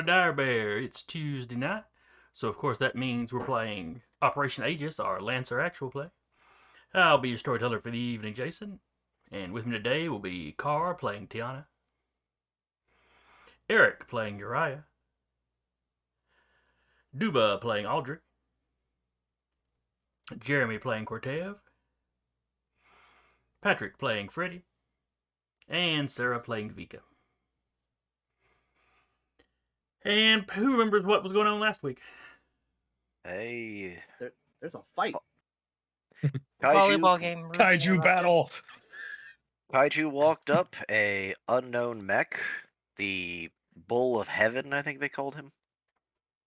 Dire Bear. It's Tuesday night, so of course that means we're playing Operation Aegis, our Lancer actual play. I'll be your storyteller for the evening, Jason, and with me today will be Carr playing Tiana, Eric playing Uriah, Duba playing Aldrich, Jeremy playing Cortev, Patrick playing Freddy, and Sarah playing Vika. And who remembers what was going on last week? Hey. There's a fight. Volleyball game. Kaiju battle. Kaiju walked up, a unknown mech, the Bull of Heaven, I think they called him.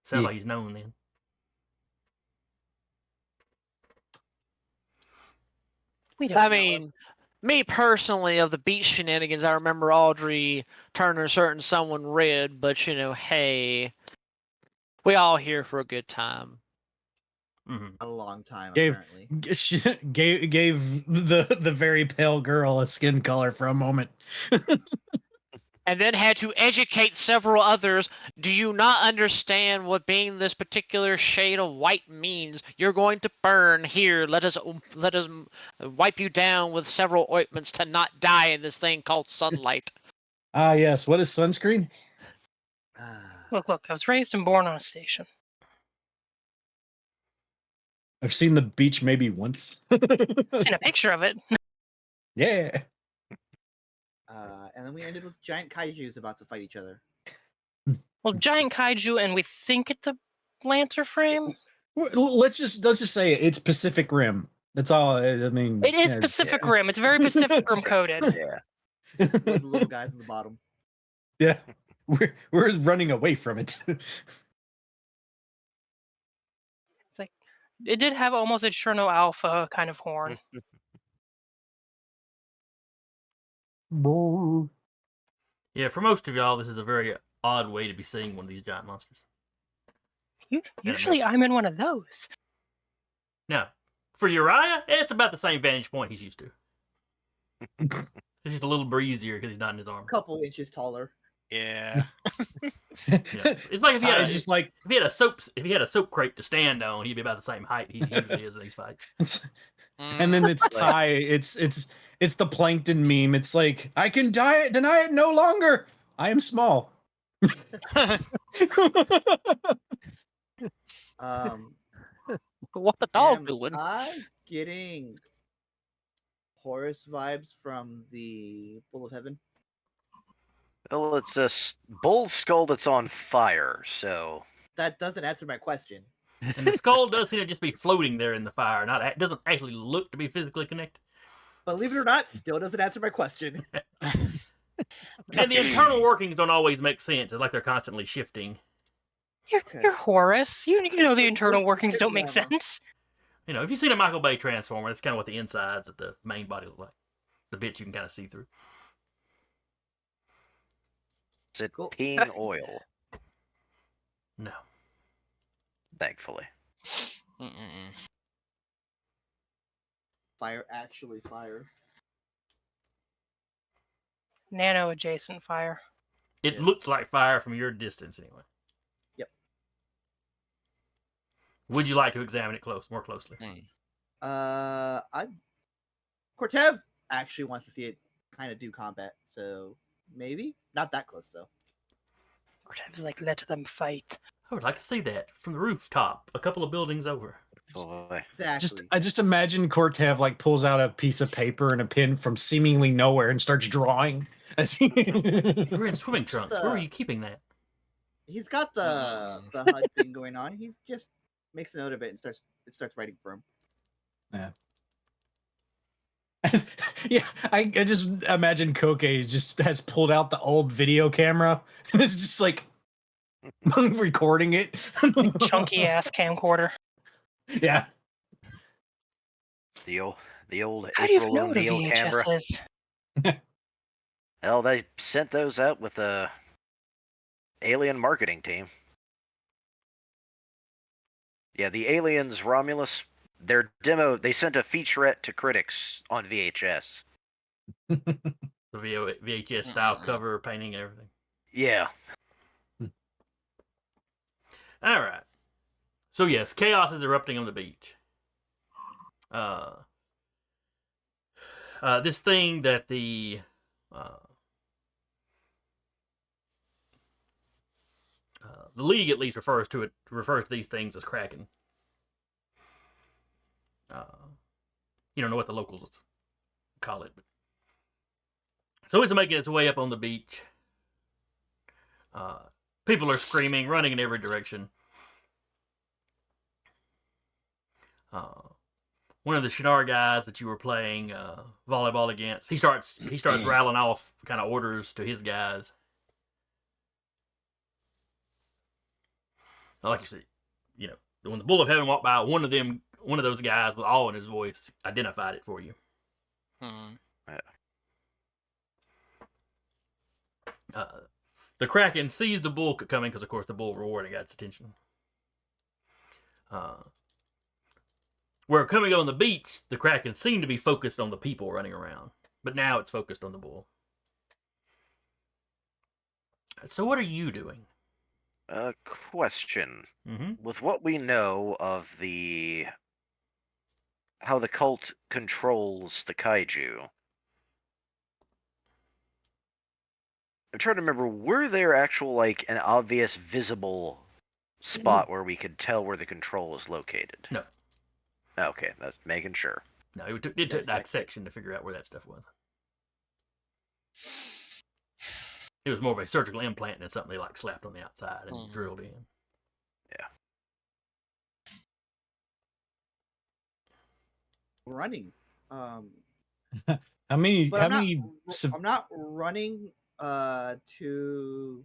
Sounds like he's known then. I mean, me personally, of the beach shenanigans, I remember Audrey turning a certain someone red, but hey, we all here for a good time. Mm-hmm. A long time, Gave the very pale girl a skin color for a moment. And then had to educate several others. Do you not understand what being this particular shade of white means? You're going to burn. Here, let us wipe you down with several ointments to not die in this thing called sunlight. Ah, yes. What is sunscreen? Look, I was raised and born on a station. I've seen the beach maybe once. I've seen a picture of it. Yeah. And then we ended with giant kaijus about to fight each other. Well, giant kaiju, and we think it's a Lancer frame. Let's just say it's Pacific Rim. That's all. I mean, It is Pacific Rim. It's very Pacific Rim coded. Yeah. With the little guys in the bottom. Yeah, we're running away from it. It's like it did have almost a Cherno Alpha kind of horn. Yeah, for most of y'all, this is a very odd way to be seeing one of these giant monsters. Usually I'm in one of those. Now, for Uriah, it's about the same vantage point he's used to. It's just a little breezier because he's not in his armor. A couple inches taller. Yeah. Yeah. It's like if he had It's a soap crate to stand on, he'd be about the same height he usually is in these fights. And then it's Ty. It's the plankton meme. It's like, I can deny it no longer. I am small. What the dog am doing? I getting Horus vibes from the Bull of Heaven? Well, it's a bull skull that's on fire, so... That doesn't answer my question. And the skull does seem to just be floating there in the fire. Doesn't actually look to be physically connected. Believe it or not, still doesn't answer my question. And the internal workings don't always make sense. It's like they're constantly shifting. You're Horus. You know the internal workings don't make sense. You know, if you've seen a Michael Bay Transformer, that's kind of what the insides of the main body look like. The bits you can kind of see through. Is it peeing oil? No. Thankfully. Fire, actually fire. Nano adjacent fire. It looks like fire from your distance, anyway. Yep. Would you like to examine it more closely? Cortev actually wants to see it kind of do combat, so maybe not that close though. Cortev's like, let them fight. I would like to see that from the rooftop, a couple of buildings over. Exactly. I just imagine Cortev like pulls out a piece of paper and a pen from seemingly nowhere and starts drawing. You're in swimming trunks. Where are you keeping that? He's got the HUD thing going on. He just makes a note of it and starts writing for him. Yeah. Yeah, I just imagine Koke just has pulled out the old video camera and is just like recording it. Chunky ass camcorder. Yeah. The old How do you April know what a O'Neil camera. VHS is? Well, they sent those out with the alien marketing team. Yeah, the aliens, Romulus, their demo, they sent a featurette to critics on VHS. The VHS style cover, painting, and everything. Yeah. All right. So yes, chaos is erupting on the beach. This thing that the league at least refers to these things as Kraken. You don't know what the locals call it, but so it's making its way up on the beach. People are screaming, running in every direction. One of the Shinar guys that you were playing volleyball against, he starts rattling off kind of orders to his guys. Like you said, you know, when the Bull of Heaven walked by, one of those guys with awe in his voice identified it for you. The Kraken sees the bull coming because, of course, the bull roared and got its attention. Where coming on the beach, the Kraken seemed to be focused on the people running around, but now it's focused on the bull. So what are you doing? Question. Mm-hmm. With what we know of how the cult controls the kaiju, I'm trying to remember, were there actual, an obvious visible spot where we could tell where the control is located? No. Okay, that's making sure. No, it took dissection to figure out where that stuff was. It was more of a surgical implant than something they slapped on the outside and drilled in. Yeah. Running. How many? But How I'm not, many? I'm not running to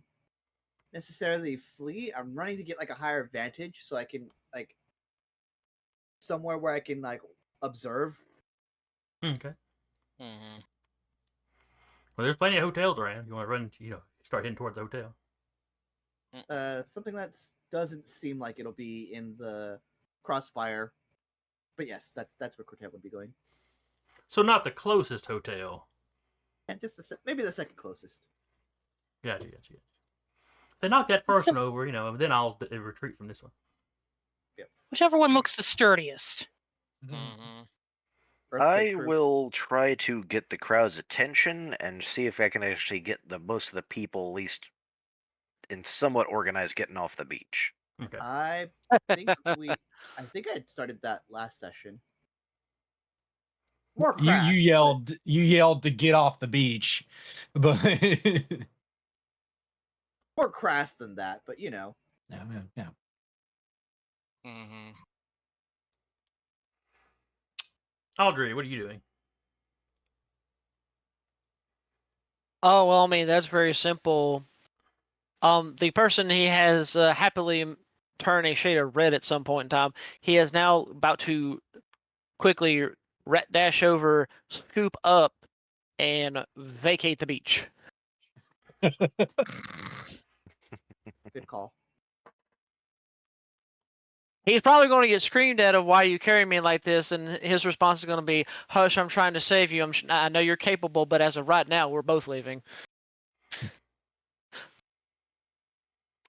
necessarily flee. I'm running to get a higher vantage so I can somewhere where I can observe. Okay. Mm-hmm. Well, there's plenty of hotels around. You want to run, start heading towards the hotel. Something that doesn't seem like it'll be in the crossfire. But yes, that's where Cortez would be going. So not the closest hotel. And just maybe the second closest. Gotcha. If they knock that first one over, then I'll retreat from this one. Whichever one looks the sturdiest. I will try to get the crowd's attention and see if I can actually get most of the people, at least in somewhat organized, getting off the beach. Okay. I think I had started that last session. More You crass, yelled to get off the beach, but more crass than that, but yeah. Mm-hmm. Audrey, what are you doing? Oh well, I mean that's very simple. The person he has happily turned a shade of red at some point in time. He is now about to quickly dash over, scoop up, and vacate the beach. good call. He's probably going to get screamed at of why you carry me like this, and his response is going to be, "Hush, I'm trying to save you. I know you're capable, but as of right now, we're both leaving."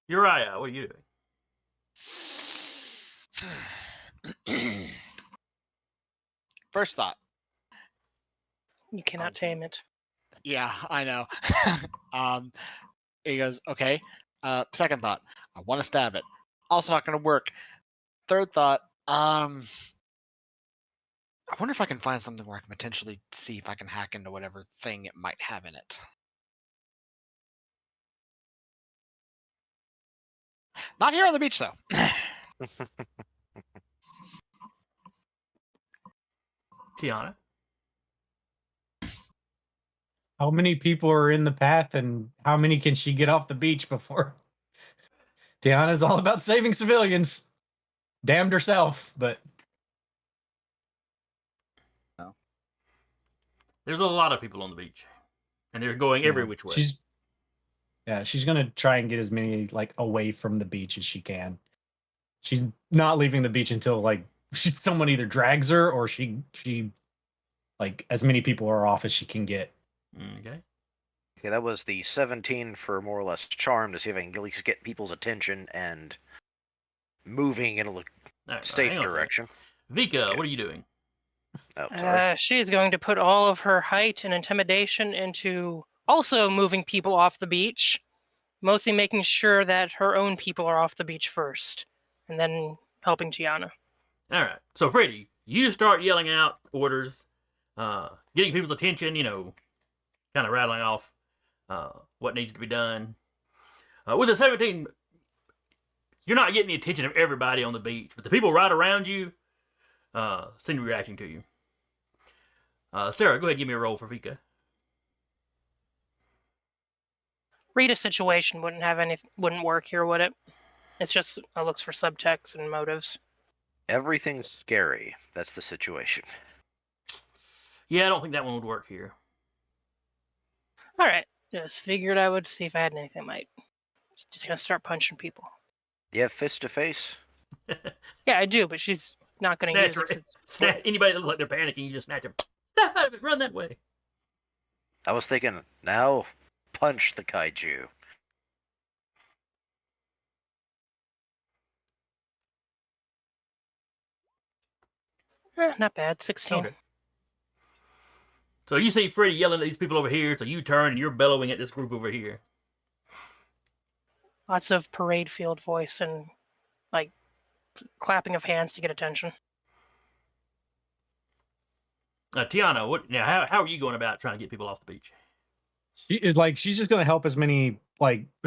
Uriah, what are you doing? First thought. You cannot tame it. Yeah, I know. He goes, okay. Second thought, I want to stab it. Also not going to work. Third thought, I wonder if I can find something where I can potentially see if I can hack into whatever thing it might have in it. Not here on the beach, though. Tiana? How many people are in the path, and how many can she get off the beach before? Tiana's all about saving civilians. Damned herself, but There's a lot of people on the beach, and they're going every which way. She's gonna try and get as many away from the beach as she can. She's not leaving the beach until someone either drags her or she as many people are off as she can get. Okay. Okay, that was the 17 for more or less charm to see if I can at least get people's attention and moving in a All right, safe hang on a second. direction. Vika, what are you doing? Oh, sorry. She is going to put all of her height and intimidation into also moving people off the beach, mostly making sure that her own people are off the beach first, and then helping Gianna. All right. So, Freddy, you start yelling out orders, getting people's attention, kind of rattling off what needs to be done. With a 17, you're not getting the attention of everybody on the beach, but the people right around you seem to be reacting to you. Sarah, go ahead and give me a roll for Vika. Read a situation wouldn't work here, would it? It's just looks for subtext and motives. Everything's scary. That's the situation. Yeah, I don't think that one would work here. All right, just figured I would see if I had anything that might. Just gonna start punching people. You have fist to face? Yeah, I do, but she's not gonna use it. 'cause it's Anybody that looks like they're panicking, you just snatch them. Snap out of it, run that way. I was thinking, now punch the kaiju. Not bad. 16. Okay. So you see Freddy yelling at these people over here, so you turn and you're bellowing at this group over here. Lots of parade field voice and like clapping of hands to get attention. Tiana, how are you going about trying to get people off the beach? She's just gonna help as many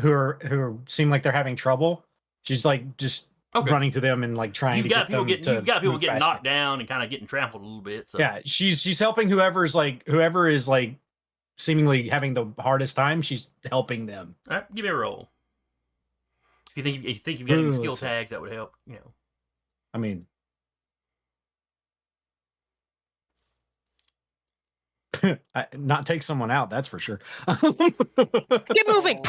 who seem like they're having trouble. She's just running to them and trying to get them to you've got people move getting faster. knocked down and kind of getting trampled a little bit. So. Yeah, she's helping whoever is seemingly having the hardest time. She's helping them. All right, give me a roll. If you think you've got any skill let's see. tags that would help, I mean, not take someone out. That's for sure. Get moving.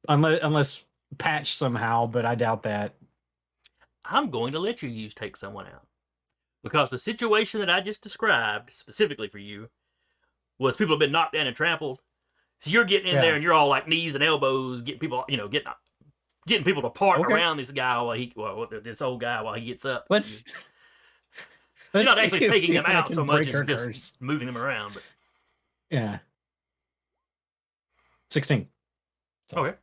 Unless patch somehow, but I doubt that. I'm going to let you take someone out. Because the situation that I just described, specifically for you, was people have been knocked down and trampled. So you're getting in there and you're all like knees and elbows, getting people, getting people to part around this guy this old guy while he gets up. You're not actually taking them out so much as just moving them around. But... Yeah. 16. So. Okay.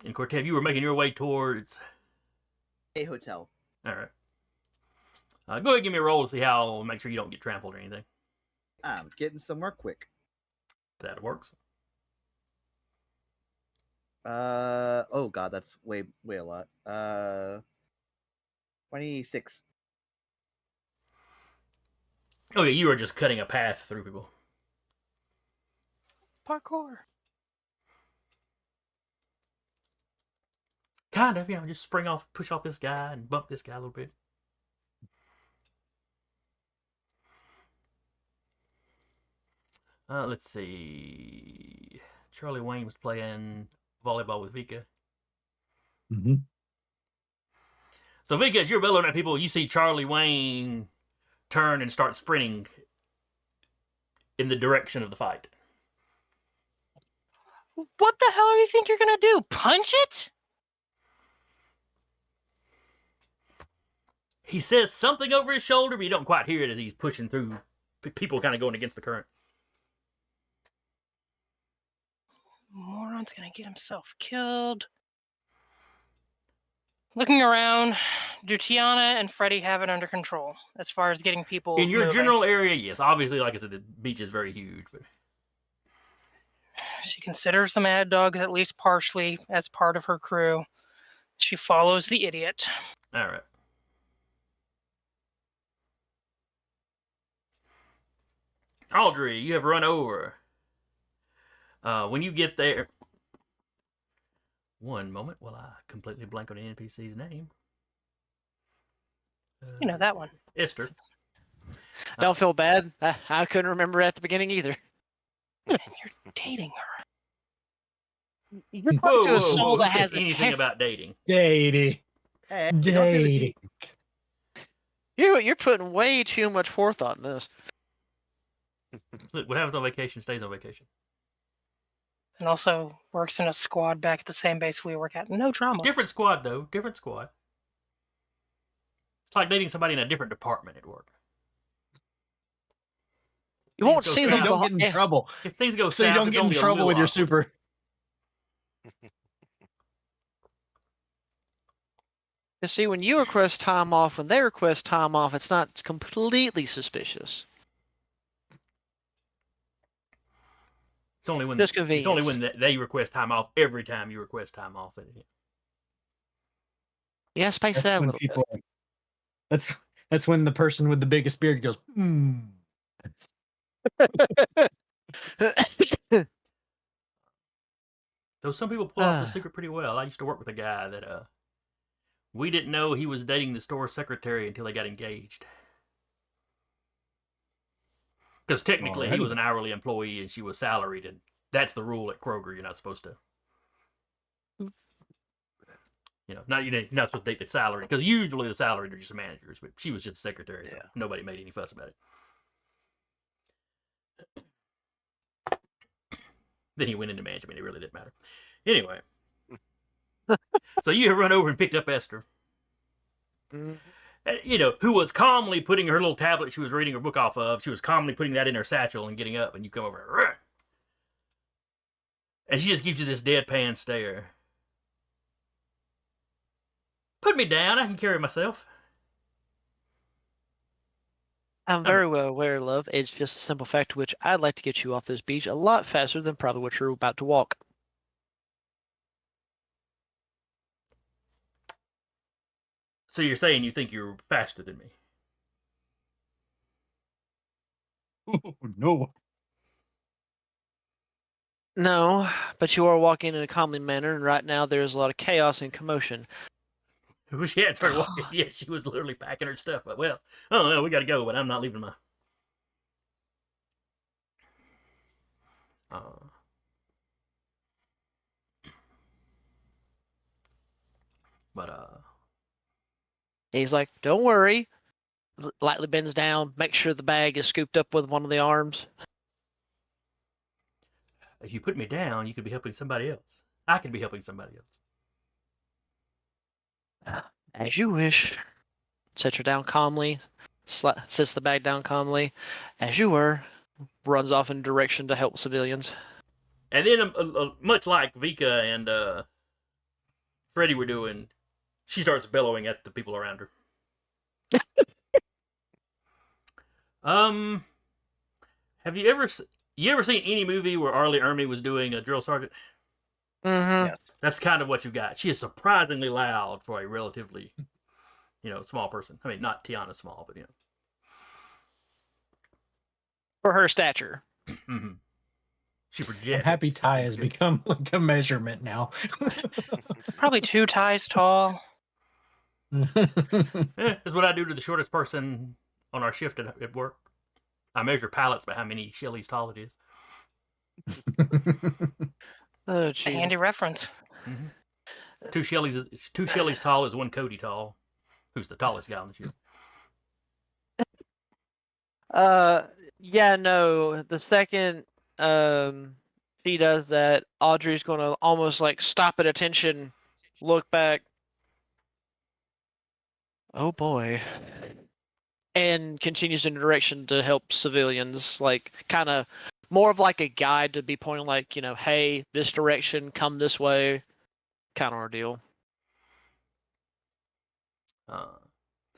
And Cortev, you were making your way towards a hotel. All right. Go ahead and give me a roll to see how. Make sure you don't get trampled or anything. I'm getting somewhere quick. That works. Oh god, that's way a lot. 26. Oh yeah, you are just cutting a path through people. Parkour. Kind of, just push off this guy and bump this guy a little bit. Let's see. Charlie Wayne was playing volleyball with Vika. Mm-hmm. So Vika, as you're bellowing at people, you see Charlie Wayne turn and start sprinting in the direction of the fight. What the hell do you think you're gonna do? Punch it? He says something over his shoulder, but you don't quite hear it as he's pushing through people kind of going against the current. Moron's gonna get himself killed. Looking around, do Tiana and Freddy have it under control as far as getting people in your moving? general area? Yes, obviously, like I said, the beach is very huge. But she considers the Mad Dogs at least partially as part of her crew. She follows the idiot. All right. Audrey, you have run over. When you get there, one moment while I completely blank on the NPC's name. You know that one. Esther. Don't feel bad. I couldn't remember at the beginning either. And you're dating her. You're going to a soul that has anything about dating. Dating. Hey, You're putting way too much forethought in this. Look, what happens on vacation stays on vacation. And also works in a squad back at the same base we work at. No drama. Different squad, though. Different squad. It's like dating somebody in a different department at work. You won't go see So south. them. you don't get in Yeah. trouble. If things go So you south, don't it's get in only a trouble little with your awkward. super. You see, when you request time off, when they request time off, it's not completely suspicious. It's only when Just it's only convenience. when they request time off every time you request time off. Yeah, space That's that a when little people. That's when the person with the biggest beard goes. bit. Though some people pull off the secret pretty well. I used to work with a guy that we didn't know he was dating the store secretary until they got engaged. Because technically he was Alrighty. an hourly employee and she was salaried, and that's the rule at Kroger. You're not supposed to, you're not supposed to date the salary, because usually the salaried are just managers, but she was just a secretary, so Yeah. nobody made any fuss about it. Then he went into management. It really didn't matter. Anyway, so you have run over and picked up Esther. Who was calmly putting her little tablet she was reading her book off of, she was calmly putting that in her satchel and getting up, and you come over, and she just gives you this deadpan stare. Put me down, I can carry myself. I'm very well aware, love. It's just a simple fact to which I'd like to get you off this beach a lot faster than probably what you're about to walk. So you're saying you think you're faster than me? Oh, no. No, but you are walking in a calmly manner, and right now there's a lot of chaos and commotion. When she had started walking, yeah, she was literally packing her stuff up. Well, oh, well, we gotta go, but I'm not leaving my... He's like, don't worry. Lightly bends down, makes sure the bag is scooped up with one of the arms. If you put me down, you could be helping somebody else. I could be helping somebody else. As you wish. Sets her down calmly, sets the bag down calmly, as you were, runs off in direction to help civilians. And then, much like Vika and Freddy were doing, she starts bellowing at the people around her. Have you ever seen any movie where Arlie Ermy was doing a drill sergeant? Mm-hmm. Yeah. That's kind of what you got. She is surprisingly loud for a relatively, small person. I mean, not Tiana small, but For her stature. Mm-hmm. She I'm projects. happy Ty has become like a measurement now. Probably 2 ties tall. That's what I do to the shortest person on our shift at work. I measure pallets by how many Shelley's tall it is. Oh, A handy Jesus. reference. Mm-hmm. Two Shelley's tall is one Cody tall, who's the tallest guy on the ship. Yeah, no. The second she does that, Audrey's gonna almost like stop at attention, look back. Oh boy. And continues in direction to help civilians, like kind of more of like a guide to be pointing like, hey, this direction, come this way, kind of ordeal.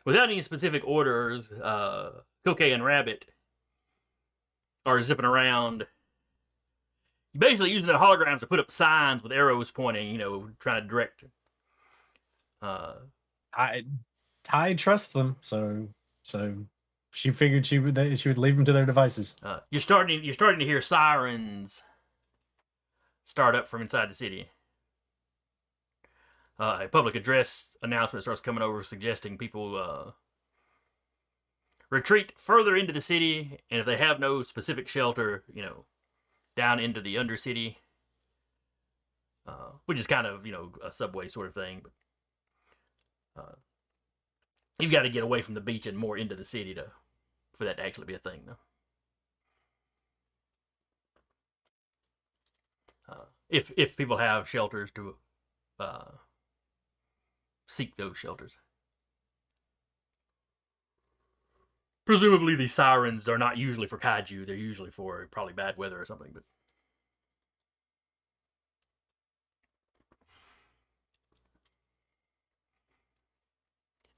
Without any specific orders, Coquet and Rabbit are zipping around. Basically using their holograms to put up signs with arrows pointing, trying to direct. Ty trusts them, so she figured she would leave them to their devices. You're starting to hear sirens start up from inside the city. A public address announcement starts coming over suggesting people retreat further into the city, and if they have no specific shelter, down into the Undercity, which is kind of, a subway sort of thing. But you've got to get away from the beach and more into the city for that to actually be a thing, though. if people have shelters to seek those shelters. Presumably, these sirens are not usually for kaiju. They're usually for probably bad weather or something. But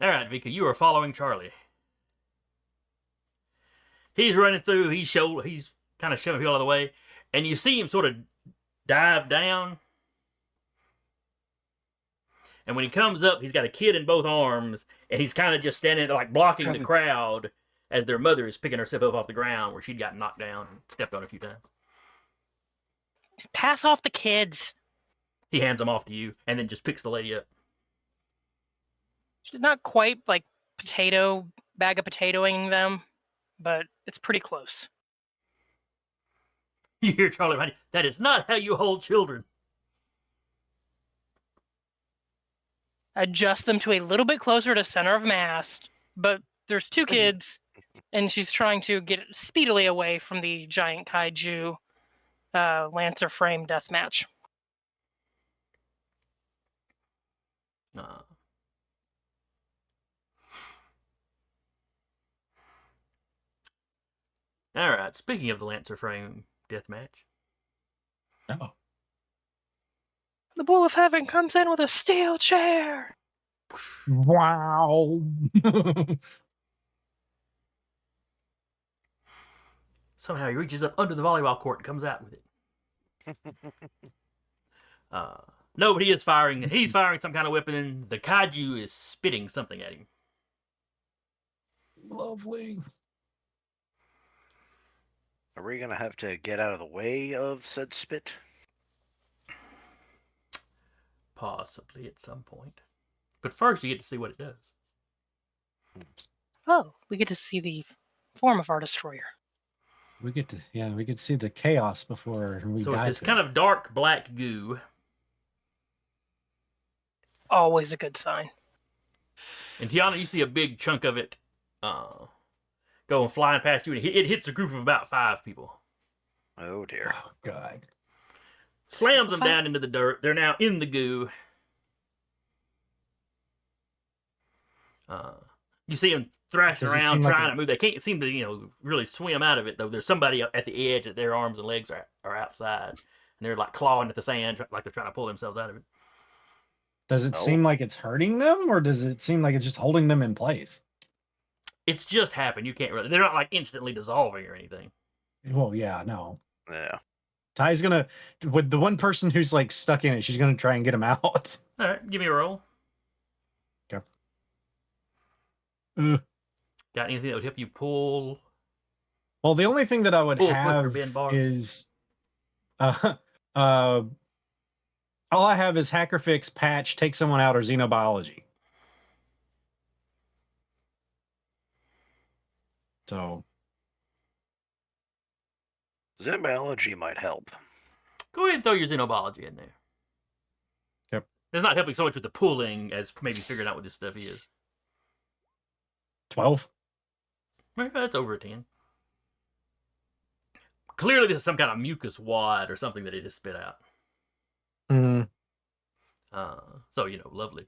all right, Vika, you are following Charlie. He's running through. He's kind of shoving people out of the way, and you see him sort of dive down. And when he comes up, he's got a kid in both arms, and he's kind of just standing like blocking the crowd as their mother is picking herself up off the ground where she'd gotten knocked down and stepped on a few times. Pass off the kids. He hands them off to you, and then just picks the lady up. She's not quite like bag of potatoing them, but it's pretty close. You hear Charlie behind you. That is not how you hold children. Adjust them to a little bit closer to center of mass, but there's two kids, and she's trying to get speedily away from the giant kaiju Lancer frame deathmatch. All right. Speaking of the Lancer frame deathmatch. Oh. The Bull of Heaven comes in with a steel chair. Wow. Somehow he reaches up under the volleyball court and comes out with it. No, but he is firing. He's firing some kind of weapon, and the kaiju is spitting something at him. Lovely. Are we going to have to get out of the way of said spit? Possibly at some point. But first, you get to see what it does. Oh, we get to see the form of our destroyer. We get to see the chaos before we So die. it's this kind of dark black goo. Always a good sign. And Tiana, you see a big chunk of it going flying past you, and it hits a group of about 5 people. Oh, dear. Oh, God. Slams them down into the dirt. They're now in the goo. You see them thrashing Does it around seem trying like to move. They can't seem to, really swim out of it, though. There's somebody at the edge that their arms and legs are outside. And they're like clawing at the sand, like they're trying to pull themselves out of it. Does it seem like it's hurting them, or does it seem like it's just holding them in place? It's just happened. You can't really. They're not like instantly dissolving or anything. Well, yeah, no. Yeah. Ty's gonna, with the one person who's like stuck in it, she's gonna try and get him out. All right, give me a roll. Okay. Got anything that would help you pull? Well, the only thing that I would Pull quicker, have Ben Bars. is, all I have is hacker fix, patch, take someone out, or xenobiology. So Xenobiology might help. Go ahead and throw your xenobiology in there. Yep. It's not helping so much with the pulling as maybe figuring out what this stuff is. 12. Well, that's over a 10. Clearly, this is some kind of mucus wad or something that it has spit out. Mm, So, lovely.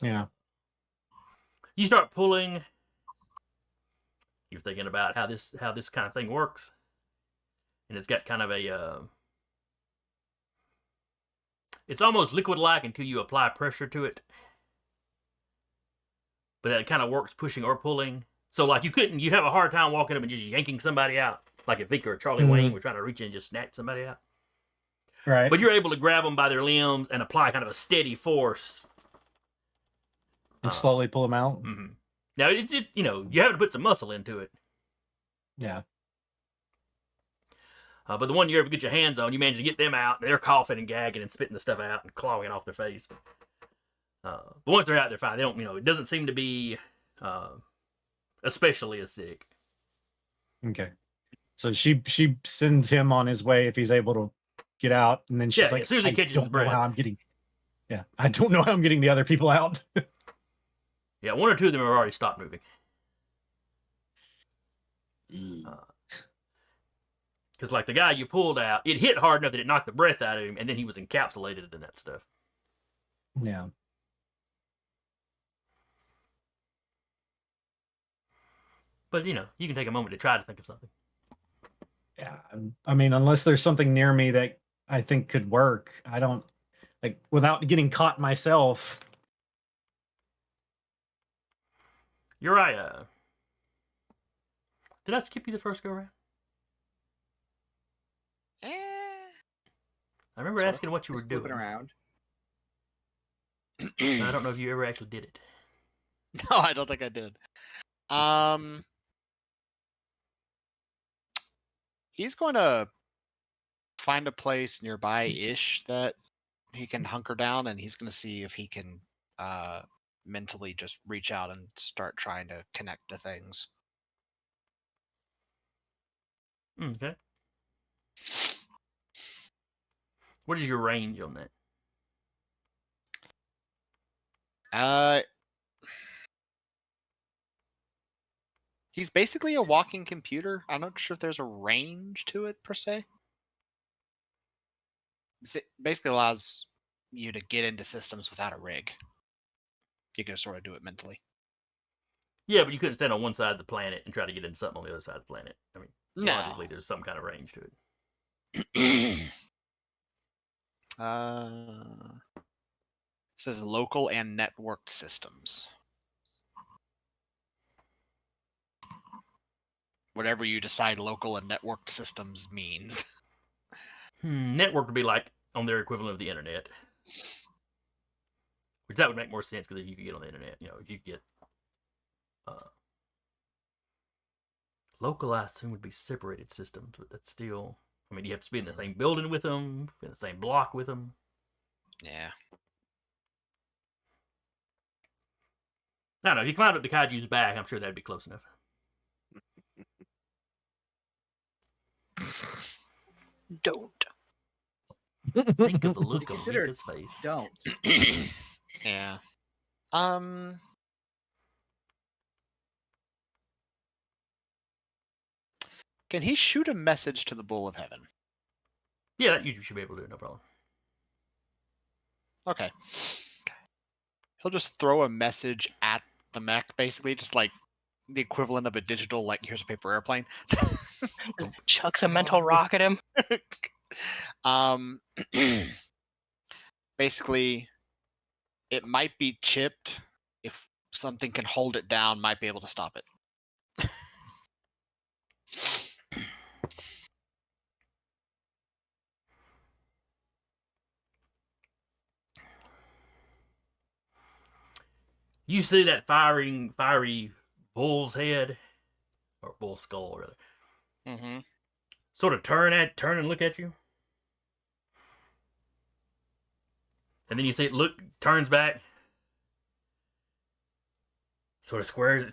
yeah. You start pulling. You're thinking about how this kind of thing works. And it's got kind of a... it's almost liquid-like until you apply pressure to it. But that kind of works pushing or pulling. So, like, you'd have a hard time walking up and just yanking somebody out. Like if Vika or Charlie Wayne were trying to reach in and just snatch somebody out. Right. But you're able to grab them by their limbs and apply kind of a steady force. And slowly pull them out. Mm-hmm. Now, you have to put some muscle into it. Yeah. But the one you're able to get your hands on, you manage to get them out. And they're coughing and gagging and spitting the stuff out and clawing off their face. But once they're out, they're fine. They don't, it doesn't seem to be especially acidic. Okay. So she sends him on his way if he's able to get out, and then she's like, as soon as he catches his breath. I don't know how I'm getting the other people out. Yeah, 1 or 2 of them have already stopped moving. Because, like, the guy you pulled out, it hit hard enough that it knocked the breath out of him, and then he was encapsulated in that stuff. Yeah. But, you can take a moment to try to think of something. Yeah. I mean, unless there's something near me that I think could work, I don't, like, without getting caught myself. Uriah. Did I skip you the first go around? Eh, I remember Sorta. asking what you were Just flipping doing. around. But I don't know if you ever actually did it. No, I don't think I did. He's going to find a place nearby-ish that he can hunker down, and he's going to see if he can mentally just reach out and start trying to connect to things. Okay. What is your range on that? He's basically a walking computer. I'm not sure if there's a range to it per se. It basically allows you to get into systems without a rig. You can sort of do it mentally. Yeah, but you couldn't stand on one side of the planet and try to get into something on the other side of the planet. I mean, No. logically, there's some kind of range to it. Says local and networked systems. Whatever you decide local and networked systems means. Network would be like on their equivalent of the internet. Which that would make more sense because if you could get on the internet, if you could get local, I assume would be separated systems, but that's still. I mean, you have to be in the same building with them, in the same block with them. Yeah. I don't know. If you climbed up the kaiju's back, I'm sure that'd be close enough. Don't. Think of the look on Consider Mika's face. Don't. Yeah. Can he shoot a message to the Bull of Heaven? Yeah, that you should be able to do it, no problem. Okay. He'll just throw a message at the mech, basically, just like the equivalent of a digital, like, here's a paper airplane. Chucks a mental rock at him. Basically, it might be chipped. If something can hold it down, might be able to stop it. You see that fiery bull's head, or bull skull, rather, Mm-hmm. sort of turn and look at you, and then you see it turns back, sort of squares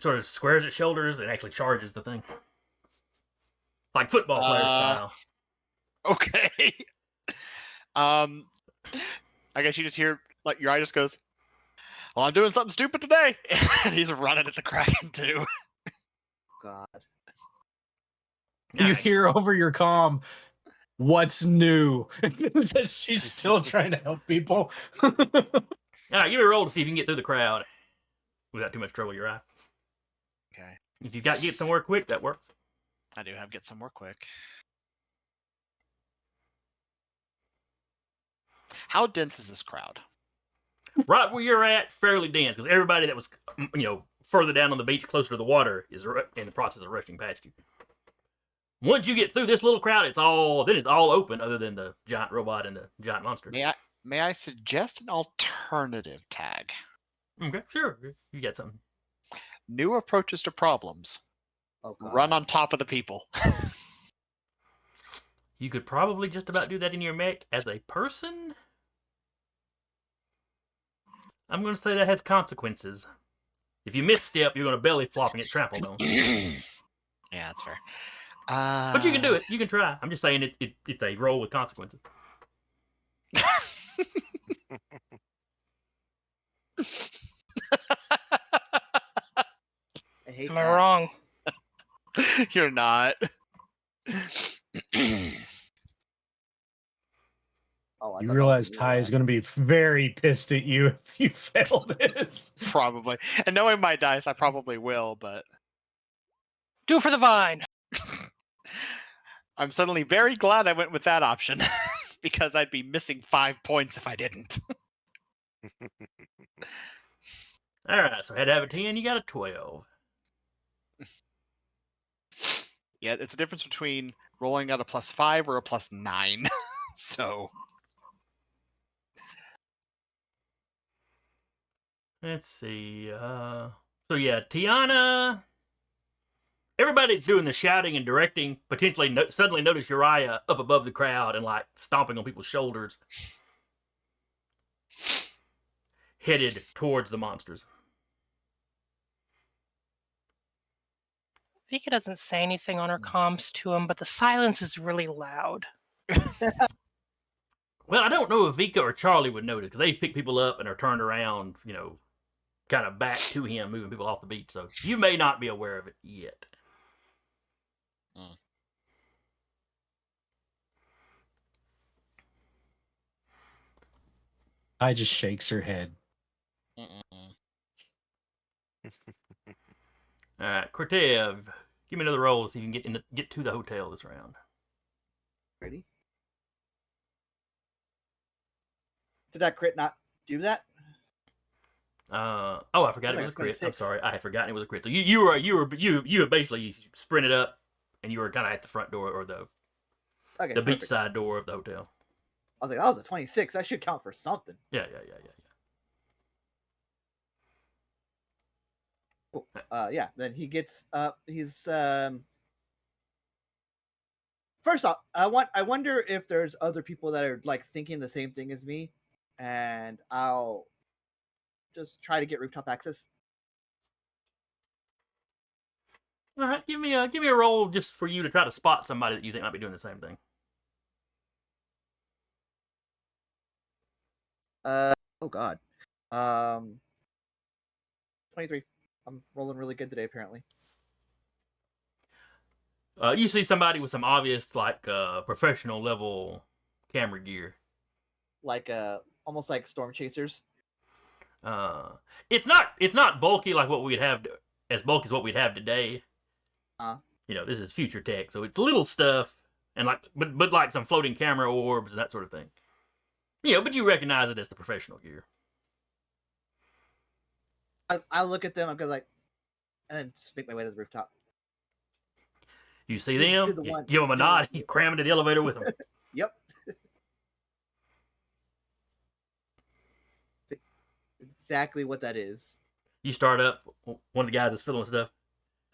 its shoulders, and actually charges the thing, like football player style. Okay. I guess you just hear, like, your eye just goes, well, I'm doing something stupid today. And he's running at the Kraken, too. God. You hear over your comm, what's new? She's still trying to help people. All right, give me a roll to see if you can get through the crowd without too much trouble your eye. Okay. If you've got to get somewhere quick, that works. I do have get some more quick. How dense is this crowd? Right where you're at, fairly dense, because everybody that was, further down on the beach, closer to the water, is in the process of rushing past you. Once you get through this little crowd, it's all open, other than the giant robot and the giant monster. May I suggest an alternative tag? Okay, sure. You got something. New approaches to problems. Oh, God. Run on top of the people. You could probably just about do that in your mech as a person. I'm going to say that has consequences. If you misstep, you're going to belly flop and get trampled on. Yeah, that's fair. But you can do it. You can try. I'm just saying it's a roll with consequences. I hate Am I that. wrong? You're not. Oh, I You thought that realize was Ty is going to be very pissed at you if you fail this. Probably. And knowing my dice, I probably will, but Do it for the vine. I'm suddenly very glad I went with that option because I'd be missing 5 points if I didn't. All right, so I had to have a 10. You got a 12. Yeah, it's a difference between rolling out a +5 or a +9. So Let's see. So yeah, Tiana. Everybody's doing the shouting and directing. Potentially, suddenly notice Uriah up above the crowd and like stomping on people's shoulders, headed towards the monsters. Vika doesn't say anything on her comms to him, but the silence is really loud. Well, I don't know if Vika or Charlie would notice because they pick people up and are turned around, kind of back to him, moving people off the beach. So you may not be aware of it yet. I just shakes her head. All right, Cortev, give me another roll so you can get to the hotel this round. Ready? Did that crit not do that? I forgot Looks it was like a crit. I'm 26. sorry, I had forgotten it was a crit. So you had basically sprinted up, and you were kind of at the front door or the Okay, the perfect. beachside door of the hotel. I was like, that was a 26. That should count for something. Yeah. Cool. Yeah. Then he gets up. He's First off, I wonder if there's other people that are like thinking the same thing as me, and I'll just try to get rooftop access. All right, give me a roll just for you to try to spot somebody that you think might be doing the same thing. Oh God. 23. I'm rolling really good today, apparently. You see somebody with some obvious like professional level camera gear. Like almost like storm chasers. It's not bulky like what we'd have as bulky as what we'd have today. This is future tech, so it's little stuff and but like some floating camera orbs and that sort of thing. But you recognize it as the professional gear. I look at them. I'm gonna like, and then just make my way to the rooftop. You see Do them, the you one. give them a nod, you cram into the elevator with them. Yep. Exactly what that is. You start up. One of the guys is filling with stuff.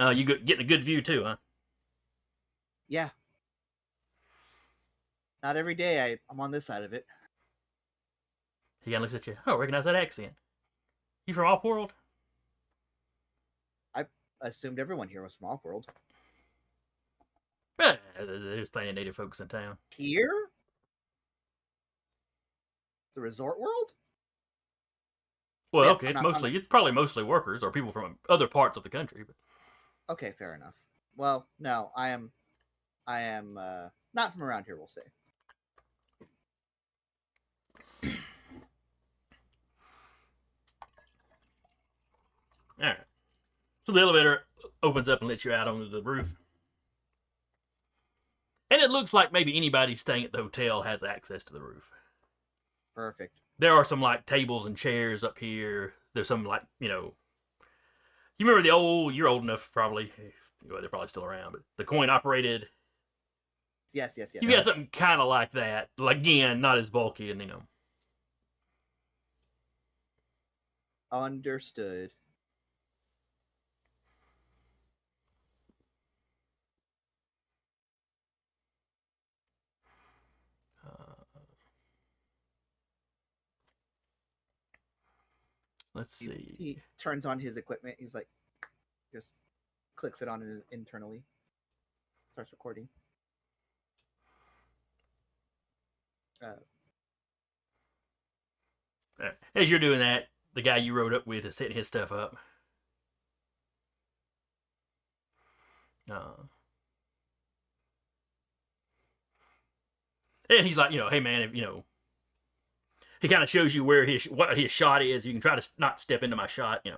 You getting a good view too, huh? Yeah. Not every day I'm on this side of it. He kind of looks at you. Oh, recognize that accent. You from Off-World? I assumed everyone here was from Off-World. There's plenty of native folks in town. Here? The resort world? Well, Yeah, okay, it's probably mostly workers or people from other parts of the country. But okay, fair enough. Well, no, I am not from around here, we'll say. all right. So the elevator opens up and lets you out onto the roof. And it looks like maybe anybody staying at the hotel has access to the roof. Perfect. There are some like tables and chairs up here. There's some like, you remember you're old enough probably. Well, they're probably still around, but the coin operated. Yes. You got something kind of like that. Again, not as bulky and, Understood. Let's see. He turns on his equipment. He's like, just clicks it on internally. Starts recording. As you're doing that, the guy you rode up with is setting his stuff up. And he's like, hey man, if he kind of shows you where what his shot is. You can try to not step into my shot. Do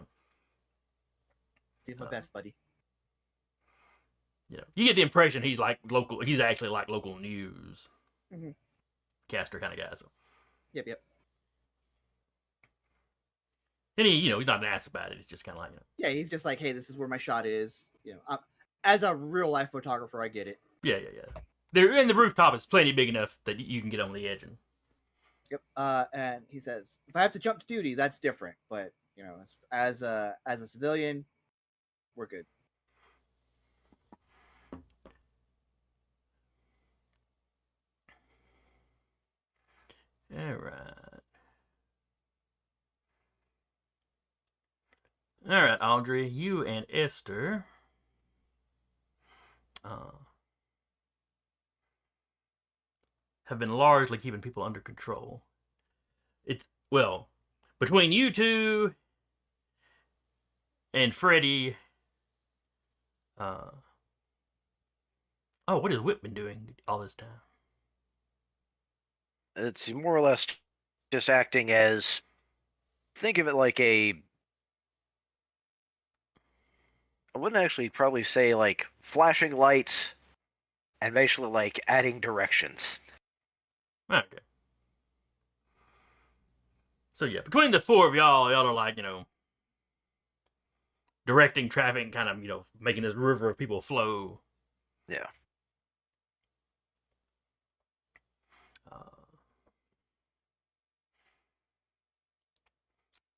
my best, buddy. You get the impression he's like local. He's actually like local news caster kind of guy. So. Yep. And he's not an ass about it. It's just kind of like, Yeah, he's just like, hey, this is where my shot is. As a real life photographer, I get it. Yeah. And the rooftop is plenty big enough that you can get on the edge. Yep. And he says, if I have to jump to duty, that's different. But as a civilian, we're good. All right, Audrey, you and Esther have been largely keeping people under control. Between you two and Freddie. What has Whip been doing all this time? It's more or less just acting as, think of it like I wouldn't actually probably say like flashing lights and basically like adding directions. Okay. So yeah, between the four of y'all are like, directing traffic, kind of, making this river of people flow. Yeah.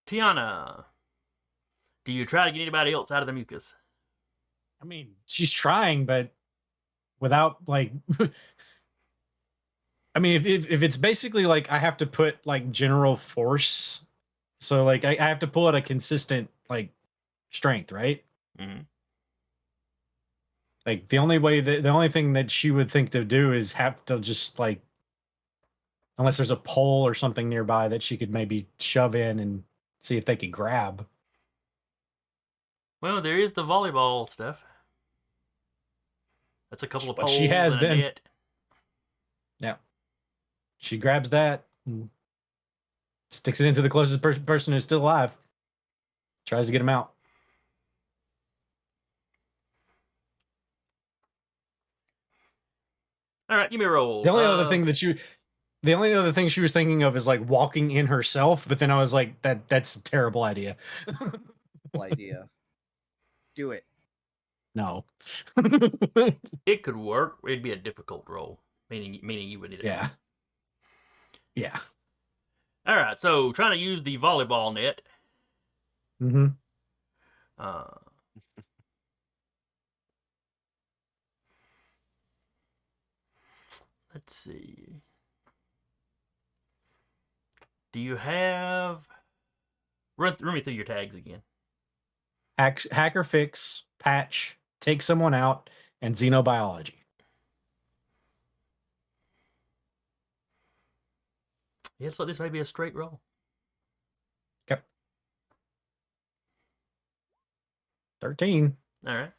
Tiana, do you try to get anybody else out of the mucus? I mean, she's trying, but without like. I mean, if it's basically like I have to put like general force, so like I have to pull at a consistent like strength, right? Mm-hmm. Like the only thing that she would think to do is have to just like, unless there's a pole or something nearby that she could maybe shove in and see if they could grab. Well, there is the volleyball stuff. That's a couple of What poles she has and a then. net. Yeah. She grabs that and sticks it into the closest person who's still alive. Tries to get him out. All right, give me a roll. The only other thing she was thinking of is like walking in herself, but then I was like, that's a terrible idea. Terrible idea. Do it. No. It could work. It'd be a difficult roll, meaning you would need it. Yeah. Yeah. All right, so trying to use the volleyball net. Mm-hmm. Let's see. Do you have? Run me through your tags again. Hacker fix, patch, take someone out, and xenobiology. Yeah, so this may be a straight roll. Okay. 13. All right.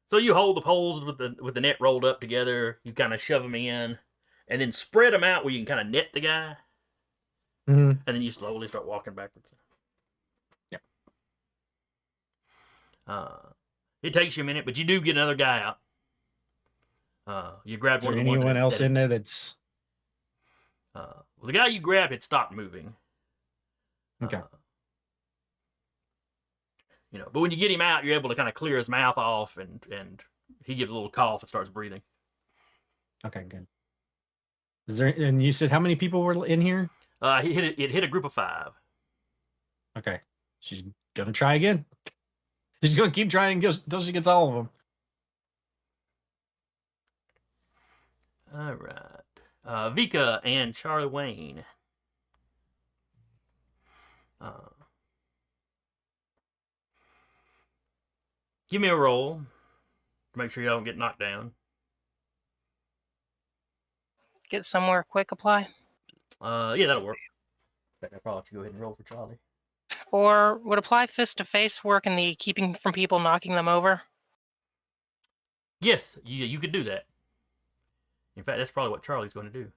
So you hold the poles with the net rolled up together. You kind of shove them in, and then spread them out where you can kind of net the guy. Mm-hmm. And then you slowly start walking backwards. Yep. It takes you a minute, but you do get another guy out. You grabbed Is one there of the ones anyone else that in there that's... well, the guy you grabbed had stopped moving. Okay. But when you get him out, you're able to kind of clear his mouth off, and he gives a little cough and starts breathing. Okay, good. Is there? And you said how many people were in here? It hit a group of 5. Okay. She's gonna try again. She's gonna keep trying until she gets all of them. All right. Vika and Charlie Wayne. Give me a roll to make sure you don't get knocked down. Get somewhere quick, apply. Yeah, that'll work. I think I probably should go ahead and roll for Charlie. Or would apply fist to face work in the keeping from people knocking them over? Yes, you could do that. In fact, that's probably what Charlie's going to do.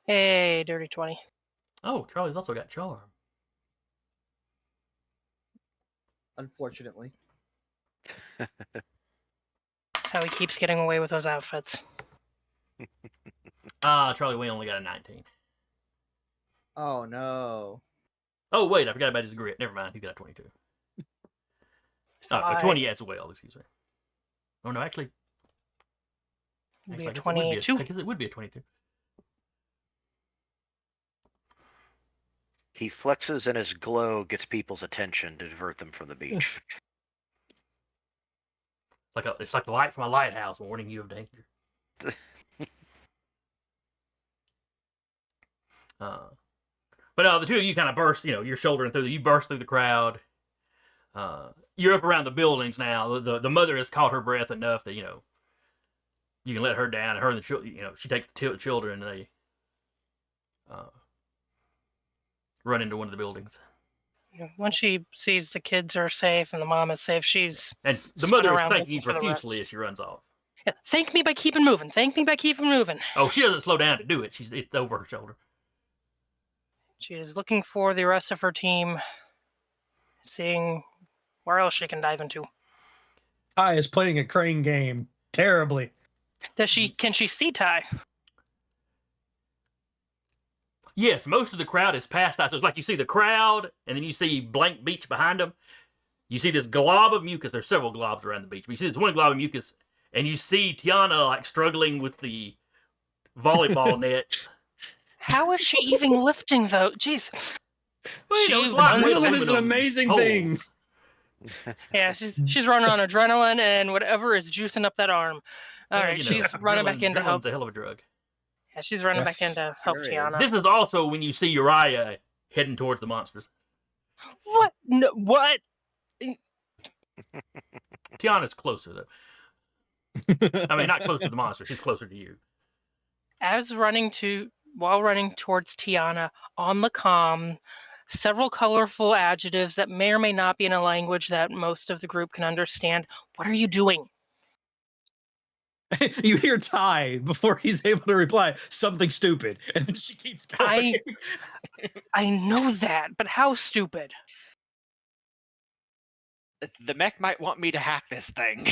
Hey, dirty 20. Oh, Charlie's also got charm. Unfortunately. That's how he keeps getting away with those outfits. Charlie Wayne only got a 19. Oh no. Oh, wait, I forgot about his grit. Never mind, he got a 22. A 20 as well, excuse me. Oh, no, actually, It'd be I a guess it would be 22. I guess it would be a 22. He flexes and his glow gets people's attention to divert them from the beach. It's like the light from a lighthouse warning you of danger. But the two of you kind of burst, you're shouldering through. You burst through the crowd. You're up around the buildings now. The mother has caught her breath enough that you can let her down. Her and the children, she takes the children and they run into one of the buildings. Once she sees the kids are safe and the mom is safe, she's And the spun mother is around thanking you looking for the profusely rest. as she runs off. Yeah, thank me by keeping moving. Thank me by keeping moving. Oh, she doesn't slow down to do it. It's over her shoulder. She is looking for the rest of her team, seeing where else she can dive into. Ty is playing a crane game terribly. Can she see Ty? Yes, most of the crowd is past us. So it's like you see the crowd, and then you see blank beach behind them. You see this glob of mucus. There's several globs around the beach. But you see this one glob of mucus, and you see Tiana like struggling with the volleyball nets. How is she even lifting though? Jeez. Well, She it's light weight Adrenaline is an aluminum amazing poles. thing. Yeah, she's running on adrenaline and whatever is juicing up that arm. All right, she's running back in to help. Adrenaline's a hell of a drug. Yeah, she's running back in Yes, to help sure is. Tiana. This is also when you see Uriah heading towards the monsters. What? No, what? Tiana's closer, though. I mean, not close to the monster. She's closer to you. While running towards Tiana on the comm, several colorful adjectives that may or may not be in a language that most of the group can understand. What are you doing? You hear Ty before he's able to reply something stupid, and then she keeps going. I know that, but how stupid? The mech might want me to hack this thing.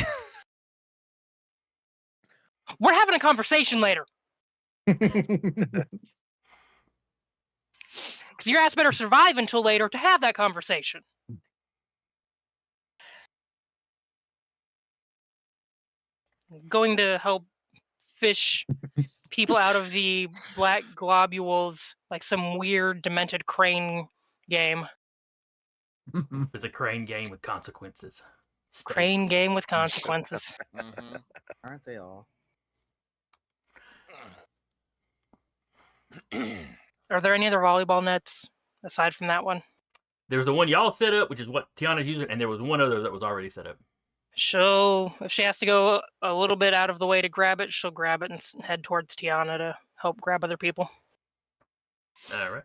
We're having a conversation later. Because your ass better survive until later to have that conversation. Going to help fish people out of the black globules like some weird demented crane game. It's a crane game with consequences. Crane Stakes. game with consequences. Mhm. Aren't they all? Are there any other volleyball nets aside from that one? There's the one y'all set up, which is what Tiana's using, and there was one other that was already set up. If she has to go a little bit out of the way to grab it, she'll grab it and head towards Tiana to help grab other people. All right.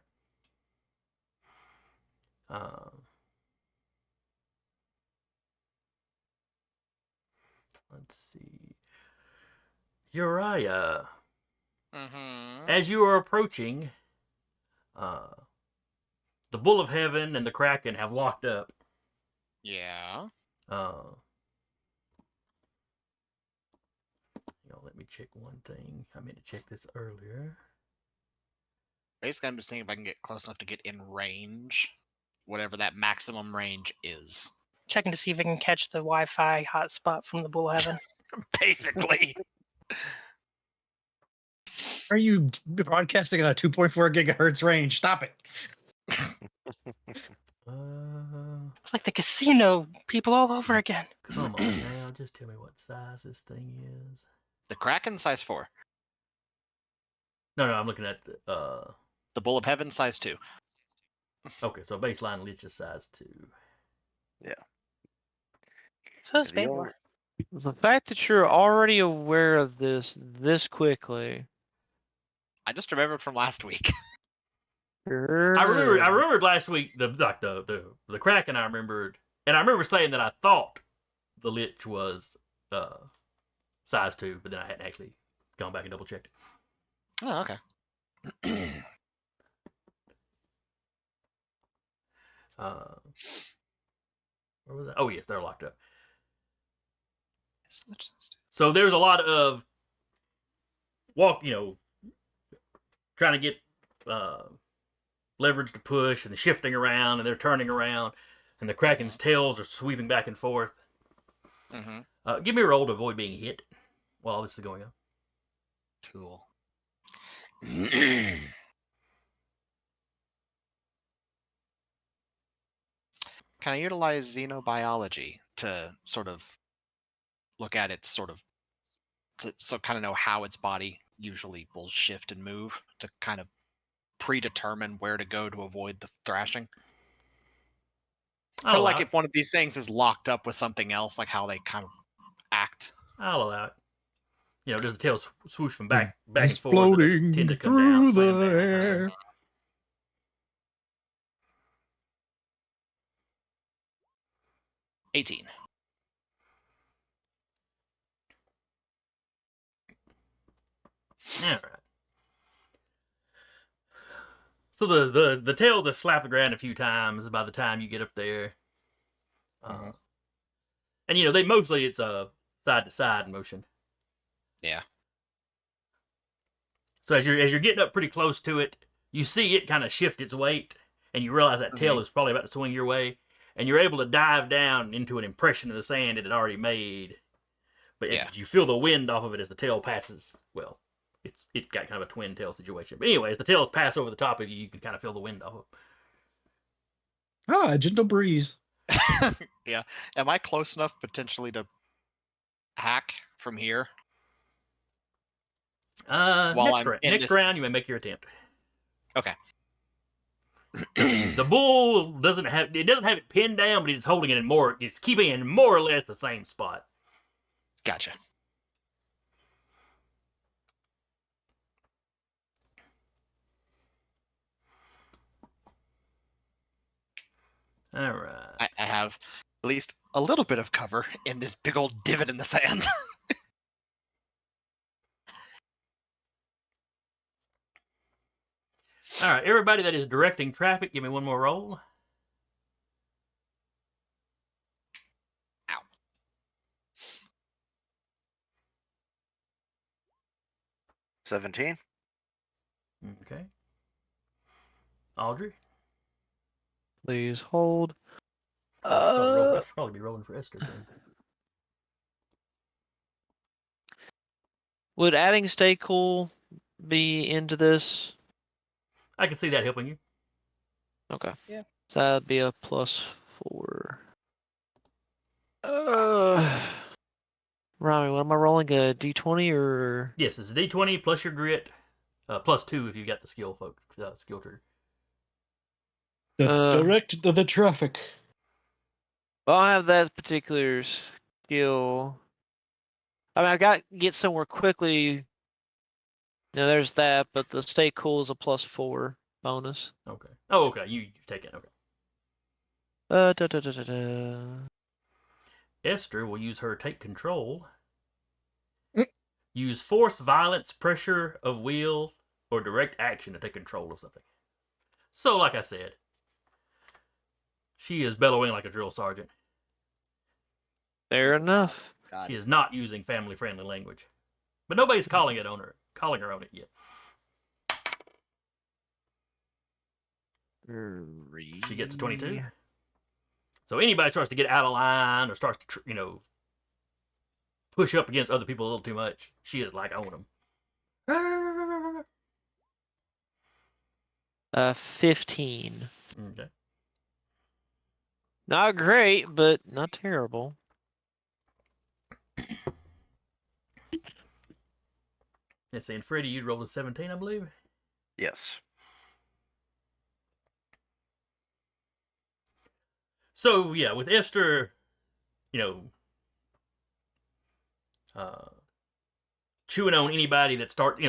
Let's see. Uriah, Mhm. as you are approaching, the Bull of Heaven and the Kraken have locked up. Yeah. Let me check one thing. I meant to check this earlier. Basically, I'm just seeing if I can get close enough to get in range, whatever that maximum range is. Checking to see if I can catch the Wi-Fi hotspot from the Bull of Heaven. Basically. Are you broadcasting at a 2.4 gigahertz range? Stop it. It's like the casino people all over again. Come on now, just tell me what size this thing is. The Kraken size 4. No, I'm looking at the. The Bull of Heaven size 2. Okay, so baseline Lich's size 2. So is The Baylor. only- The fact that you're already aware of this quickly. I just remembered from last week. I remembered last week the Kraken. I remembered, and I remember saying that I thought the lich was size 2, but then I hadn't actually gone back and double checked it. Oh, okay. Where was that? Oh yes, they're locked up. Is lich sensitive? So there's a lot of trying to get leverage to push and the shifting around and they're turning around and the Kraken's tails are sweeping back and forth. Mm-hmm. Give me a roll to avoid being hit while all this is going on. Cool. Can I utilize xenobiology to sort of look at its so kind of know how its body usually will shift and move to kind of predetermine where to go to avoid the thrashing? Kind of like if one of these things is locked up with something else, like how they kind of act. I'll allow it. Does the tail swoosh from back It's and forward? floating Tend to come down, through slam the down. air. $18. All right. So the tails have slapped the ground a few times by the time you get up there. And they mostly it's a side to side motion. Yeah. So as you're getting up pretty close to it, you see it kind of shift its weight, and you realize that tail is probably about to swing your way, and you're able to dive down into an impression of the sand it had already made. But you feel the wind off of it as the tail passes. Well, it's got kind of a twin tail situation. But anyways, the tails pass over the top of you. You can kind of feel the wind off of them. A gentle breeze. Yeah. Am I close enough potentially to hack from here? Next round, you may make your attempt. Okay. The bull doesn't have it pinned down, but it's holding it it's keeping it in more or less the same spot. Gotcha. All right. I have at least a little bit of cover in this big old divot in the sand. All right, everybody that is directing traffic, give me one more roll. Ow. $17. Okay. Audrey? Please hold. I should probably be rolling for Esther. Then. Would adding stay cool be into this? I can see that helping you. Okay. Yeah. So that'd be a +4. Rami, what am I rolling? A D20 or? Yes, it's a D20 plus your grit, +2 if you got the skill trigger. Direct the traffic. Well, I don't have that particular skill. I mean, I got get somewhere quickly. Now there's that, but the stay cool is a +4 bonus. Okay. Oh, okay. You take it. Okay. Esther will use her take control. Use force, violence, pressure of will, or direct action to take control of something. So, like I said, she is bellowing like a drill sergeant. Fair enough. She is not using family-friendly language, but nobody's calling her on it yet. She gets a 22. So anybody starts to get out of line or starts to, push up against other people a little too much, she is like on them. 15. Okay. Not great, but not terrible. Let's see, and Freddie, you rolled a 17, I believe? Yes. So, yeah, with Esther, chewing on anybody that starts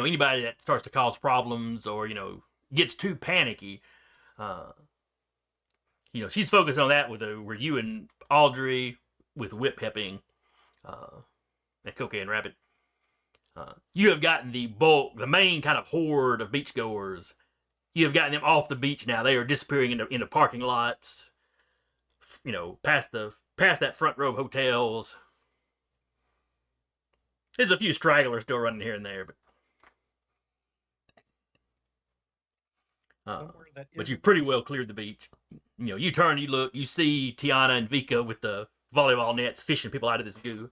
to cause problems or, gets too panicky, she's focused on that with you and Audrey, with Whip helping and Cocaine Rabbit. You have gotten the main kind of horde of beachgoers. You have gotten them off the beach now. They are disappearing into parking lots. Past that front row of hotels. There's a few stragglers still running here and there, but you've pretty well cleared the beach. You turn, you look, you see Tiana and Vika with the volleyball nets fishing people out of this goo.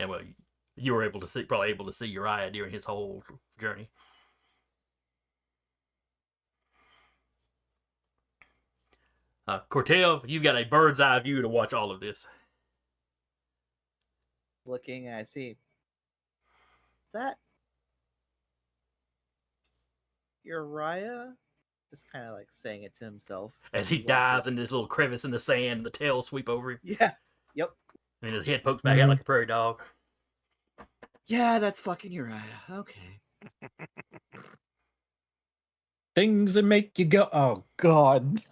And well, you were probably able to see Uriah during his whole journey. Cortell, you've got a bird's eye view to watch all of this. Looking, I see that Uriah just kind of like saying it to himself as he dives in this little crevice in the sand, the tail sweep over him. Yeah. Yep. And his head pokes back out like a prairie dog. Yeah, that's fucking Uriah. Okay. Things that make you go, oh god.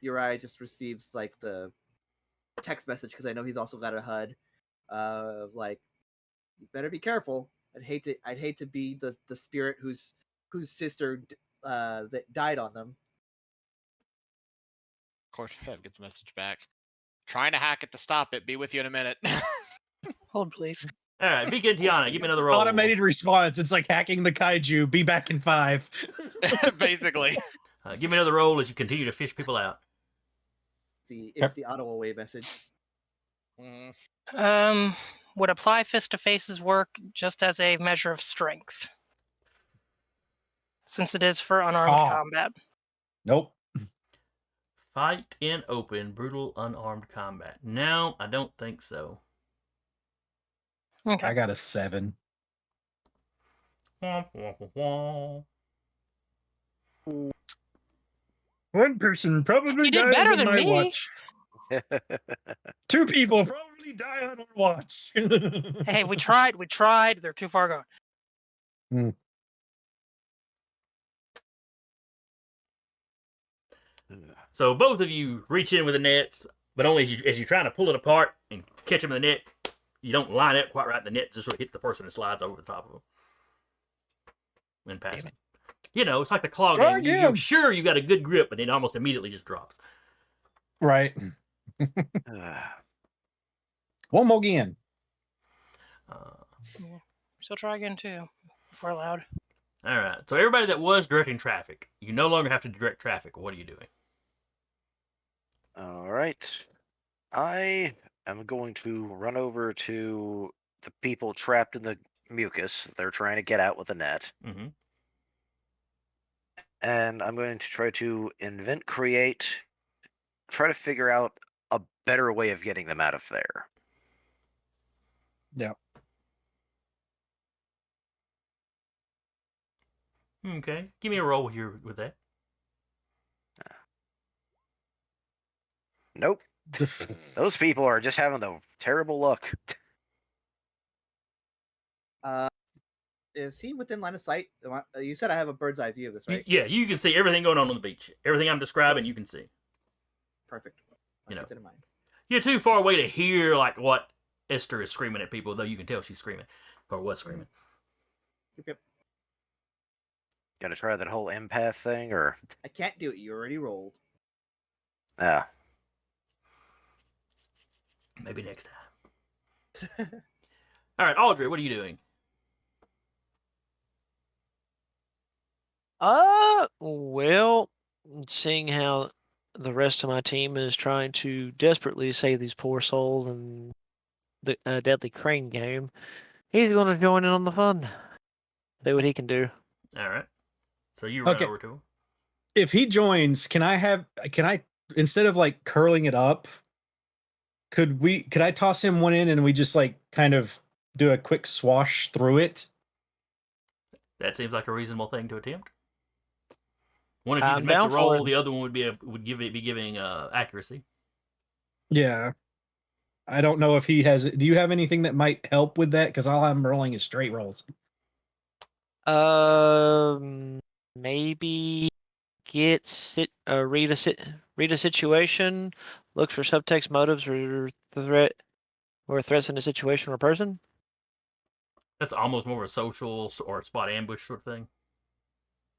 Uriah just receives like the text message because I know he's also got a HUD. Like, you better be careful. I'd hate to be the spirit whose sister that died on them. Cortev gets a message back. Trying to hack it to stop it. Be with you in a minute. Hold, please. All right, Vika and Tiana, give me another roll. Automated response. It's like hacking the kaiju. Be back in 5. Basically. Give me another roll as you continue to fish people out. It's the auto away message. Would apply fist to faces work just as a measure of strength, since it is for unarmed combat? Nope. Fight in open, brutal, unarmed combat. No, I don't think so. Okay. I got a 7. Womp, womp, womp. One person probably You did dies better on than my me. watch. 2 people probably die on our watch. Hey, we tried. They're too far gone. So both of you reach in with the nets, but only as you're trying to pull it apart and catch them in the net, you don't line up quite right. The net just sort of hits the person and slides over the top of them and past them. It's like the claw game. You're sure you got a good grip, but it almost immediately just drops. Right. One more again. Still try again too, if we're allowed. All right. So everybody that was directing traffic, you no longer have to direct traffic. What are you doing? All right. I am going to run over to the people trapped in the mucus. They're trying to get out with a net. Mm-hmm. And I'm going to try to try to figure out a better way of getting them out of there. Yeah. Okay. Give me a roll with that. Nope. Those people are just having the terrible luck. Is he within line of sight? You said I have a bird's eye view of this, right? Yeah, you can see everything going on the beach. Everything I'm describing, you can see. Perfect. I'll keep that in mind. You're too far away to hear like what Esther is screaming at people, though you can tell she's screaming or was screaming. Yep. Gotta try that whole empath thing, or I can't do it. You already rolled. Ah. Maybe next time. All right, Audrey, what are you doing? Well, seeing how the rest of my team is trying to desperately save these poor souls in the Deadly Crane game, he's going to join in on the fun. See what he can do. All right. So you run over to him. If he joins, can I instead of like curling it up, could I toss him one in and we just like kind of do a quick swash through it? That seems like a reasonable thing to attempt. One of you can make the roll, the other one would be giving accuracy. Yeah. I don't know if he has. Do you have anything that might help with that? Because all I'm rolling is straight rolls. Maybe read a situation, look for subtext motives or threats in a situation or person. That's almost more of a social or spot ambush sort of thing.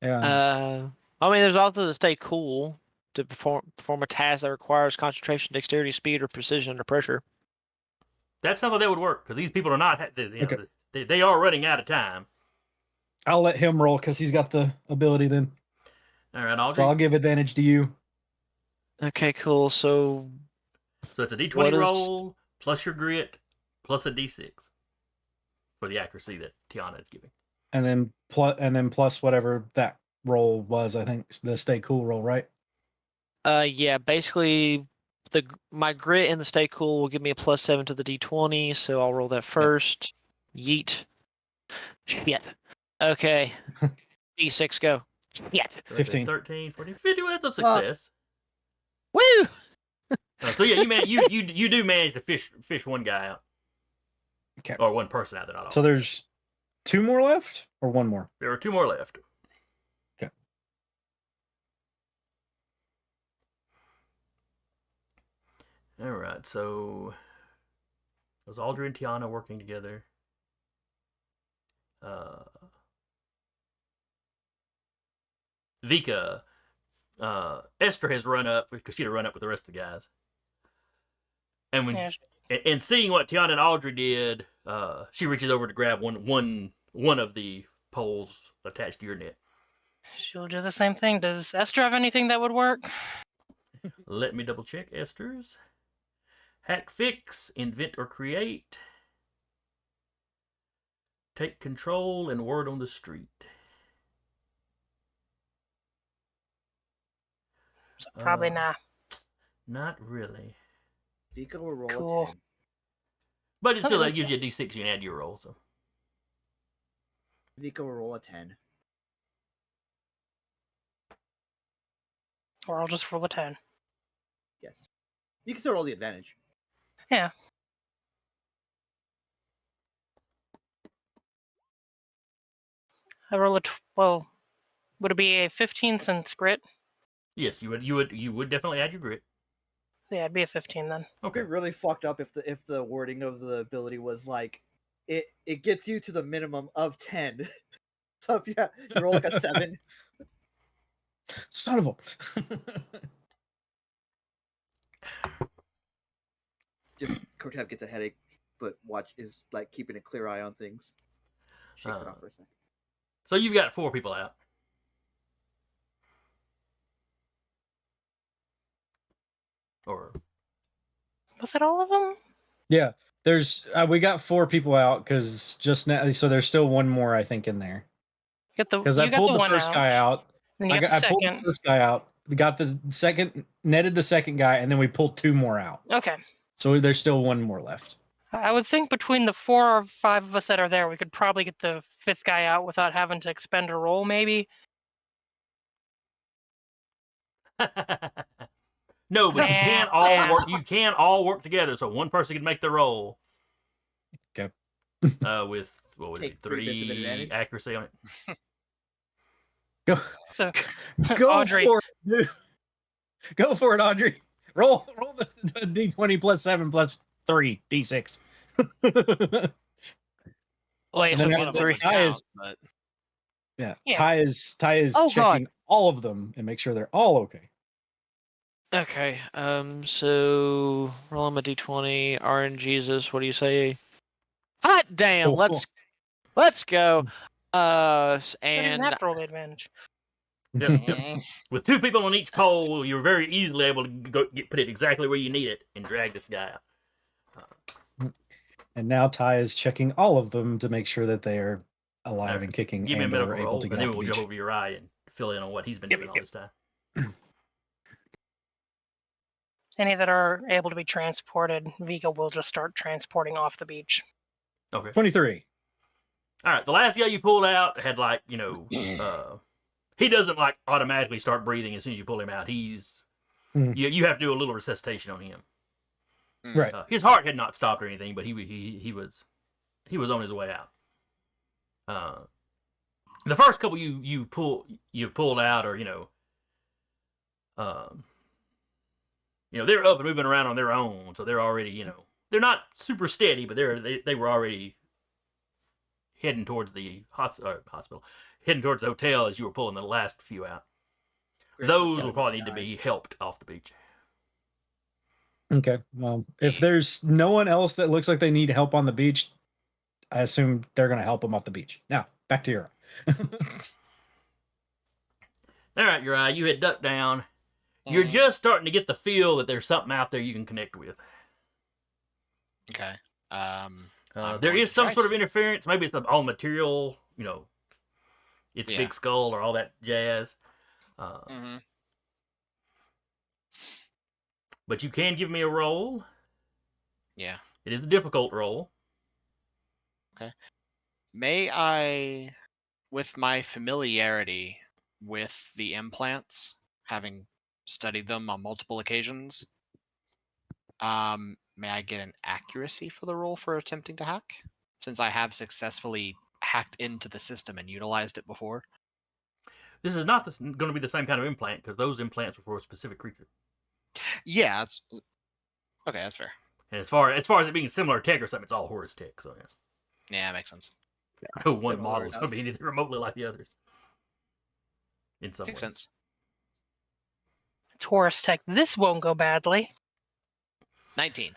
Yeah. I mean, there's also the stay cool to perform a task that requires concentration, dexterity, speed, or precision under pressure. That sounds like that would work because these people are not. Okay. They are running out of time. I'll let him roll because he's got the ability then. All right, So Audrey. I'll give advantage to you. Okay, cool. So So it's a D20 what is- roll plus your grit plus a D6 for the accuracy that Tiana is giving. And then plus whatever that roll was, I think the stay cool roll, right? yeah, basically my grit and the stay cool will give me a +7 to the D20, so I'll roll that first. Yeet. Shit. Okay. D6 go. Shit. So 15. 13, 14, 50. Well, that's a success. Woo! So yeah, you do manage to fish one guy out. Okay. Or one person out. They're not all. So there's 2 more left or 1 more? There are 2 more left. Okay. All right. So was Audrey and Tiana working together? Vika, Esther has run up because she'd have run up with the rest of the guys. And when and seeing what Tiana and Audrey did, she reaches over to grab one of the poles attached to your net. She'll do the same thing. Does Esther have anything that would work? Let me double check Esther's. Hack, fix, invent or create. Take control and word on the street. So probably not. Not really. Vika will roll Cool. a 10. But it still Okay. that gives you a D6 you can add to your roll. So Vika will roll a 10. Or I'll just roll a 10. Yes. You can still roll the advantage. Yeah. I roll a well. Would it be a 15 since grit? yes, you would definitely add your grit. Yeah, it'd be a 15 then. Okay. It'd be really fucked up if the wording of the ability was like it gets you to the minimum of 10. So if you roll like a 7. Son of a. Just Kotev gets a headache, but Watch is like keeping a clear eye on things. Shakes it off for a second. So you've got 4 people out. Or Was that all of them? Yeah. There's we got 4 people out because just now, so there's still 1 more I think in there. Because I pulled the first guy out. Then you I got the pulled the second. first guy out, got the second, netted the second guy, and then we pulled 2 more out. Okay. So there's still 1 more left. I would think between the 4 or 5 of us that are there, we could probably get the 5th guy out without having to expend a roll, maybe. no, but you can't all work. You can all work together, so one person can make the roll. Okay. With what would Take it be? 3 bits of 3 advantage. accuracy on it. Go, So, go Audrey. for it, dude. Go for it, Audrey. Roll the D20 plus 7 plus 3 D6. Wait, And so then one of this them Ty count, is- but Yeah. Yeah. Ty is Oh, checking God. all of them and make sure they're all okay. Okay. So rolling my D20. RNGesus, what do you say? Hot damn! Oh, Let's go. I didn't And have to roll the advantage. Yep. With 2 people on each pole, you're very easily able to put it exactly where you need it and drag this guy out. And now Ty is checking all of them to make sure that they are alive Alright. and kicking Give me a and medical or able roll, to and get then off the we'll beach. jump over to Uriah and fill in on what he's been doing all this time. Any that are able to be transported, Vika will just start transporting off the beach. Okay. 23. All right. The last guy you pulled out had he doesn't like automatically start breathing as soon as you pull him out. He's Mhm. you have to do a little resuscitation on him. Right. His heart had not stopped or anything, but he was on his way out. The first couple you pulled out, or they're up and moving around on their own, so they're already they're not super steady, but they were already heading towards the hospital, heading towards the hotel as you were pulling the last few out. Great Those hotel will in the probably need to sky. be helped off the beach. Okay. Well, if there's no one else that looks like they need help on the beach, I assume they're going to help them off the beach. Now, back to Uri. All right, Uri, you had ducked down. You're just starting to get the feel that there's something out there you can connect with. Okay. I'm There going is to some try sort of to. interference. Maybe it's the all material, its Yeah. big skull or all that jazz. Mhm. But you can give me a roll. Yeah. It is a difficult roll. May I, with my familiarity with the implants, having studied them on multiple occasions, may I get an accuracy for the roll for attempting to hack? Since I have successfully hacked into the system and utilized it before. This is not going to be the same kind of implant because those implants were for a specific creature. Yeah, that's okay. That's fair. And as far as it being similar tech or something, it's all Horus tech. So Yeah, that makes sense. no one Similar model is going enough. to be anything remotely like the others. In some Makes ways. sense. It's Horus Tech. This won't go badly. 19.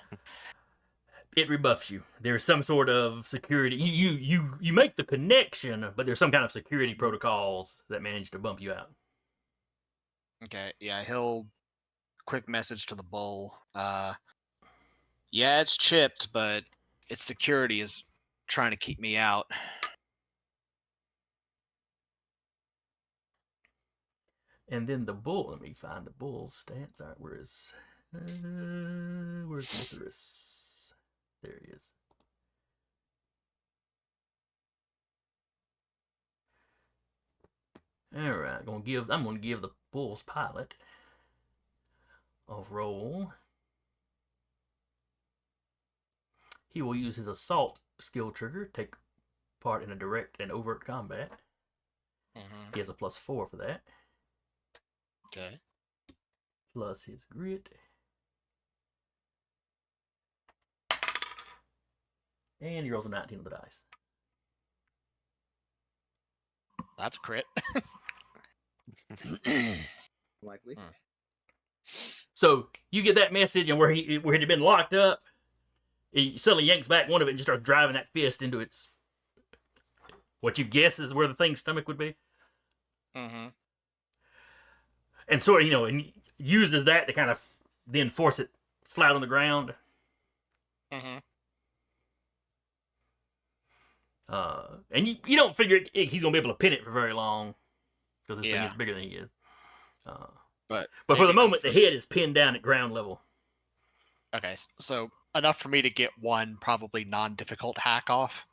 It rebuffs you. There's some sort of security. You make the connection, but there's some kind of security protocols that manage to bump you out. Okay, yeah, he'll quick message to the bull. Yeah, it's chipped, but its security is trying to keep me out. And then the bull. Let me find the bull's stats. All right, where's Mithras? There he is. All right, I'm gonna give the bull's pilot a roll. He will use his assault skill trigger, take part in a direct and overt combat. Mm-hmm. He has a +4 for that, Okay. plus his grit. And he rolls a 19 on the dice. That's a crit. Likely. So you get that message, and where it had been locked up, he suddenly yanks back one of it and just starts driving that fist into its what you guess is where the thing's stomach would be. Mm-hmm. And sort of, and uses that to kind of then force it flat on the ground. Mm-hmm. And you don't figure he's going to be able to pin it for very long because this thing Yeah. is bigger than he is. But for the maybe moment, enough the head is pinned down at ground level. Okay, so enough for me to get one probably non-difficult hack off.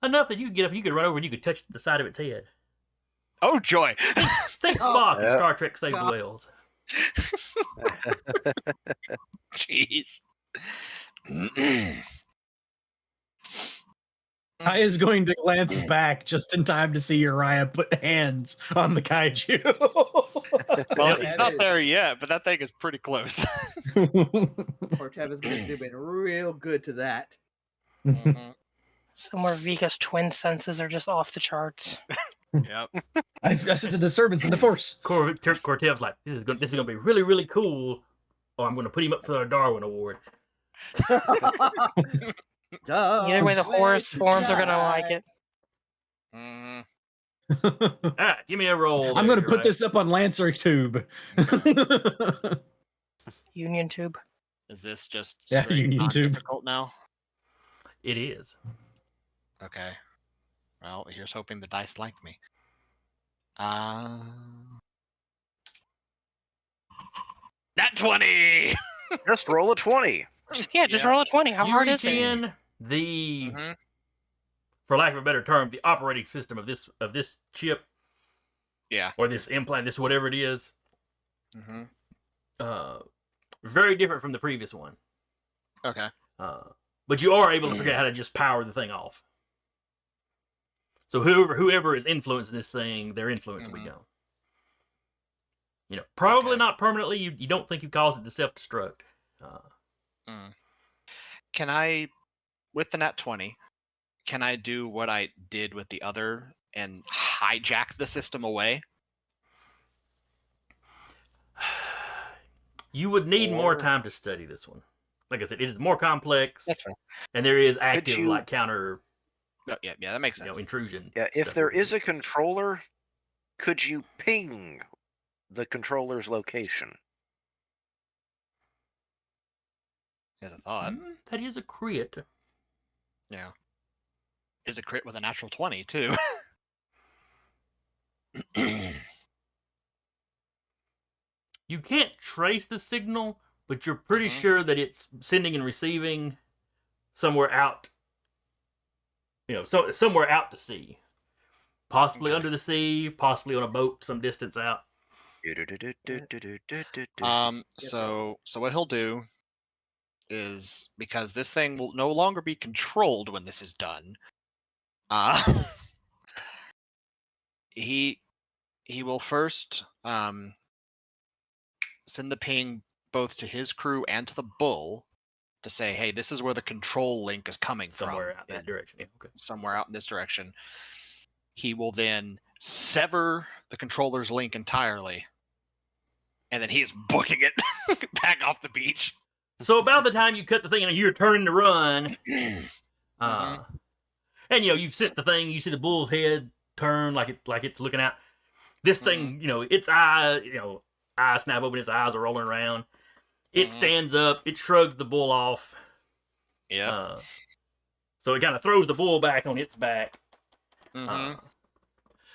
Enough that you could get up, you could run over, and you could touch the side of its head. Oh joy! Think Oh, Spock in yeah. Star Trek Save the God. Whales. Jeez. I is going to glance back just in time to see Uriah put hands on the kaiju. Well, That he's not is- there yet, but that thing is pretty close. Cortev is going to zoom in real good to that. Mhm. Somewhere Vika's twin senses are just off the charts. Yep. I sense a disturbance in the force. Cortev's like, this is going to be really, really cool, or I'm going to put him up for the Darwin Award. Duh. Either way, the Horus forms are gonna like it. Mhm. All right, give me a roll. I'm there, going to put Uriah. this up on Lancer Tube. Union tube. Is this just Yeah, straight Union Tube. non-difficult now? It is. Okay. Well, here's hoping the dice like me. Nat 20! Just roll a 20. Just Yeah. roll a 20. How you hard reach is it? in the, Mhm. for lack of a better term, the operating system of this chip Yeah. or this implant, this whatever it is. Mm-hmm. Very different from the previous one. Okay. But you are able to figure out how to just power the thing off. So whoever is influencing this thing, their influence will be gone. Probably Okay. not permanently. You don't think you caused it to self-destruct. Can I, with the nat 20, can I do what I did with the other and hijack the system away? You would need more Or- time to study this one. Like I said, it is more complex, That's fair. and there is active you- like counter Oh, yeah, that makes sense. intrusion. Yeah, if stuff there we can is do. a controller, could you ping the controller's location? As a thought. That is a crit. Yeah. Is a crit with a natural 20 too. You can't trace the signal, but you're pretty Mhm. sure that it's sending and receiving somewhere out. So somewhere out to sea, possibly Okay. under the sea, possibly on a boat some distance out. So what he'll do is, because this thing will no longer be controlled when this is done, he will first send the ping both to his crew and to the bull to say, hey, this is where the control link is coming Somewhere from. out in that direction. Yeah, okay. Somewhere out in this direction. He will then sever the controller's link entirely, and then he's booking it back off the beach. So about the time you cut the thing and you're turning to run, Mhm. and you've sent the thing, you see the bull's head turn like it's looking out. This thing, its eyes snap open, its eyes are rolling around. It stands up, it shrugs the bull off. Yeah. So it kind of throws the bull back on its back. Mm-hmm.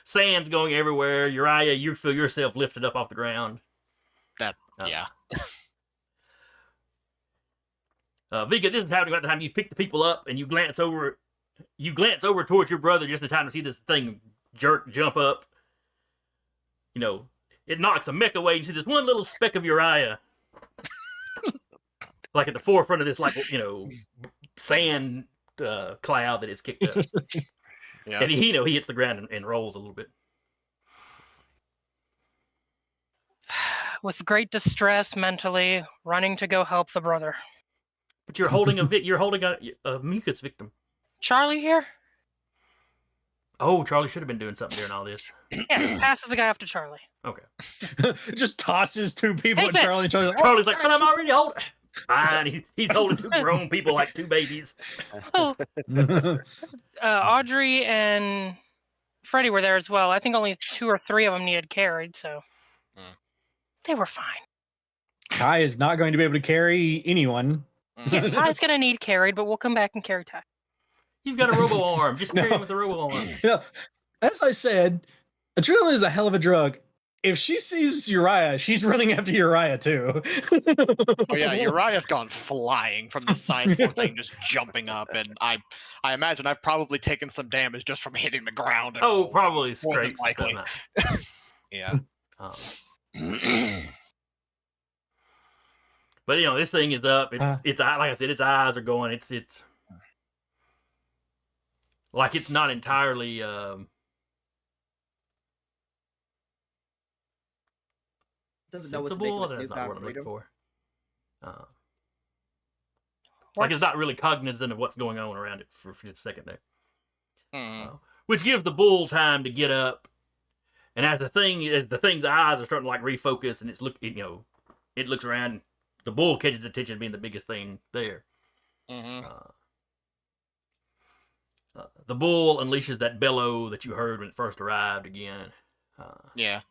Sand's going everywhere. Uriah, you feel yourself lifted up off the ground. Yeah. Vika, this is happening about the time you pick the people up and you glance over towards your brother just in time to see this thing jump up. It knocks a mech away and you see this one little speck of Uriah. Like at the forefront of this, sand cloud that it's kicked up. Yeah. And he hits the ground and rolls a little bit. With great distress mentally, running to go help the brother. But you're holding a mucus victim. Charlie here? Oh, Charlie should have been doing something during all this. Yeah, passes the guy off to Charlie. Okay. Just tosses two people Take at this. Charlie. Charlie's like, Charlie's like, but I'm already holding. Fine. He's holding two grown people like two babies. Oh, Audrey and Freddie were there as well. I think only 2 or 3 of them needed carried, so they were fine. Kai is not going to be able to carry anyone. Yeah, Ty's gonna need carried, but we'll come back and carry Ty. You've got a robo arm. Just carry No. him with the robo arm. Yeah, as I said, adrenaline is a hell of a drug. If she sees Uriah, she's running after Uriah too. Oh yeah, Uriah's gone flying from the size 4 thing, just jumping up, and I imagine I've probably taken some damage just from hitting the ground. And Oh, all. probably More than scrapes and stuff. likely. Yeah. But this thing is up. It's like I said, its eyes are going. It's like it's not entirely. Doesn't know what to make sensible. of its That's not newfound what I'm looking freedom. for. Like it's not really cognizant of what's going on around it for just a second there. Which gives the bull time to get up, and as the thing's eyes are starting to like refocus, and it looks around. The bull catches attention, being the biggest thing there. The bull unleashes that bellow that you heard when it first arrived again. Yeah.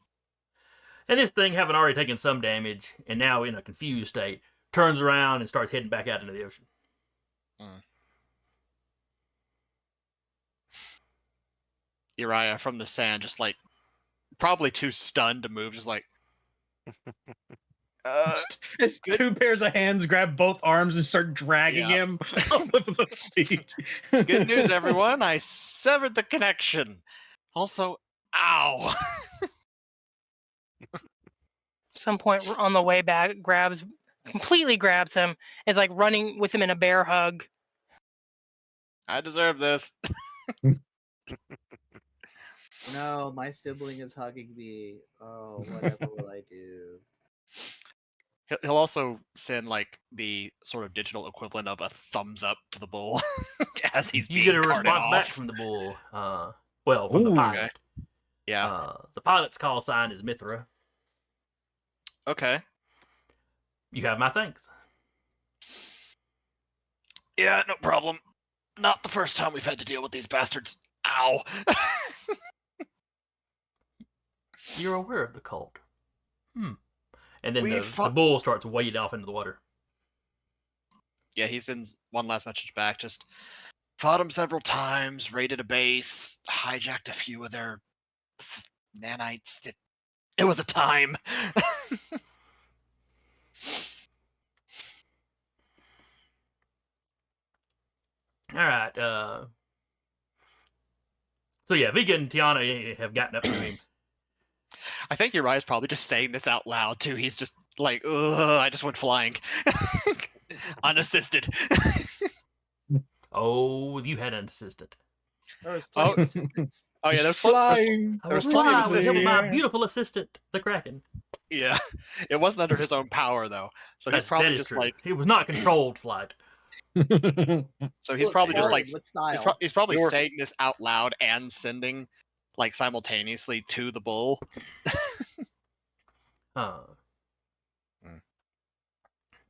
And this thing, having already taken some damage, and now in a confused state, turns around and starts heading back out into the ocean. Uriah from the sand, just like probably too stunned to move, just like. His 2 pairs of hands grab both arms and start dragging him off of the beach. Good news, everyone! I severed the connection. Also, ow! At some point on the way back, completely grabs him, is like running with him in a bear hug. I deserve this. No, my sibling is hugging me. Oh, whatever will I do? He'll also send like the sort of digital equivalent of a thumbs up to the bull as he's You being get a carted response back off. from the bull. From the Ooh. pilot. Yeah. The pilot's call sign is Mithra. Okay. You have my thanks. Yeah, no problem. Not the first time we've had to deal with these bastards. Ow. You're aware of the cult. And then We the fought- bull starts wading off into the water. Yeah, he sends one last message back. Just fought them several times, raided a base, hijacked a few of their nanites. It was a time. All right. So yeah, Vika and Tiana have gotten up to him. I think Uriah's probably just saying this out loud too. He's just like, ugh, I just went flying. Unassisted. Oh, you had an assistant. There was plenty of assistance. Oh yeah, there's flying. I There's will plenty of fly with assistance. my beautiful assistant, the Kraken. Yeah, it wasn't under his own power though, so he's That probably is just true. like, It was not controlled flight. so he's Well, probably just flying like, with style. he's probably You're- saying this out loud and sending like simultaneously to the bull.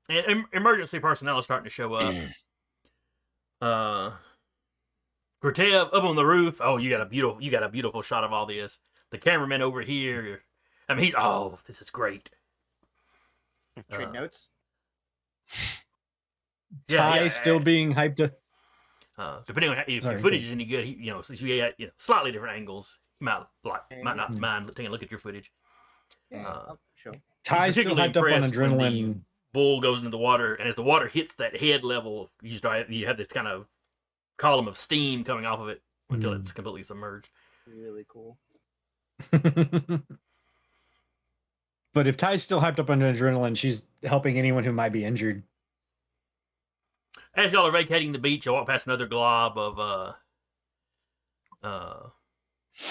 And emergency personnel is starting to show up. Cortez up on the roof. Oh, you got a beautiful shot of all this. The cameraman over here. I mean, this is great. Trade notes. Ty still being hyped up. Depending on if Sorry, your footage is any good, since you got slightly different angles, you might not mind taking a look at your footage. Sure. Ty still particularly hyped up on impressed when the adrenaline. bull goes into the water, and as the water hits that head level, you have this kind of column of steam coming off of it until it's completely submerged. Really cool. But if Ty's still hyped up on adrenaline, she's helping anyone who might be injured. As y'all are vacating the beach, you walk past another glob of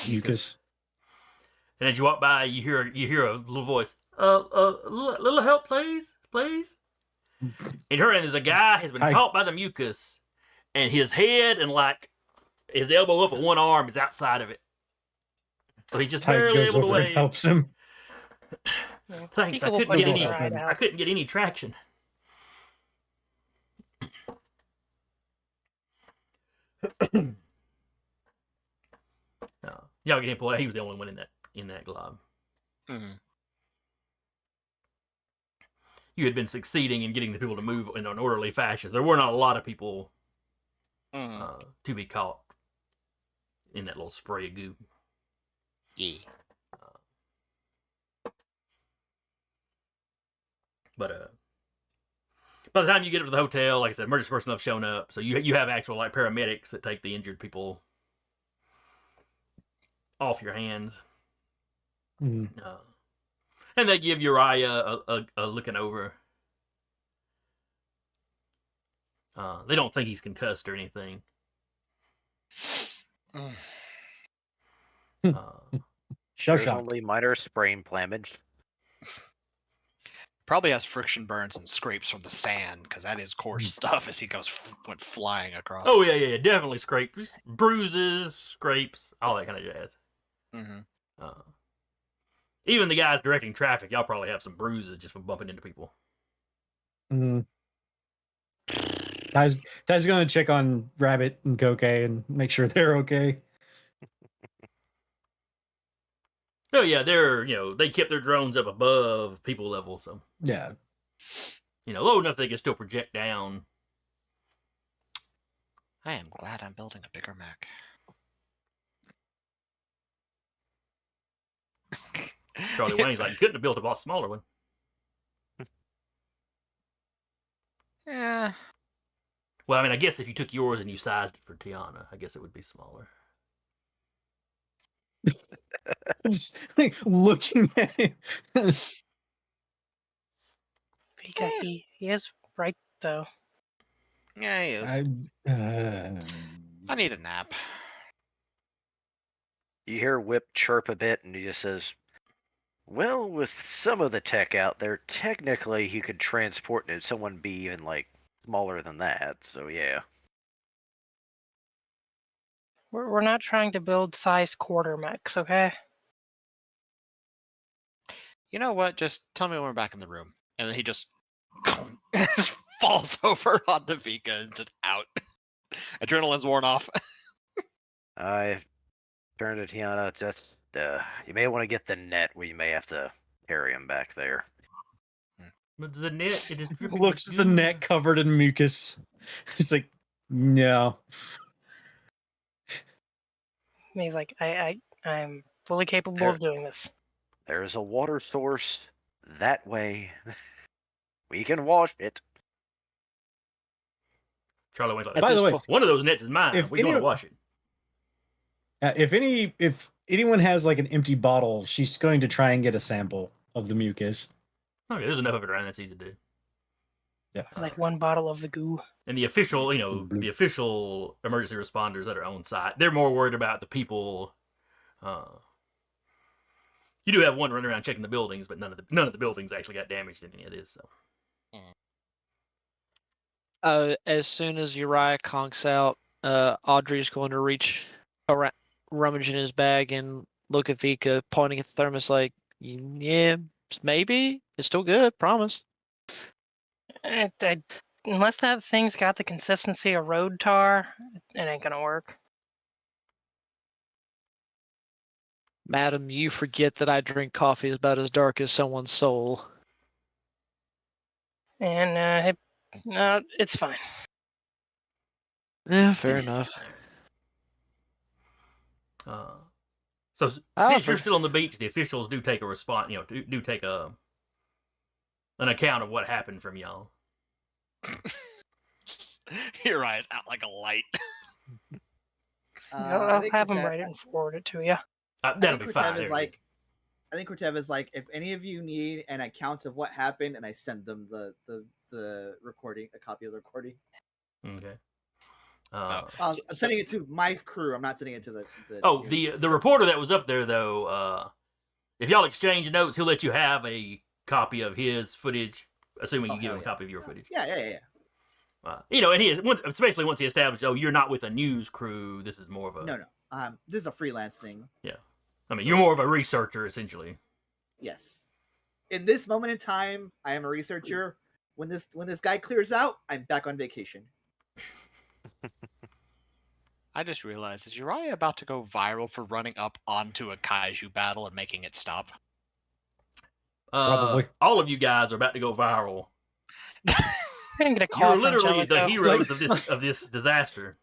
Mucus. and as you walk by, you hear a little voice. Little help, please. And there's a guy has been Hi. caught by the mucus, and his head and like his elbow up and one arm is outside of it. So he's just Ty barely goes able to over and wave. helps him. Thanks. I Pika will couldn't put get it any. right I out. couldn't get any traction. Y'all get him pulled out. He was the only one in that glob. Mhm. You had been succeeding in getting the people to move in an orderly fashion. There were not a lot of people to be caught in that little spray of goo. Yeah. But by the time you get up to the hotel, like I said, emergency personnel have shown up, so you have actual like paramedics that take the injured people off your hands, Mm. and they give Uriah a looking over. They don't think he's concussed or anything. Shell There's shocked. only minor sprain damage. Probably has friction burns and scrapes from the sand because that is coarse stuff as he went flying across. Oh yeah, definitely scrapes, bruises, scrapes, all that kind of jazz. Mm-hmm. Even the guys directing traffic, y'all probably have some bruises just from bumping into people. Mm. Ty's gonna check on Rabbit and Koke and make sure they're okay. Oh yeah, they kept their drones up above people level, so Yeah. low enough they can still project down. I am glad I'm building a bigger mech. Charlie Wayne's like, you couldn't have built a smaller one. Yeah. Well, I mean, I guess if you took yours and you sized it for Tiana, I guess it would be smaller. Just like looking at him. Pika, he is right though. Yeah, he is. I need a nap. You hear Whip chirp a bit, and he just says, "Well, with some of the tech out there, technically he could transport someone be even like smaller than that. So yeah." We're not trying to build size quarter mechs, okay? You know what? Just tell me when we're back in the room. And then he just falls over onto Vika and just out. Adrenaline's worn off. I turned to Tiana. Just you may want to get the net. We may have to carry him back there. But the net, it is dripping Looks with at the goo. net covered in mucus. He's like, no. And he's like, I'm fully capable There- of doing this. There is a water source that way. We can wash it. Charlie Wayne's like, At By this the way, point, one of those nets is mine. If We're going to any- wash it. If anyone has like an empty bottle, she's going to try and get a sample of the mucus. Okay, there's enough of it around. That's easy to do. Yeah. Like one bottle of the goo. And the official, the official emergency responders that are on site, they're more worried about the people. You do have one running around checking the buildings, but none of the buildings actually got damaged in any of this. So as soon as Uriah conks out, Audrey's going to reach around, rummage in his bag and look at Vika, pointing at the thermos like, yeah, maybe. It's still good, promise. Unless that thing's got the consistency of road tar, it ain't gonna work. Madam, you forget that I drink coffee about as dark as someone's soul. And it's fine. Yeah, fair enough. So since you're still on the beach, the officials do take a response. Do take an account of what happened from y'all. Your eyes out like a light. I'll have him write it and forward it to you. That'll be fine. I think Cortev is like, if any of you need an account of what happened, and I send them the recording, a copy of the recording. Okay. I'm sending it to my crew. I'm not sending it to the the reporter that was up there though. If y'all exchange notes, he'll let you have a copy of his footage, assuming you give him a copy of your footage. Yeah. And he is, especially once he established, you're not with a news crew. This is more of a No. This is a freelance thing. Yeah, I mean, you're more of a researcher essentially. Yes. In this moment in time, I am a researcher. When this guy clears out, I'm back on vacation. I just realized, is Uriah about to go viral for running up onto a kaiju battle and making it stop? Probably. All of you guys are about to go viral. I didn't get a call You're from literally the Jellicoe. heroes of this disaster.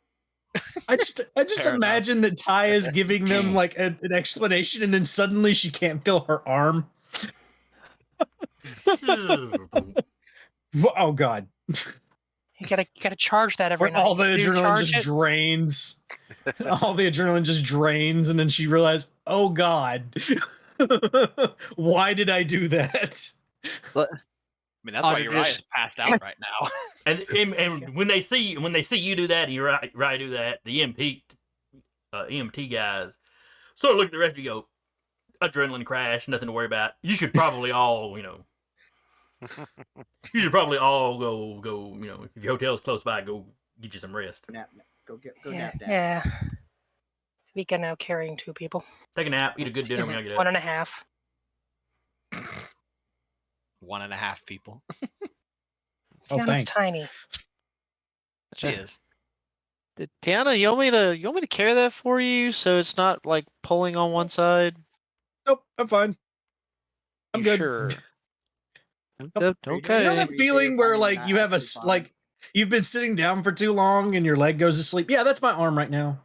I just imagine that Ty is giving them like an explanation, and then suddenly she can't feel her arm. Oh God! You gotta charge that every Where night. all the Do you adrenaline charge just it? drains. All the adrenaline just drains, and then she realized, "Oh God, why did I do that?" I mean, that's why Audrey Uriah's just- passed out right now. And when they see you do that and you right do that, the EMT guys sort of look at the rest of you, go, adrenaline crash, nothing to worry about. You should probably all go. If your hotel's close by, go get you some rest. Go Yeah, nap. yeah. Vika now carrying 2 people. Take a nap, eat a good dinner when you get up. 1.5. 1.5 people. Oh, Tiana's thanks. tiny. She is. Tiana, you want me to carry that for you so it's not like pulling on one side? Nope, I'm fine. I'm You good. sure? Nope. Okay. You know that feeling where like you have like you've been sitting down for too long and your leg goes to sleep? Yeah, that's my arm right now.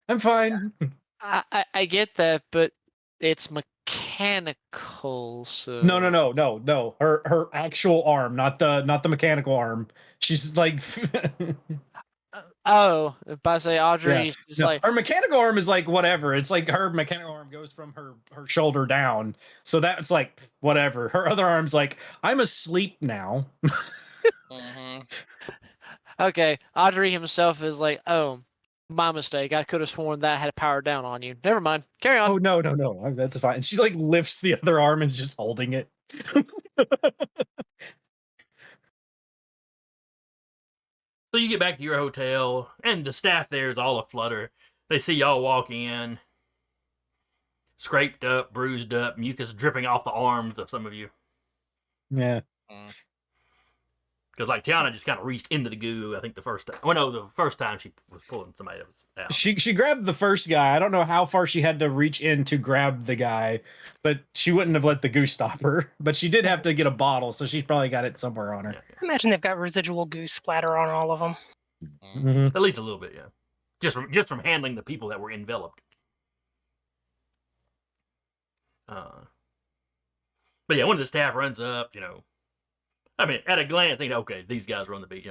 I'm fine. I get that, but it's mechanical, so No. Her actual arm, not the mechanical arm. She's like Oh, if I say Audrey, Yeah. it's No, like her mechanical arm is like whatever. It's like her mechanical arm goes from her shoulder down. So that's like whatever. Her other arm's like, I'm asleep now. Mm-hmm. okay. Audrey himself is like, oh, My mistake. I could have sworn that had powered down on you. Never mind. Carry on. Oh no, that's fine. And she like lifts the other arm and is just holding it. So you get back to your hotel, and the staff there is all aflutter. They see y'all walk in, scraped up, bruised up, mucus dripping off the arms of some of you. Yeah. Because like Tiana just kind of reached into the goo. I think the first time. Oh no, the first time she was pulling somebody else out. She grabbed the first guy. I don't know how far she had to reach in to grab the guy, but she wouldn't have let the goo stop her. But she did have to get a bottle, so she's probably got it somewhere on her. Yeah, yeah. I imagine they've got residual goose splatter on all of them. Mhm. At least a little bit, yeah. Just from handling the people that were enveloped. But yeah, one of the staff runs up. I mean, at a glance, think, okay, these guys were on the beach.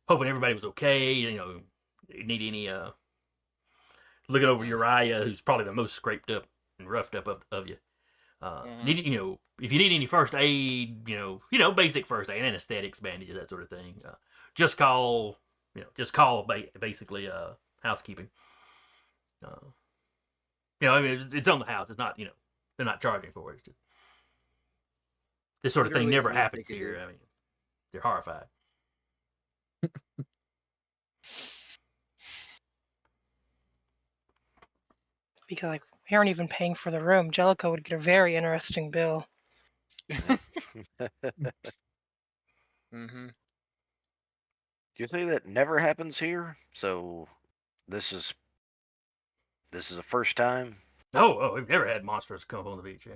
Hoping everybody was okay. Need any looking over Uriah, who's probably the most scraped up and roughed up of you. Need if you need any first aid, basic first aid, anesthetics, bandages, that sort of thing. Just call basically housekeeping. I mean, it's on the house. It's not, they're not charging for it. It's just, this sort of thing Literally never the least happens they could here. do. I mean, they're horrified. Because like we aren't even paying for the room. Jellicoe would get a very interesting bill. Mm-hmm. You say that never happens here? So this is a first time? Oh, we've never had monsters come up on the beach.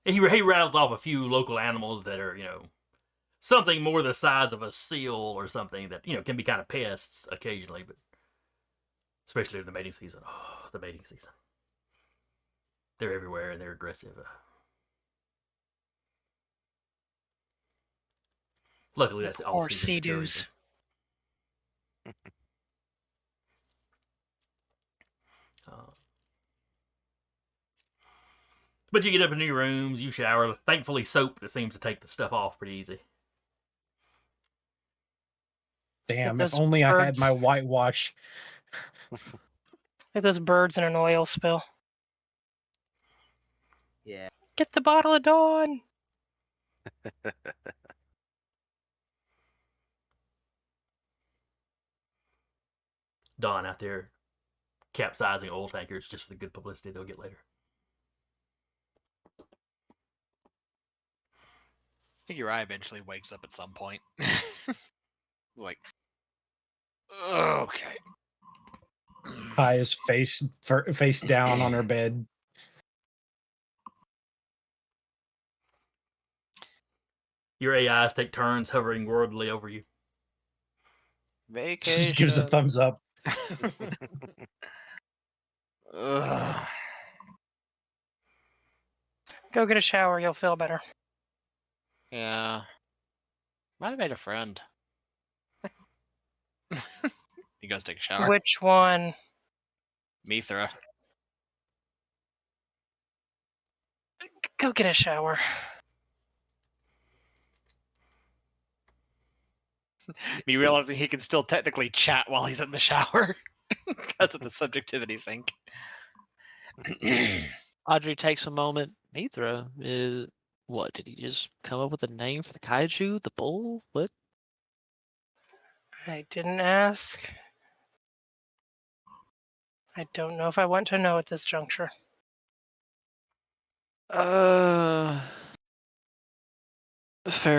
He rattles off a few local animals that are, something more the size of a seal or something that, can be kind of pests occasionally, but especially in the mating season. Oh, the mating season. They're everywhere and they're aggressive. Luckily, that's the all Or season for sea-doos. tourism. But you get up in your rooms, you shower. Thankfully, soap seems to take the stuff off pretty easy. Damn, those if only I had birds. my whitewash. Like those birds in an oil spill. Yeah. Get the bottle of Dawn. Dawn out there capsizing oil tankers just for the good publicity they'll get later. I think Uriah eventually wakes up at some point. Like, okay. Kai is face down on her bed. Your AIs take turns hovering worldly over you. She Vacation. just gives a thumbs up. Ugh. Go get a shower. You'll feel better. Yeah. Might have made a friend. He goes take a shower. Which one? Mithra. Go get a shower. Me realizing he can still technically chat while he's in the shower because of the subjectivity sync. Audrey takes a moment. Mithra is what? Did he just come up with a name for the kaiju? The bull? What? I didn't ask. I don't know if I want to know at this juncture. Fair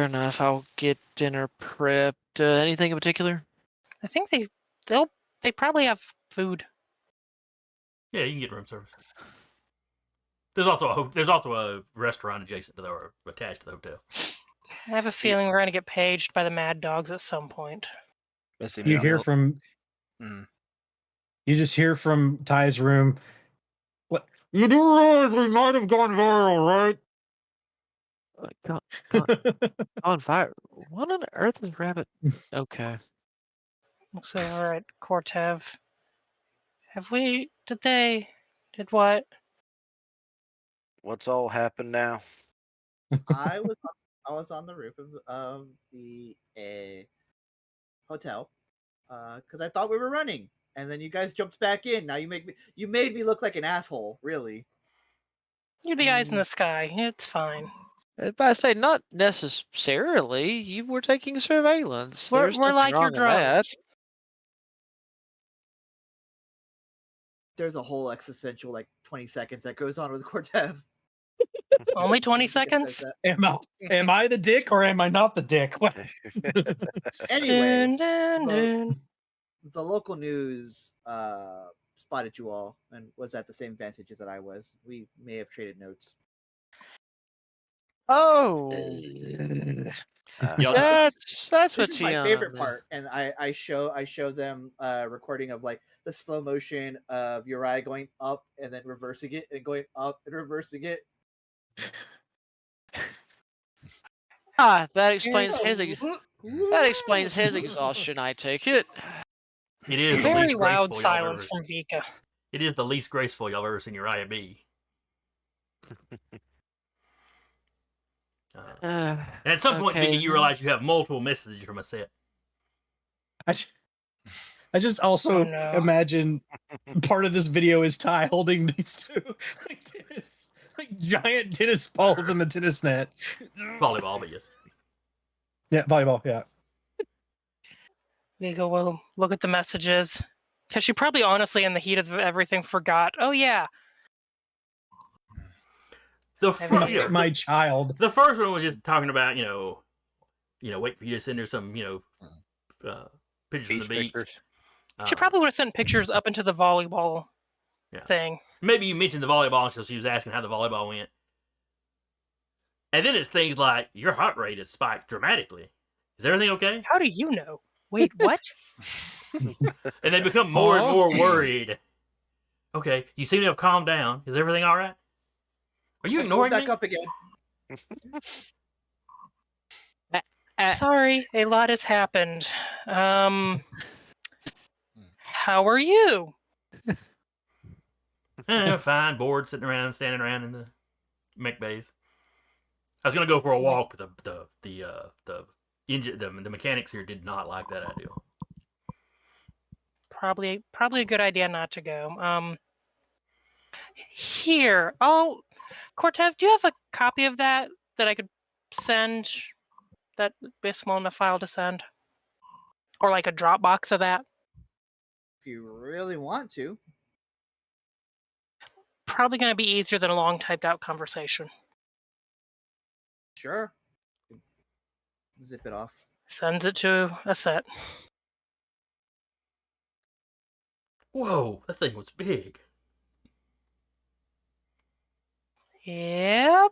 enough. I'll get dinner prepped. Anything in particular? I think they probably have food. Yeah, you can get room service. There's also a restaurant adjacent to or attached to the hotel. I have a feeling we're going to get paged by the mad dogs at some point. You hear from. Mm. You just hear from Ty's room. What? You do realize we might have gone viral, right? On fire. What on earth is Rabbit? Okay. So, all right, Cortev. Did what? What's all happened now? I was on the roof of the hotel because I thought we were running, and then you guys jumped back in. Now you made me look like an asshole. Really. You're the eyes in the sky. It's fine. But I say not necessarily. You were taking surveillance. We're, There's we're nothing like your wrong in that. drones. There's a whole existential 20 seconds that goes on with Cortev. Only 20 Says seconds? that. Am I the dick or am I not the dick? What? Anyway, Dun, dun, dun. the local news spotted you all and was at the same vantage as that I was. We may have traded notes. Oh, You'll that's This what is my favorite Tiana. part, and I show them recording of the slow motion of Uriah going up and then reversing it and going up and reversing it. That explains his exhaustion. I take it. It is the Very least loud graceful y'all have silence ever. from Vika. It is the least graceful y'all have ever seen Uriah be. And at some point, Okay, Vika, you realize you have multiple messages from a set. I just also Oh, no. imagine part of this video is Ty holding these two giant tennis balls in the tennis net. Volleyball, but yes. Yeah, volleyball. Yeah. Vika will look at the messages. Because she probably honestly, in the heat of everything, forgot. Oh, yeah. The My child. The first one was just talking about wait for you to send her some pictures from the beach. Pictures. She probably would have sent pictures up into the volleyball thing. Maybe you mentioned the volleyball, so she was asking how the volleyball went. And then it's things like your heart rate has spiked dramatically. Is everything okay? How do you know? Wait, what? And they become more and more worried. Okay, you seem to have calmed down. Is everything all right? Are you ignoring back me? up again. Sorry, a lot has happened. How are you? Fine, bored, sitting around, standing around in the mech bays. I was gonna go for a walk, but the mechanics here did not like that idea. Probably a good idea not to go. Here, Cortev, do you have a copy of that I could send? That be a small enough file to send, or like a Dropbox of that? If you really want to. Probably going to be easier than a long typed out conversation. Sure. Zip it off. Sends it to a set. Whoa, that thing was big. Yep.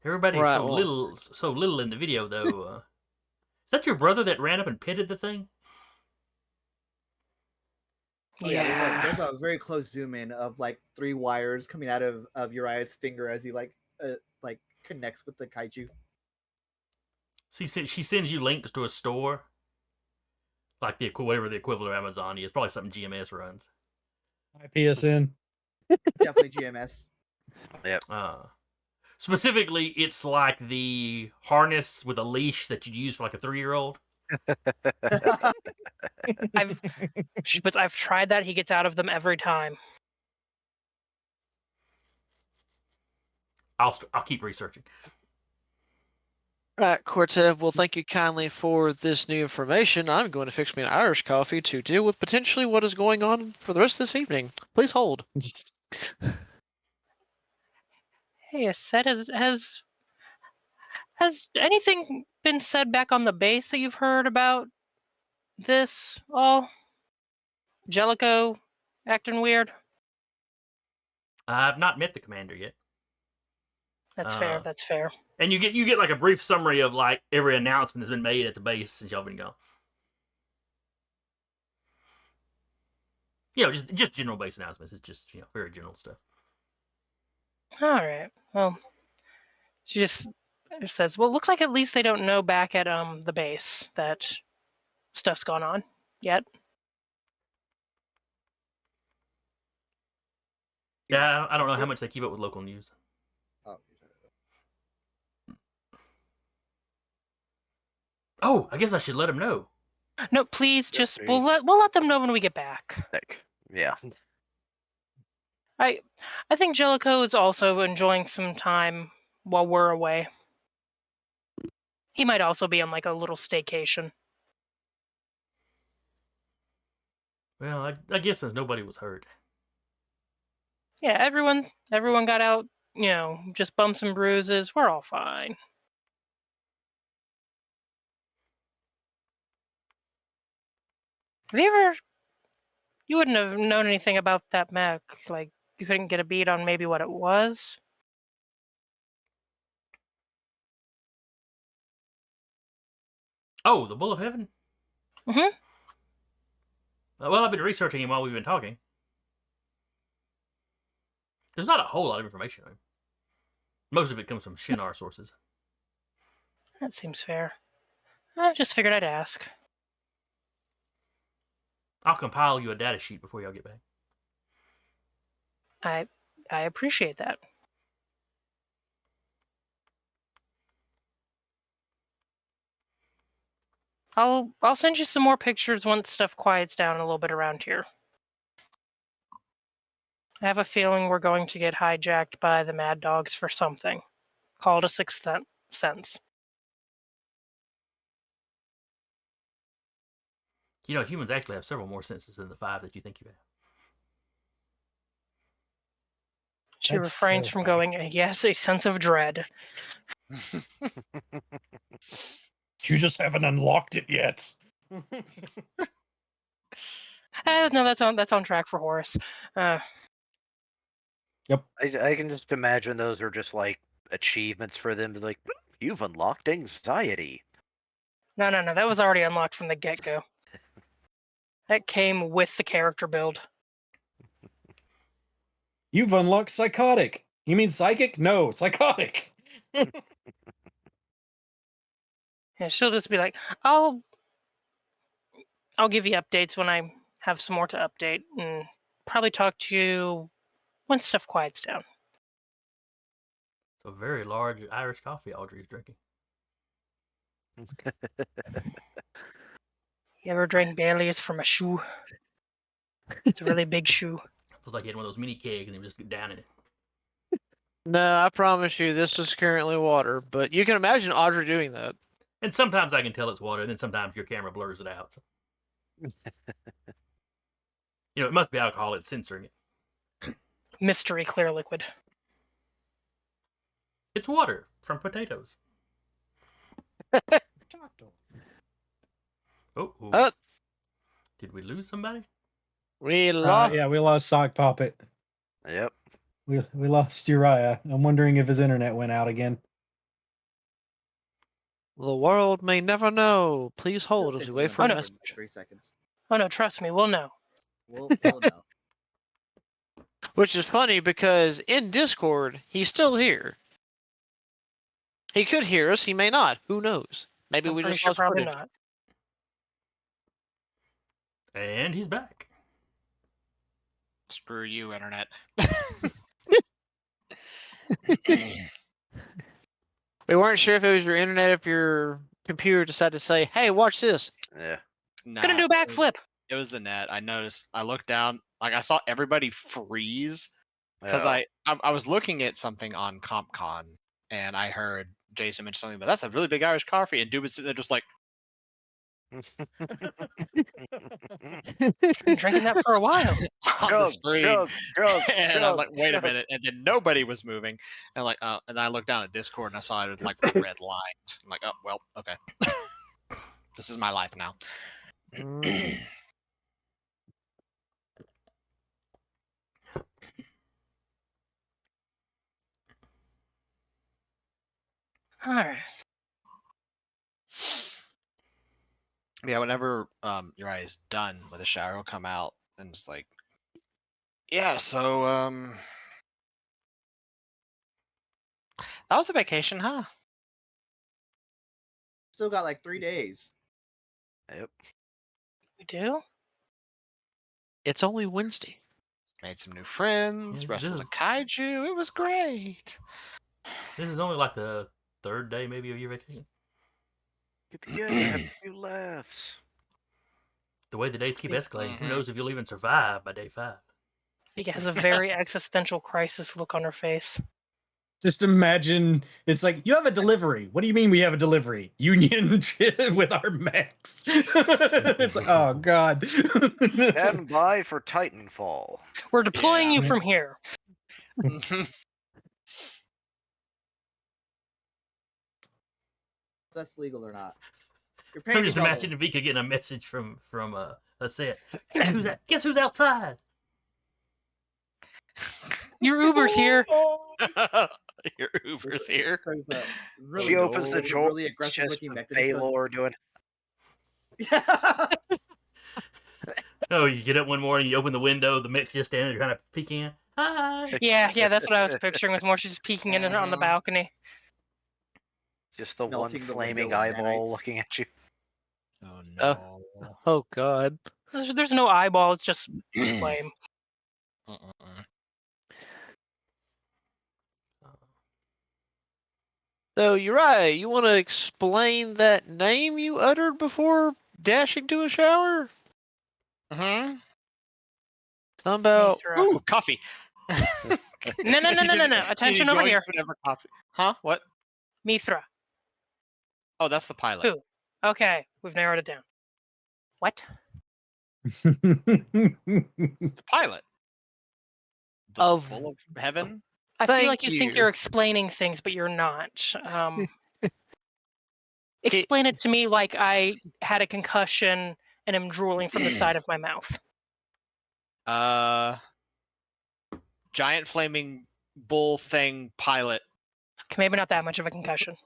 Everybody's Right, so little in the video, though. Is that your brother that ran up and petted the thing? Oh, yeah. There's a very close zoom in of 3 wires coming out of Uriah's finger as he connects with the kaiju. She sends you links to a store, like whatever the equivalent of Amazon is. Probably something GMS runs. PSN. Definitely GMS. Yep. Specifically, it's like the harness with a leash that you'd use for a 3-year-old. I've tried that. He gets out of them every time. I'll keep researching. All right, Cortev. Well, thank you kindly for this new information. I'm going to fix me an Irish coffee to deal with potentially what is going on for the rest of this evening. Please hold. Hey, a set has anything been said back on the base that you've heard about this all? Jellicoe acting weird? I've not met the commander yet. That's fair. That's fair. And you get a brief summary of every announcement that's been made at the base since y'all been gone. Just general base announcements. It's just very general stuff. All right. Well, she just says, "Well, it looks like at least they don't know back at the base that stuff's gone on yet." Yeah, I don't know how much they keep up with local news. Oh. Oh, I guess I should let him know. No, please, Yeah, just please. we'll let them know when we get back. Heck, yeah. I think Jellicoe is also enjoying some time while we're away. He might also be on like a little staycation. Well, I guess since nobody was hurt. Yeah, everyone got out, just bumps and bruises. We're all fine. Have you ever? You wouldn't have known anything about that mech. Like you couldn't get a beat on maybe what it was. Oh, the Bull of Heaven? Mhm. Well, I've been researching him while we've been talking. There's not a whole lot of information on him. Most of it comes from Shinar sources. That seems fair. I just figured I'd ask. I'll compile you a data sheet before y'all get back. I appreciate that. I'll send you some more pictures once stuff quiets down a little bit around here. I have a feeling we're going to get hijacked by the Mad Dogs for something. Call it a sixth sense. You know, humans actually have several more senses than the 5 that you think you have. She That's refrains from terrifying. going, yes, a sense of dread. You just haven't unlocked it yet. No, that's on track for Horus. I can just imagine those are just like achievements for them. Like, you've unlocked anxiety. No, that was already unlocked from the get-go. That came with the character build. You've unlocked psychotic. You mean psychic? No, psychotic. And she'll just be like, I'll give you updates when I have some more to update, and probably talk to you when stuff quiets down. It's a very large Irish coffee Audrey is drinking. You ever drank Bailey's from a shoe? It's a really big shoe. It's like he had one of those mini kegs and he was just down in it. No, I promise you, this is currently water. But you can imagine Audrey doing that. And sometimes I can tell it's water, and then sometimes your camera blurs it out. So. It must be alcohol, it's censoring it. Mystery clear liquid. It's water from potatoes. Oh. Did we lose somebody? We lost. Yeah, we lost Sock Poppet. Yep. We lost Uriah. I'm wondering if his internet went out again. The world may never know. Please hold It'll as say we wait something for a about message. like 3 seconds. Oh no, trust me, we'll know. We'll know. Which is funny because in Discord, he's still here. He could hear us, he may not. Who knows? Maybe I'm we pretty just sure lost probably footage. not. And he's back. Screw you, internet. We weren't sure if it was your internet, if your computer decided to say, hey, watch this. Yeah. Gonna do a backflip. It was the net. I noticed. I looked down. Like I saw everybody freeze because Oh. I was looking at something on CompCon and I heard Jason mention something, but that's a really big Irish coffee, and dude was sitting there just like He's been drinking that for a while. on the screen. Drug, And I'm like, wait a minute, and then nobody was moving, and like, and I looked down at Discord and I saw it like red lined. I'm like, oh well, okay, this is my life now. All right. Yeah, whenever Uriah is done with the shower, he'll come out and just like, yeah, so that was a vacation, huh? Still got like 3 days. Yep. We do? It's only Wednesday. Made some new friends, Yes, it wrestled a is. kaiju. It was great. This is only like the 3rd day maybe of your vacation. Get together, have a few laughs. The way the days keep escalating, who Mhm. knows if you'll even survive by day 5? Vika has a very existential crisis look on her face. Just imagine it's like, you have a delivery. What do you mean we have a delivery? Union with our mechs. It's like, oh god. Stand by for Titanfall. We're deploying Yeah. you from here. If that's legal or not. You're paying I'm me just double. imagining Vika getting a message from a set. Guess who's outside? Your Uber's here. Your Uber's here. There's a really She opens the old, door. really It's aggressive just looking the mech that just goes, Baylor doing. Oh, you get up one morning, you open the window, the mech's just standing there trying to peek in. Hi. Yeah, that's what I was picturing. Was more she's peeking in on the Mhm. balcony. Just the one Melting the flaming window on eyeball nanites. looking at you. Oh Uh, no. Oh god. There's no eyeball. It's just flame. Mm-mm-mm. So you're right. You want to explain that name you uttered before dashing to a shower? Mhm. Something about Mithra. Ooh, coffee. No. Attention over here. Coffee. Huh? What? Mithra. Oh, that's the pilot. Who? Okay, we've narrowed it down. What? It's the pilot. The Of- Bull of Heaven. I feel Thank like you think you. you're explaining things, but you're not. Explain it to me like I had a concussion and am drooling from the side of my mouth. Giant flaming bull thing pilot. Okay, maybe not that much of a concussion.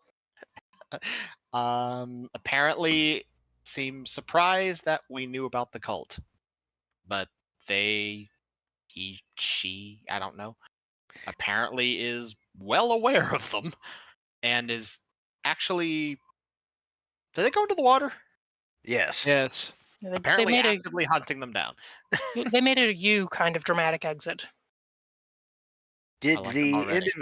Apparently seemed surprised that we knew about the cult, but she, I don't know, apparently is well aware of them and is actually. Did they go into the water? Yes. yes. They Apparently made actively hunting them down. they made a you kind of dramatic exit. Did like them already.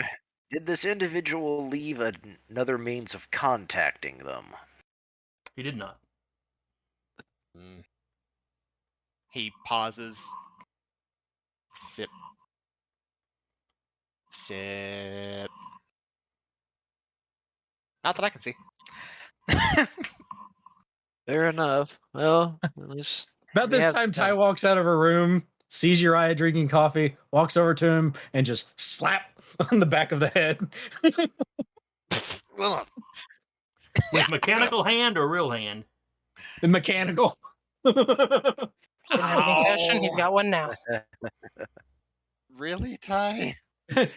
did this individual leave another means of contacting them? He did not. Mm. He pauses. Sip. Sip. Not that I can see. Fair enough. Well, at least About we this have time, Ty some- walks out of her room, sees Uriah drinking coffee, walks over to him, and just slap on the back of the head. Ugh. With mechanical hand or real hand? The mechanical. Didn't have a concussion. He's got one now. Really, Ty?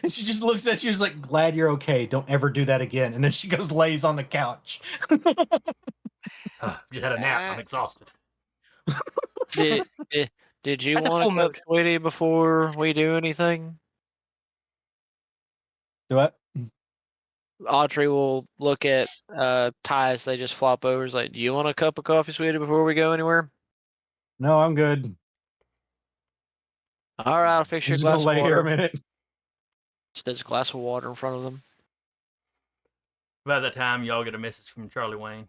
She just looks at you, she's like, glad you're okay. Don't ever do that again. And then she goes, lays on the couch. Just had a nap. I'm exhausted. Did you That's a want full to cup, mood. sweetie, before we do anything? Do what? Audrey will look at Ty as they just flop over. Is like, do you want a cup of coffee, sweetie, before we go anywhere? No, I'm good. All right, I'll fix I'm you a just gonna glass of lay here a water. minute. There's a glass of water in front of them. By that time, y'all get a message from Charlie Wayne.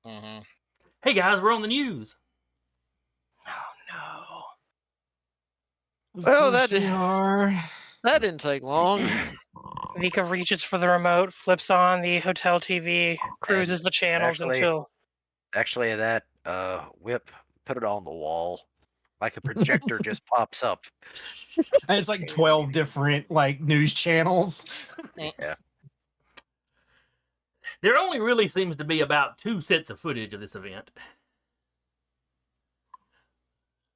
Mm-hmm. Hey guys, we're on the news. Oh Of Well, course that- we are. That didn't take long. no. Vika reaches for the remote, flips on the hotel TV, cruises the channels actually- until Actually, that whip, put it on the wall. Like a projector just pops up. And it's like 12 different like news channels. Yeah. There only really seems to be about 2 sets of footage of this event.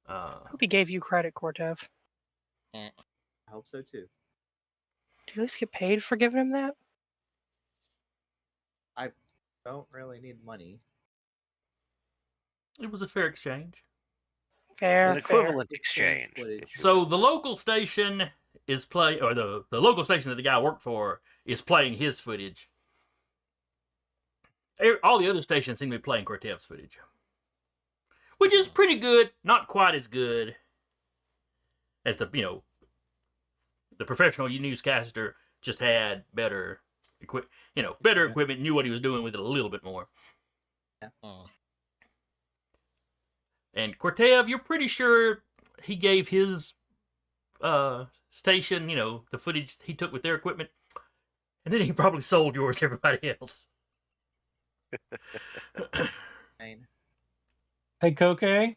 I hope he gave you credit, Cortev. I hope so too. Do you at least get paid for giving him that? Don't really need money. It was a fair exchange. Fair, An equivalent exchange. footage. So the local station is play, or the local station that the guy worked for is playing his footage. All the other stations seem to be playing Cortev's footage, which is pretty good. Not quite as good as the professional newscaster. Just had better equipment, knew what he was doing with it a little bit more. Oh. And Cortev, you're pretty sure he gave his station, the footage he took with their equipment, and then he probably sold yours to everybody else. Fine. Hey, Koke,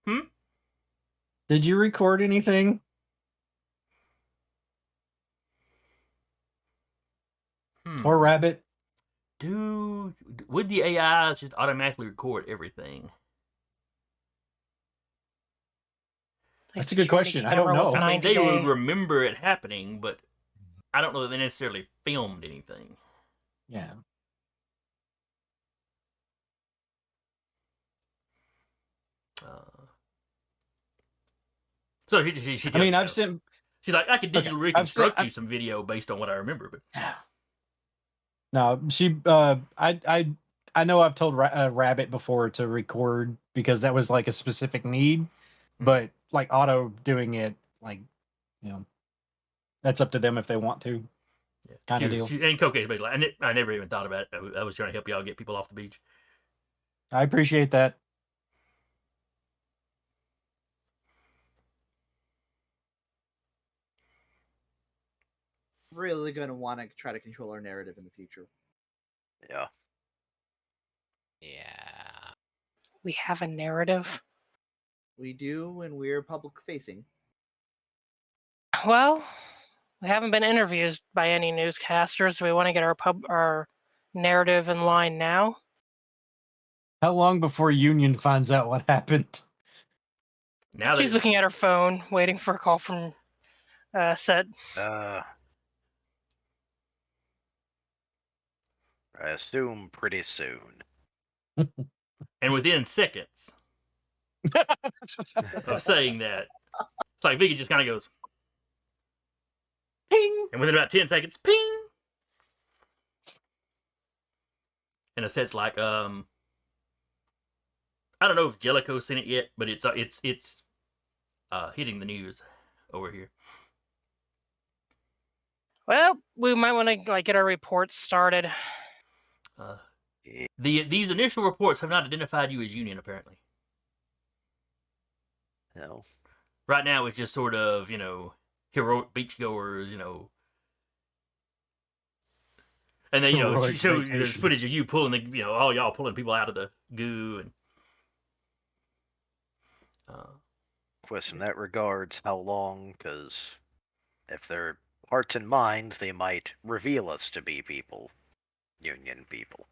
Hmm? did you record anything? Or Rabbit? Would the AIs just automatically record everything? The That's a good security question. I don't camera was know. I mean, 90 they would day. remember it happening, but I don't know that they necessarily filmed anything. Yeah. So she I mean, tells I've you, sent. she's like, I could Okay, digitally I've sent. reconstruct you some video based on what I remember, but No, she. I know I've told Rabbit before to record because that was like a specific need, but like auto doing it, like, that's up to them if they want to. yeah. Kind of deal. And Coca's basically like, I never even thought about it. I was trying to help y'all get people off the beach. I appreciate that. Really gonna want to try to control our narrative in the future. Yeah. Yeah. We have a narrative. We do when we're public facing. Well, we haven't been interviewed by any newscasters. Do we want to get our narrative in line now? How long before Union finds out what happened? Now that She's it's, looking at her phone, waiting for a call from Set. I assume pretty soon. and within seconds of saying that, it's like Vicky just kind of goes, Ping! and within about 10 seconds, ping! And a set's like, I don't know if Jellicoe's seen it yet, but it's hitting the news over here. Well, we might want to get our reports started. These initial reports have not identified you as Union, apparently. No. Right now, it's just sort of, heroic beachgoers, and then, she Heroic shows you there's vacations. footage of you pulling all y'all pulling people out of the goo. And Question that regards how long, because if they're hearts and minds, they might reveal us to be people. Union people.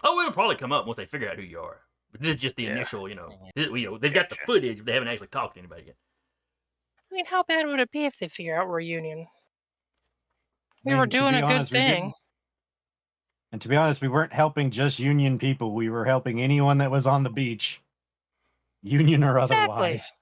oh, it'll probably come up once they figure out who you are. But this is just the Yeah. initial, they've got the Gotcha. footage, but they haven't actually talked to anybody yet. I mean, how bad would it be if they figure out we're Union? We I were mean, to doing be a good honest, we thing. didn't. And to be honest, we weren't helping just Union people. We were helping anyone that was on the beach, Union or Exactly. otherwise.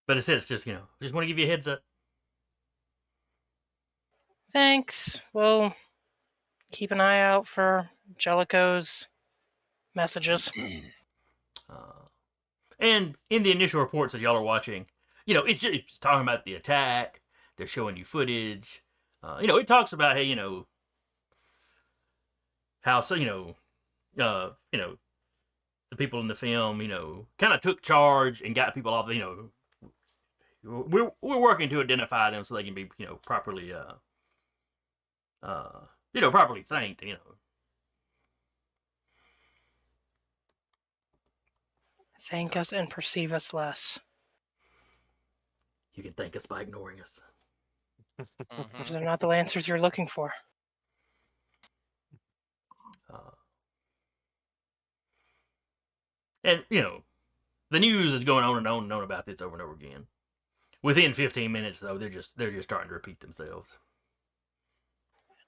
But it says just just want to give you a heads up. Thanks. We'll keep an eye out for Jellicoe's messages. And in the initial reports that y'all are watching, it's talking about the attack. They're showing you footage. It talks about, hey, how the people in the film, kind of took charge and got people off. We're working to identify them so they can be, properly, properly thanked. Thank us and perceive us less. You can thank us by ignoring us. Those are not the answers you're looking for. And the news is going on and on and on about this over and over again. Within 15 minutes, though, they're just starting to repeat themselves.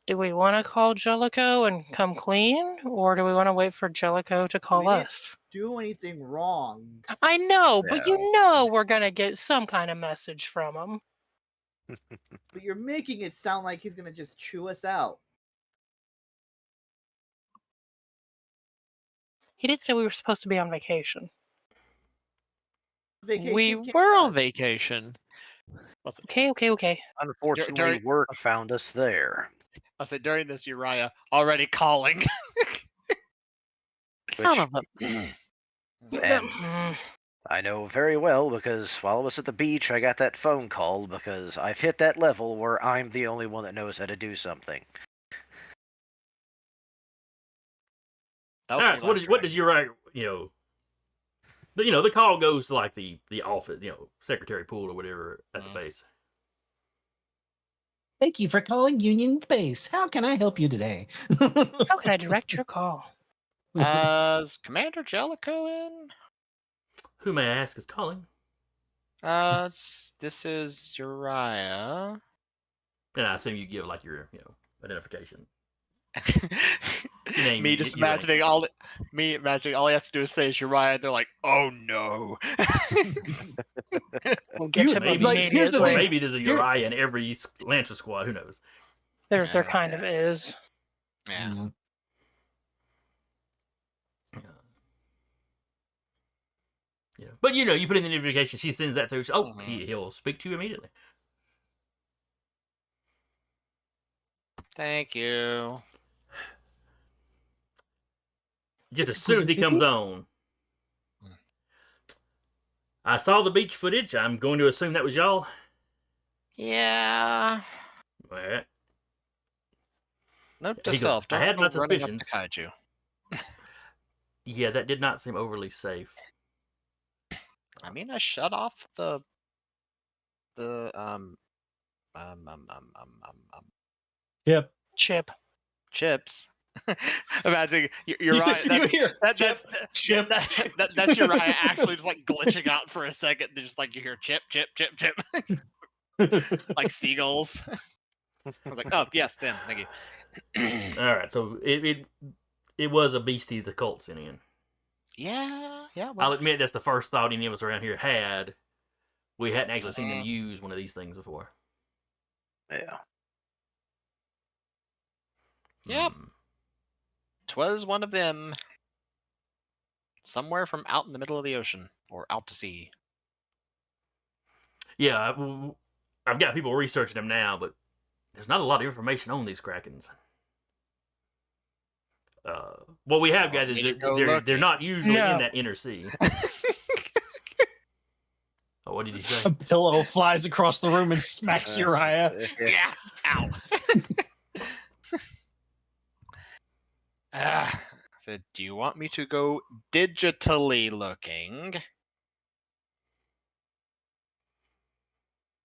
Do we want to call Jellicoe and come clean, or do we want to wait for Jellicoe to call We didn't us? do anything wrong. I know, but Yeah. you know we're gonna get some kind of message from him. But you're making it sound like he's gonna just chew us out. He did say we were supposed to be on vacation. Vacation We came were to on us. vacation. Okay. Unfortunately, during- work found us there. I said during this, Uriah already calling. Son Which of a. And Mm, I know very well because while I was at the beach, I got that phone call because I've hit that level where I'm the only one that knows how to do something. That All was right. me So what last does drag. your the call goes to like the office, secretary pool or whatever at the base. Thank you for calling Union Space. How can I help you today? how can I direct your call? Is Commander Jellicoe in? Who may I ask is calling? This is Uriah. And I assume you give like your identification. me just imagining all he has to do is say is Uriah. They're like, oh no. We'll get to him maybe here's the or thing. immediately. maybe there's a Uriah in every Lancer squad. Who knows? There Yeah. kind of is. Yeah. Yeah. But you put in the notification. She sends that through. Mhm. He'll speak to you immediately. Thank you. Just as soon as he comes on. I saw the beach footage. I'm going to assume that was y'all. Yeah. All right. Note to He goes, self: I don't had go my running up suspicions. to kaiju. Yeah, that did not seem overly safe. I mean, I shut off the Yep. Chip. chips. Imagine you're You- right. you hear That's Uriah actually just like glitching out for a second. They're just like you hear chip, chip, chip, chip, like seagulls. I was like, oh yes, then thank you. All right, so it was a beastie the cult sent in. Yeah. I'll admit that's the first thought any of us around here had. We hadn't actually seen them Uh-huh. use one of these things before. Yeah. Yep. Hmm. 'Twas one of them. Somewhere from out in the middle of the ocean or out to sea. Yeah, I've got people researching them now, but there's not a lot of information on these Krakens. What we have Want gathered me to is go they're looking? not usually No. in that inner sea. Oh, what did he say? A pillow flies across the room and smacks Uriah. Yeah. Ow. Said, do you want me to go digitally looking?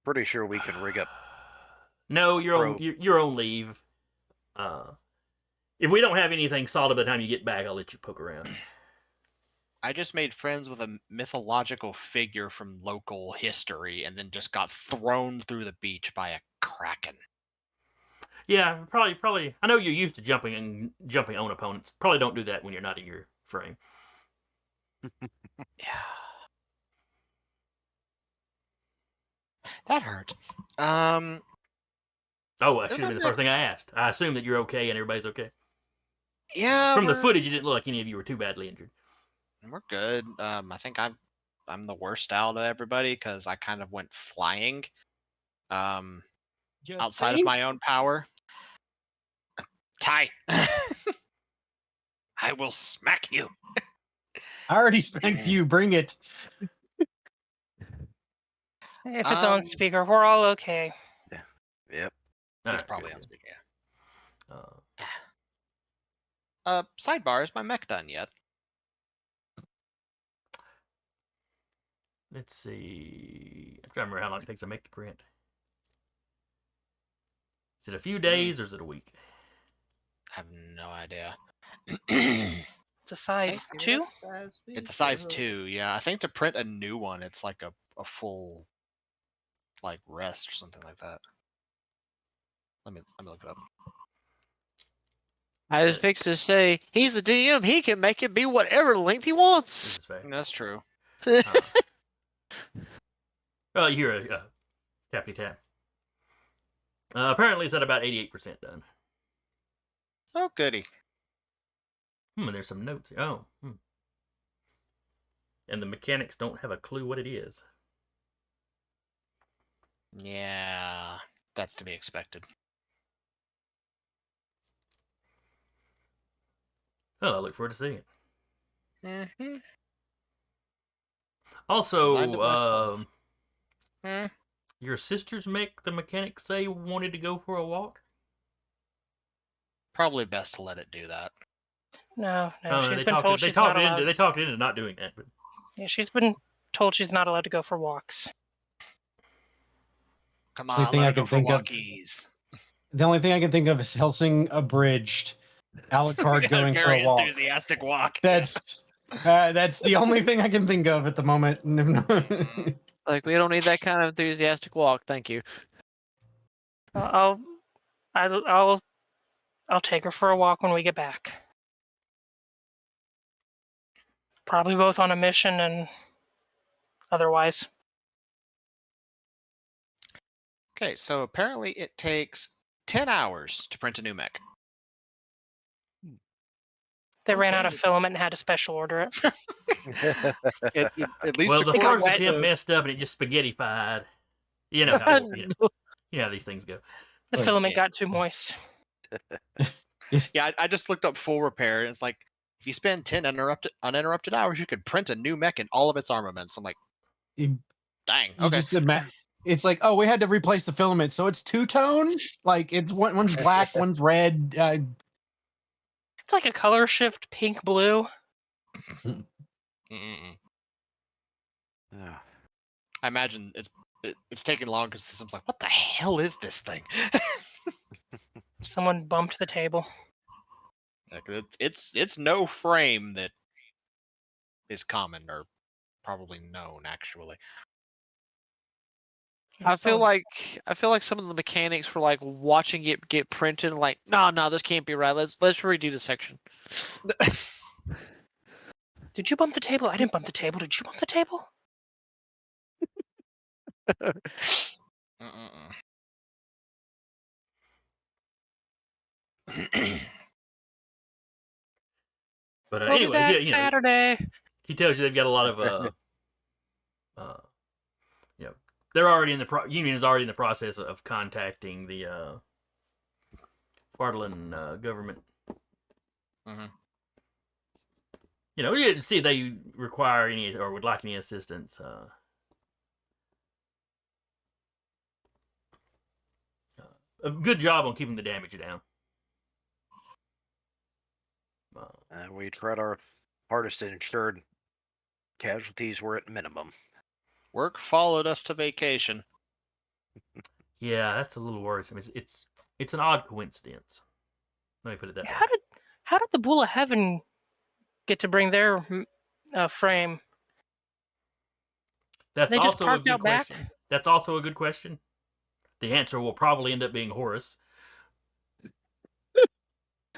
Pretty sure we can rig up. No, you're on Probe. you're on leave. If we don't have anything solid by the time you get back, I'll let you poke around. I just made friends with a mythological figure from local history and then just got thrown through the beach by a kraken. Yeah, probably. I know you're used to jumping on opponents. Probably don't do that when you're not in your frame. Yeah. That hurt. Oh, that should have been the first thing I asked. I assume that you're okay and everybody's okay. Yeah. From the footage, it didn't look like any of you were too badly injured. We're good. I think I'm the worst out of everybody because I kind of went flying. Outside of my own power. Ty. I will smack you. I already spanked you. Bring it. If it's on speaker, we're all okay. Yep. All It's right, probably good, on good. speaker. Uh, Sidebar, is my mech done yet? let's see. I'm trying to remember how long it takes to make the print. Is it a few days or is it a week? I have no idea. It's a size 2. It's a size 2, yeah. I think to print a new one, it's like a full like rest or something like that. Let me look it up. I was fixed to say he's a DM. He can make it be whatever length he This wants. is fair. That's true. Well, you hear a tappy tap. Apparently, it's at about 88% done. Oh, goody. And there's some notes here. Oh, and the mechanics don't have a clue what it is. Yeah, that's to be expected. Well, I look forward to seeing it. Mm-hmm. Also, Designed it myself. your sister's mech, the mechanics say wanted to go for a walk. Probably best to let it do that. No, Oh, she's they been talked told she's not allowed. they talked it into not doing that. But Yeah, she's been told she's not allowed to go for walks. Come Only on, thing let I her go can for think of- walkies. The only thing I can think of is Helsing Abridged. Alucard going for Very a walk. enthusiastic walk. That's the only thing I can think of at the moment. Like, we don't need that kind of enthusiastic walk. Thank you. I'll take her for a walk when we get back. Probably both on a mission and otherwise. Okay, so apparently it takes 10 hours to print a new mech. They ran out of filament and had to special order it. At least well, the according first to attempt the- messed up and it just spaghettified. You know how you know how these things go. The Wait, filament yeah. got too moist. Yeah, I just looked up full repair, and it's like, if you spend 10 uninterrupted hours, you could print a new mech and all of its armaments. I'm like, You- dang, You okay. just it's like, oh, we had to replace the filament, so it's two-tone. Like it's one's black, one's red. It's like a color shift pink blue. Mm-mm. Ah, I imagine it's taking long because the system's like, what the hell is this thing? Someone bumped the table. Like, it's no frame that is common or probably known actually. I feel Someone- like some of the mechanics were like watching it get printed, and like, no, this can't be right. Let's redo the section. Did you bump the table? I didn't bump the table. Did you bump the table? Mm-mm. But We'll be anyway, back yeah, you know, Saturday. he tells you they've got a lot of you know, they're already in the union is already in the process of contacting the Fartland government. Mhm. You know, you see if they require any or would like any assistance. A good job on keeping the damage down. we tried our hardest to ensure casualties were at minimum. Work followed us to vacation. Yeah, that's a little worrisome. It's an odd coincidence. Let me put it that way. How did the Bull of Heaven get to bring their frame? That's They just also a parked good out back? question. That's also a good question. The answer will probably end up being Horus.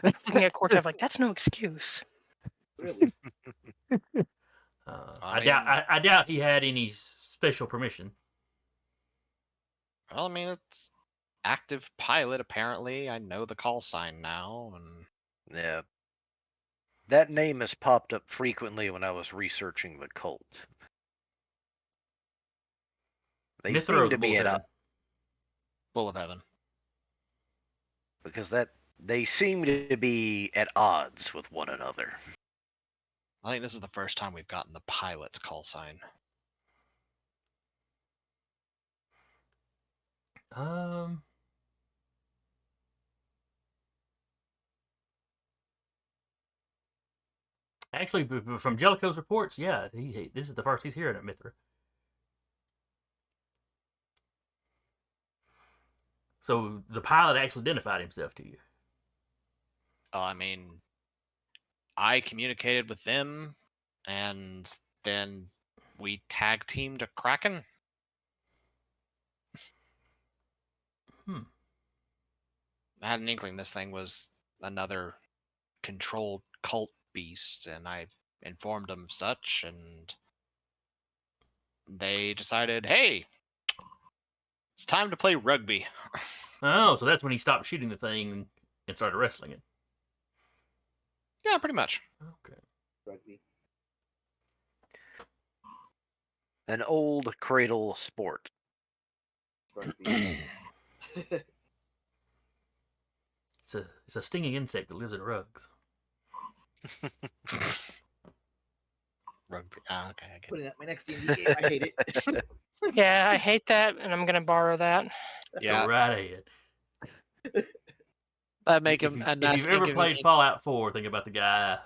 Looking at Cortev like that's no excuse. Really? I doubt he had any special permission. Well, I mean, it's active pilot, apparently. I know the call sign now, and Yeah. That name has popped up frequently when I was researching the cult. They Mithra or seem the to be Bull of at Heaven? Bull of Heaven. because they seem to be at odds with one another. I think this is the first time we've gotten the pilot's call sign. Actually, from Jellicoe's reports, yeah, this is the first he's hearing of Mithra. So the pilot actually identified himself to you. I mean, I communicated with them, and then we tag teamed a Kraken. I had an inkling this thing was another controlled cult beast, and I informed them of such, and they decided, hey, it's time to play rugby. Oh, so that's when he stopped shooting the thing and started wrestling it. Yeah, pretty much. Okay. Rugby. An old cradle sport. It's a stinging insect that lives in rugs. Rugby. Ah, okay, I get Putting it. up my next D&D game. I hate it. Yeah, I hate that, and I'm gonna borrow that. Yeah. Go right ahead. That make If, him you, a if nice you've ever played inconvenient. Fallout 4, think about the guy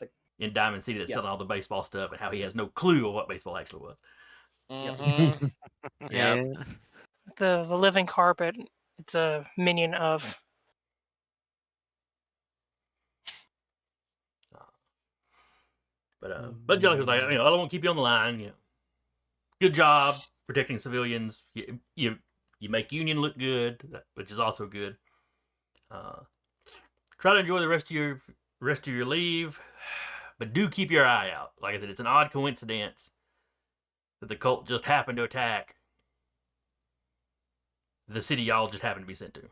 The- in Diamond City that's Yep. selling all the baseball stuff and how he has no clue of what baseball actually was. Mm-hmm. Yep. Yeah. The living carpet. It's a minion of. But Jellicoe's like, I don't want to keep you on the line. Good job protecting civilians. You make Union look good, which is also good. Try to enjoy the rest of your leave, but do keep your eye out. Like I said, it's an odd coincidence that the cult just happened to attack the city y'all just happened to be sent to.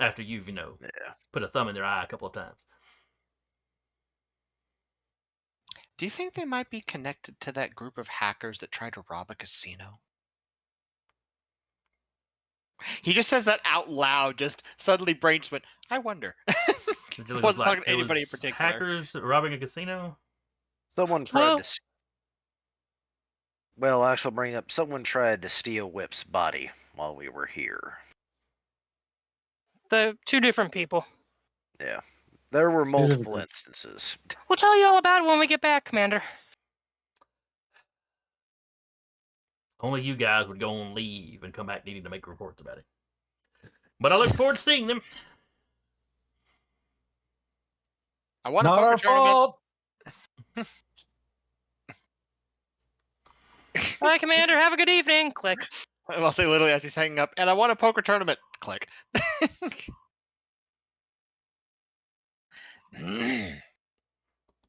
After you've, put a thumb in their eye a couple of times. Do you think they might be connected to that group of hackers that tried to rob a casino? He just says that out loud. Just suddenly, brain just went. I wonder. Wasn't talking to anybody in particular. Hackers robbing a casino. Someone tried Well- to. Well, actually, bring up. Someone tried to steal Whip's body while we were here. The two different people. Yeah, there were different multiple groups. instances. We'll tell you all about it when we get back, Commander. Only you guys would go on leave and come back needing to make reports about it. But I look forward to seeing them. I want Not a our poker tournament. fault. All right, Commander. Have a good evening. Click. I'll say literally as he's hanging up, and I want a poker tournament. Click.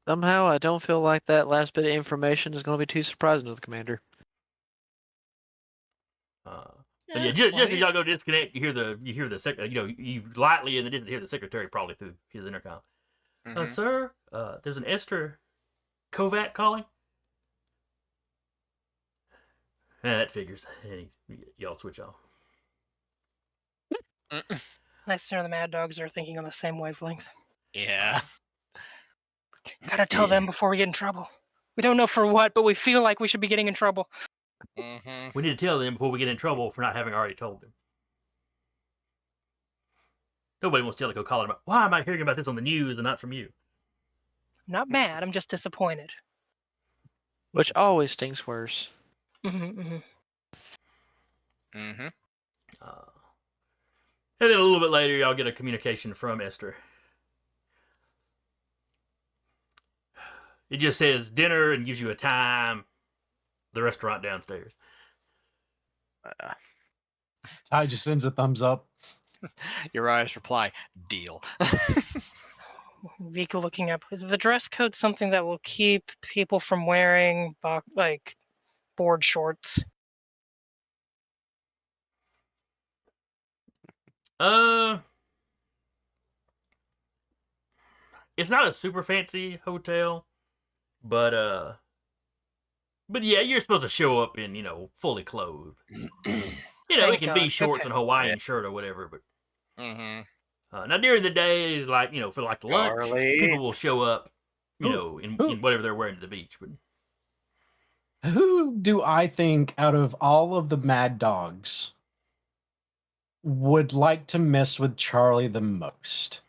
Somehow, I don't feel like that last bit of information is going to be too surprising to the commander. But yeah, just as y'all go disconnect, you hear the you lightly in the distance hear the secretary probably through his intercom. Mhm. Sir, there's an Esther Kovac calling. That figures. Y'all switch off. Nice to know the Mad Dogs are thinking on the same wavelength. Yeah. Gotta tell them before we get in trouble. We don't know for what, but we feel like we should be getting in trouble. Mm-hmm. We need to tell them before we get in trouble for not having already told them. Nobody wants Jellicoe calling about, why am I hearing about this on the news and not from you? I'm not mad. I'm just disappointed. Which always stings worse. Mm-hmm. And then a little bit later, y'all get a communication from Esther. It just says dinner and gives you a time. The restaurant downstairs. Ty just sends a thumbs up. Uriah's reply, deal. Vika looking up. Is the dress code something that will keep people from wearing like board shorts? It's not a super fancy hotel, but yeah, you're supposed to show up in, fully clothed. Thank it can be God. shorts Okay. and Hawaiian shirt or whatever, but Mm-hmm. now during the day, like, for like the lunch, Charlie. people will show up, Who- in whatever they're wearing to the beach. But Who do I think out of all of the Mad Dogs would like to mess with Charlie the most?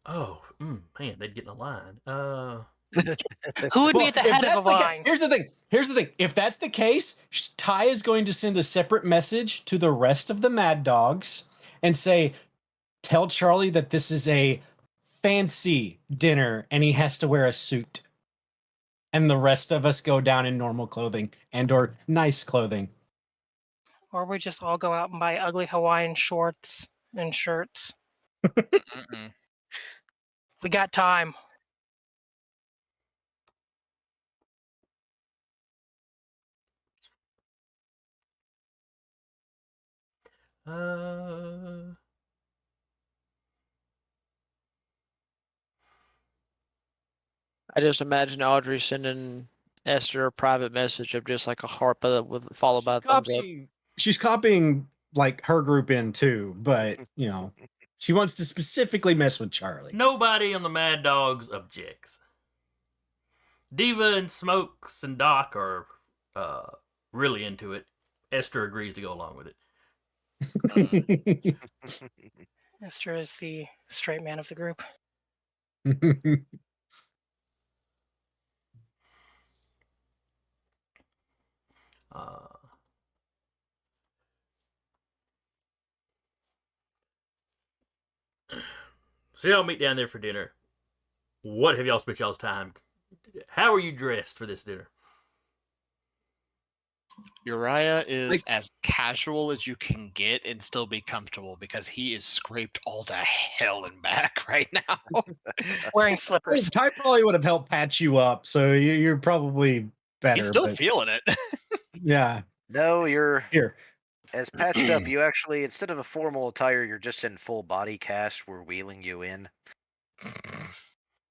oh, man, they'd get in a line. Who would be Well, at the if head of that's the the line? here's the thing. Here's the thing. If that's the case, Ty is going to send a separate message to the rest of the Mad Dogs and say, tell Charlie that this is a fancy dinner and he has to wear a suit. And the rest of us go down in normal clothing and or nice clothing. Or we just all go out and buy ugly Hawaiian shorts and shirts. Mm-mm. We got time. I just imagine Audrey sending Esther a private message of just like a heart with followed by a thumbs up. She's copying like her group in too, but you know, she wants to specifically mess with Charlie. Nobody on the Mad Dogs objects. Diva and Smokes and Doc are really into it. Esther agrees to go along with it. Esther is the straight man of the group. So y'all meet down there for dinner. What have y'all spent y'all's time? How are you dressed for this dinner? Uriah is Like- as casual as you can get and still be comfortable because he is scraped all to hell and back right now. Wearing slippers. Ty probably would have helped patch you up, so you're probably better. He's still but- feeling it. yeah. No, you're Here. as patched up. You actually, instead of a formal attire, you're just in full body cast. We're wheeling you in.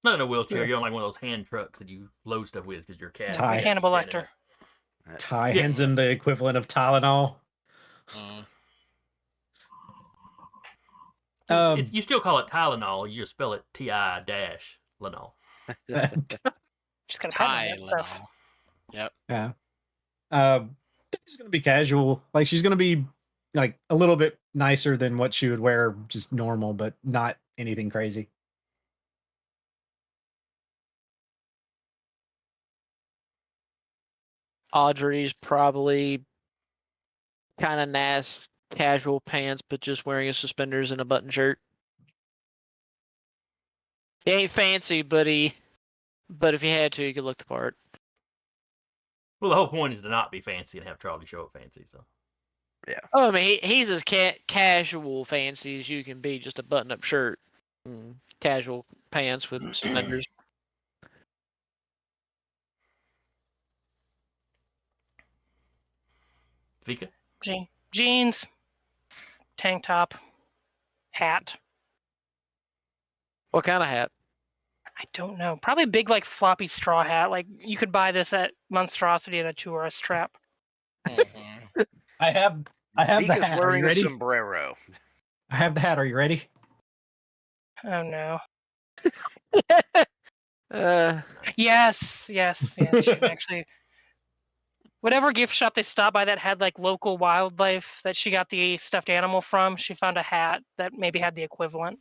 Not in a wheelchair. Yeah. You're on like one of those hand trucks that you load stuff with because you're cat. Ty. Hannibal Lecter. Ty Yeah. hands him the equivalent of Tylenol. You still call it Tylenol. You just spell it Ti-Lenol. She's got a patent on that stuff. Yep. Yeah. She's gonna be casual. Like she's gonna be like a little bit nicer than what she would wear just normal, but not anything crazy. Audrey's probably kind of nice, casual pants, but just wearing his suspenders and a button shirt. He ain't fancy, but if you had to, you could look the part. Well, the whole point is to not be fancy and have Charlie show up fancy. So Oh, I mean, he's as casual fancy as you can be, just a button-up shirt, and casual pants with suspenders. Vika, Jeans, tank top, hat. What kind of hat? I don't know. Probably a big, like, floppy straw hat. Like, you could buy this at Monstrosity at a tourist trap. I have the Vika's hat. Are wearing you a ready? sombrero. I have the hat. Are you ready? Oh, no. Nice. Yes. She's actually... Whatever gift shop they stopped by that had, like, local wildlife that she got the stuffed animal from, she found a hat that maybe had the equivalent.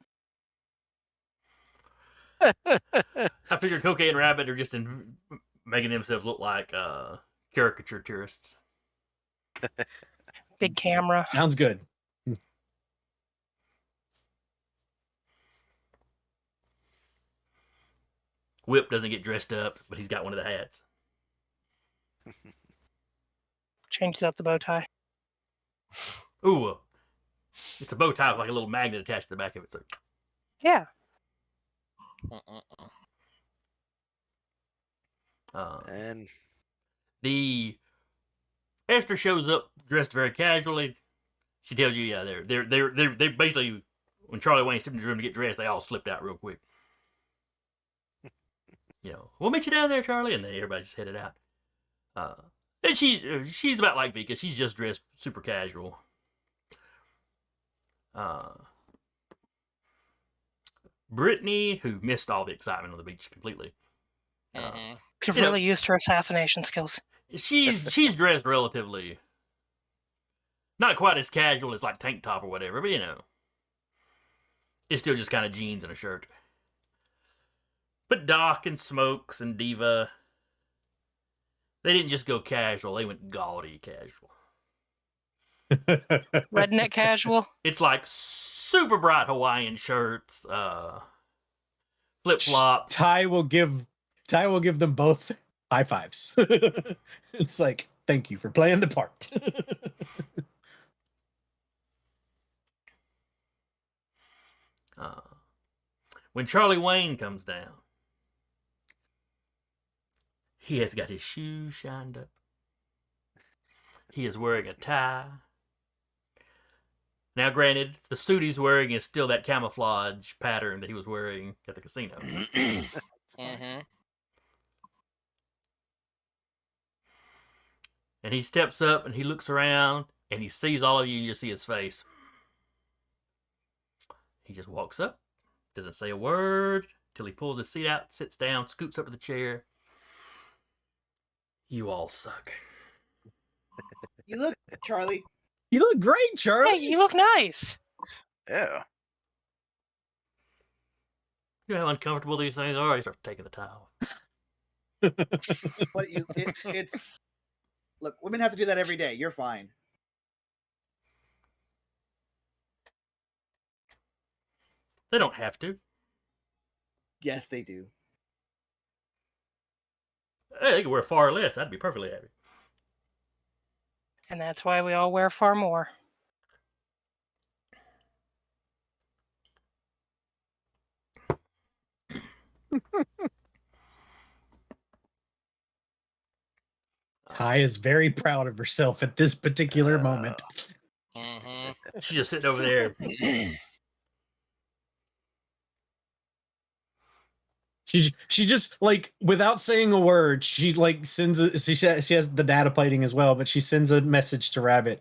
I figured Cocaine and Rabbit are just making themselves look like caricature tourists. Big camera. Sounds good. Whip doesn't get dressed up, but he's got one of the hats. Changes out the bow tie. Ooh, it's a bow tie with like a little magnet attached to the back of it. So Yeah. And the Esther shows up dressed very casually. She tells you, yeah, they're basically, when Charlie Wayne stepped into the room to get dressed, they all slipped out real quick. You know, we'll meet you down there, Charlie, and then everybody just headed out. And she's about like Vika. She's just dressed super casual. Brittany, who missed all the excitement on the beach completely. Could have You know- really used her assassination skills. She's dressed relatively not quite as casual as like tank top or whatever, but you know, it's still just kind of jeans and a shirt. But Doc and Smokes and Diva, they didn't just go casual; they went gaudy casual. Redneck casual. It's like super bright Hawaiian shirts, flip flops. Ty will give them both high fives. It's like, thank you for playing the part. When Charlie Wayne comes down, he has got his shoes shined up. He is wearing a tie. Now, granted, the suit he's wearing is still that camouflage pattern that he was wearing at the casino. And he steps up and he looks around and he sees all of you and you see his face. He just walks up, doesn't say a word till he pulls his seat out, sits down, scoops up to the chair. You all suck. You look, Charlie. You look great, Charlie. Hey, you look nice. Yeah. You know how uncomfortable these things are? He starts taking the towel. But it's look. Women have to do that every day. You're fine. They don't have to. Yes, they do. Hey, they could wear far less. I'd be perfectly happy. And that's why we all wear far more. Ty is very proud of herself at this particular moment. Mm-hmm. She's just sitting over there. She just like without saying a word, she like sends a she has the data plating as well, but she sends a message to Rabbit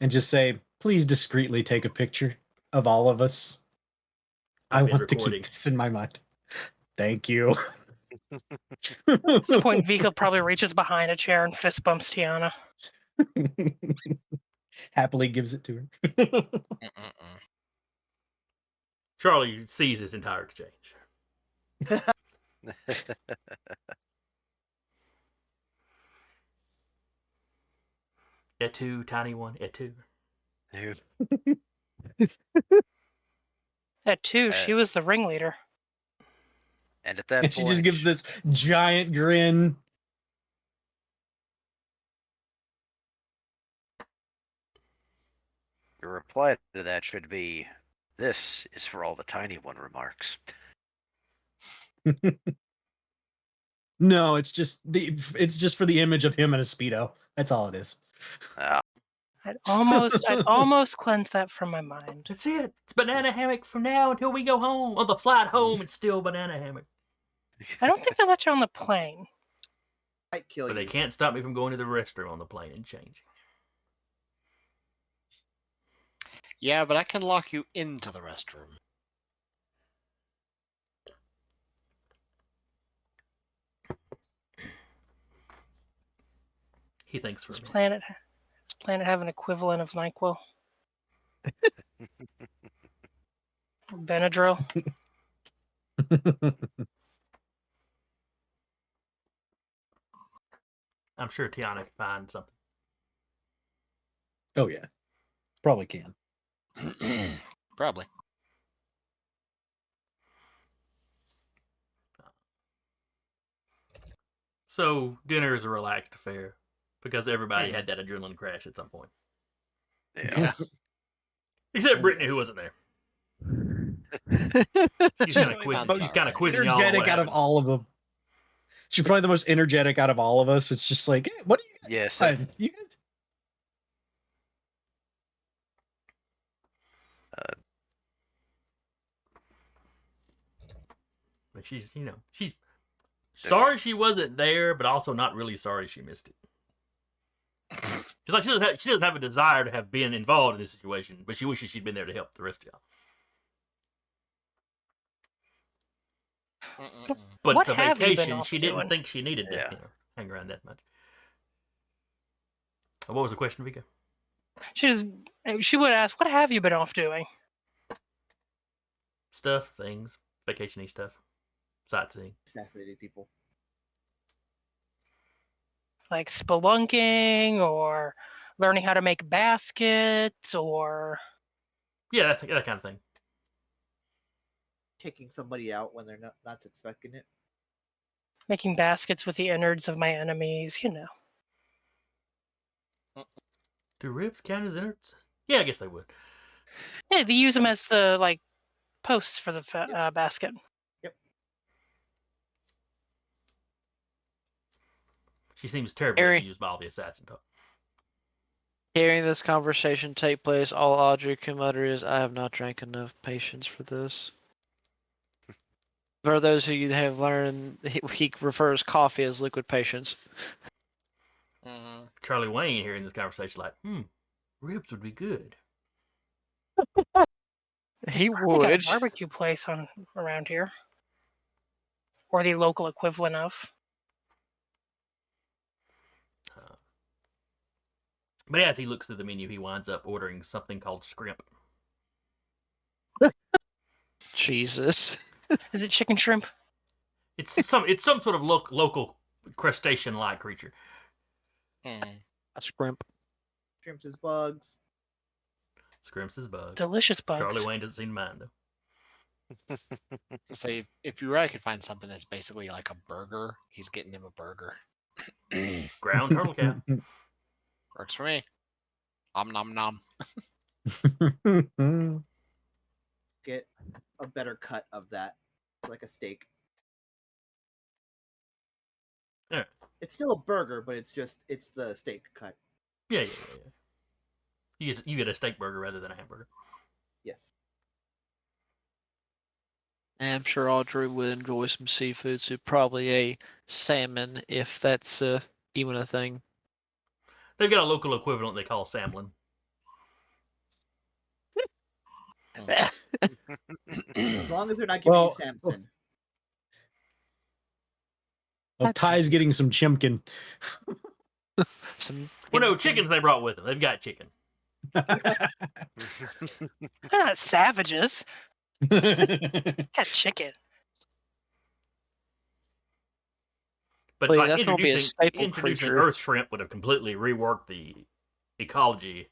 and just say, please discreetly take a picture of all of us. I I've been want to recording. keep this in my mind. Thank you. At some point, Vika probably reaches behind a chair and fist bumps Tiana. Happily gives it to her. Mm-mm-mm. Charlie sees this entire exchange. Et tu, tiny one, et tu. At 2, she was the ringleader. And at that And point, she just gives this giant grin. your reply to that should be, "This is for all the tiny one remarks." No, it's just for the image of him in a Speedo. That's all it is. I'd almost cleansed that from my mind. That's it. It's banana hammock from now until we go home. On the flight home, it's still banana hammock. I don't think they let you on the plane. Might kill But you. they can't stop me from going to the restroom on the plane and changing. Yeah, but I can lock you into the restroom. He thinks for Does me. planet have an equivalent of NyQuil? Benadryl? I'm sure Tiana can find something. Oh yeah, probably can. Probably. So dinner is a relaxed affair because everybody had that adrenaline crash at some point. Yeah. Except Brittany, who wasn't there. She's kind of quizzing. I'm She's sorry. kind of quizzing y'all on Energetic what out of happened. all of them. She's probably the most energetic out of all of us. It's just like, hey, what do you guys Yes. doing? You guys... But she's sorry she wasn't there, but also not really sorry she missed it. She's like she doesn't have a desire to have been involved in this situation, but she wishes she'd been there to help the rest of y'all. But What it's a have you been vacation. off She didn't doing? think she needed to Yeah. hang around that much. What was the question, Vika? She would ask, "What have you been off doing?" Stuff, things, vacation-y stuff, sightseeing. Assassinated people. Like spelunking or learning how to make baskets or Yeah, that kind of thing. Taking somebody out when they're not expecting it. making baskets with the innards of my enemies, you know. Do ribs count as innards? Yeah, I guess they would. Yeah, they use them as the posts for the basket. She seems terribly Harry. abused by all the assassin talk. Hearing this conversation take place, all Audrey can mutter is, I have not drank enough patience for this. For those of you that have learned, he refers coffee as liquid patience. Mhm. Charlie Wayne hearing this conversation, like, ribs would be good. He Probably got a would. barbecue place around here, or the local equivalent of. But as he looks through the menu, he winds up ordering something called scrimp. Jesus. Is it chicken shrimp? It's some sort of local crustacean-like creature. Mhm. A scrimp. Shrimps is bugs. Scrimps is bugs. Delicious bugs. Charlie Wayne doesn't seem to mind though. So if Uriah could find something that's basically like a burger, he's getting him a burger. Ground turtle cow. Works for me. Om nom nom. Get a better cut of that, like a steak. Yeah. It's still a burger, but it's the steak cut. Yeah. You get a steak burger rather than a hamburger. Yes. And I'm sure Audrey would enjoy some seafood, so probably a salmon, if that's even a thing. They've got a local equivalent they call samlin. As long as they're not giving you Samson. Well, Ty's getting some chimkin. Well, no, chickens they brought with them. They've got chicken. They're not savages. Got chicken. But Well, yeah, like that's gonna be a staple introducing creature. Earth shrimp would have completely reworked the ecology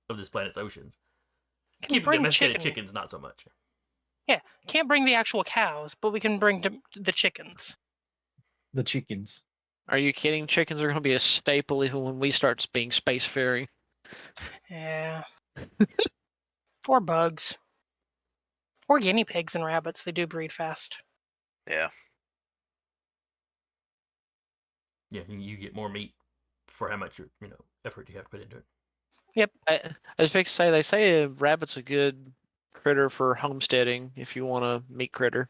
of this planet's oceans. Can Keeping bring domesticated chicken. chickens, not so much. Yeah, can't bring the actual cows, but we can bring the chickens. The chickens. Are you kidding? Chickens are going to be a staple even when we start being spacefaring. Yeah. Or bugs. Or guinea pigs and rabbits. They do breed fast. Yeah. Yeah, you get more meat for how much effort you have to put into it. Yep. I was fixing to say, they say a rabbit's a good critter for homesteading if you want a meat critter.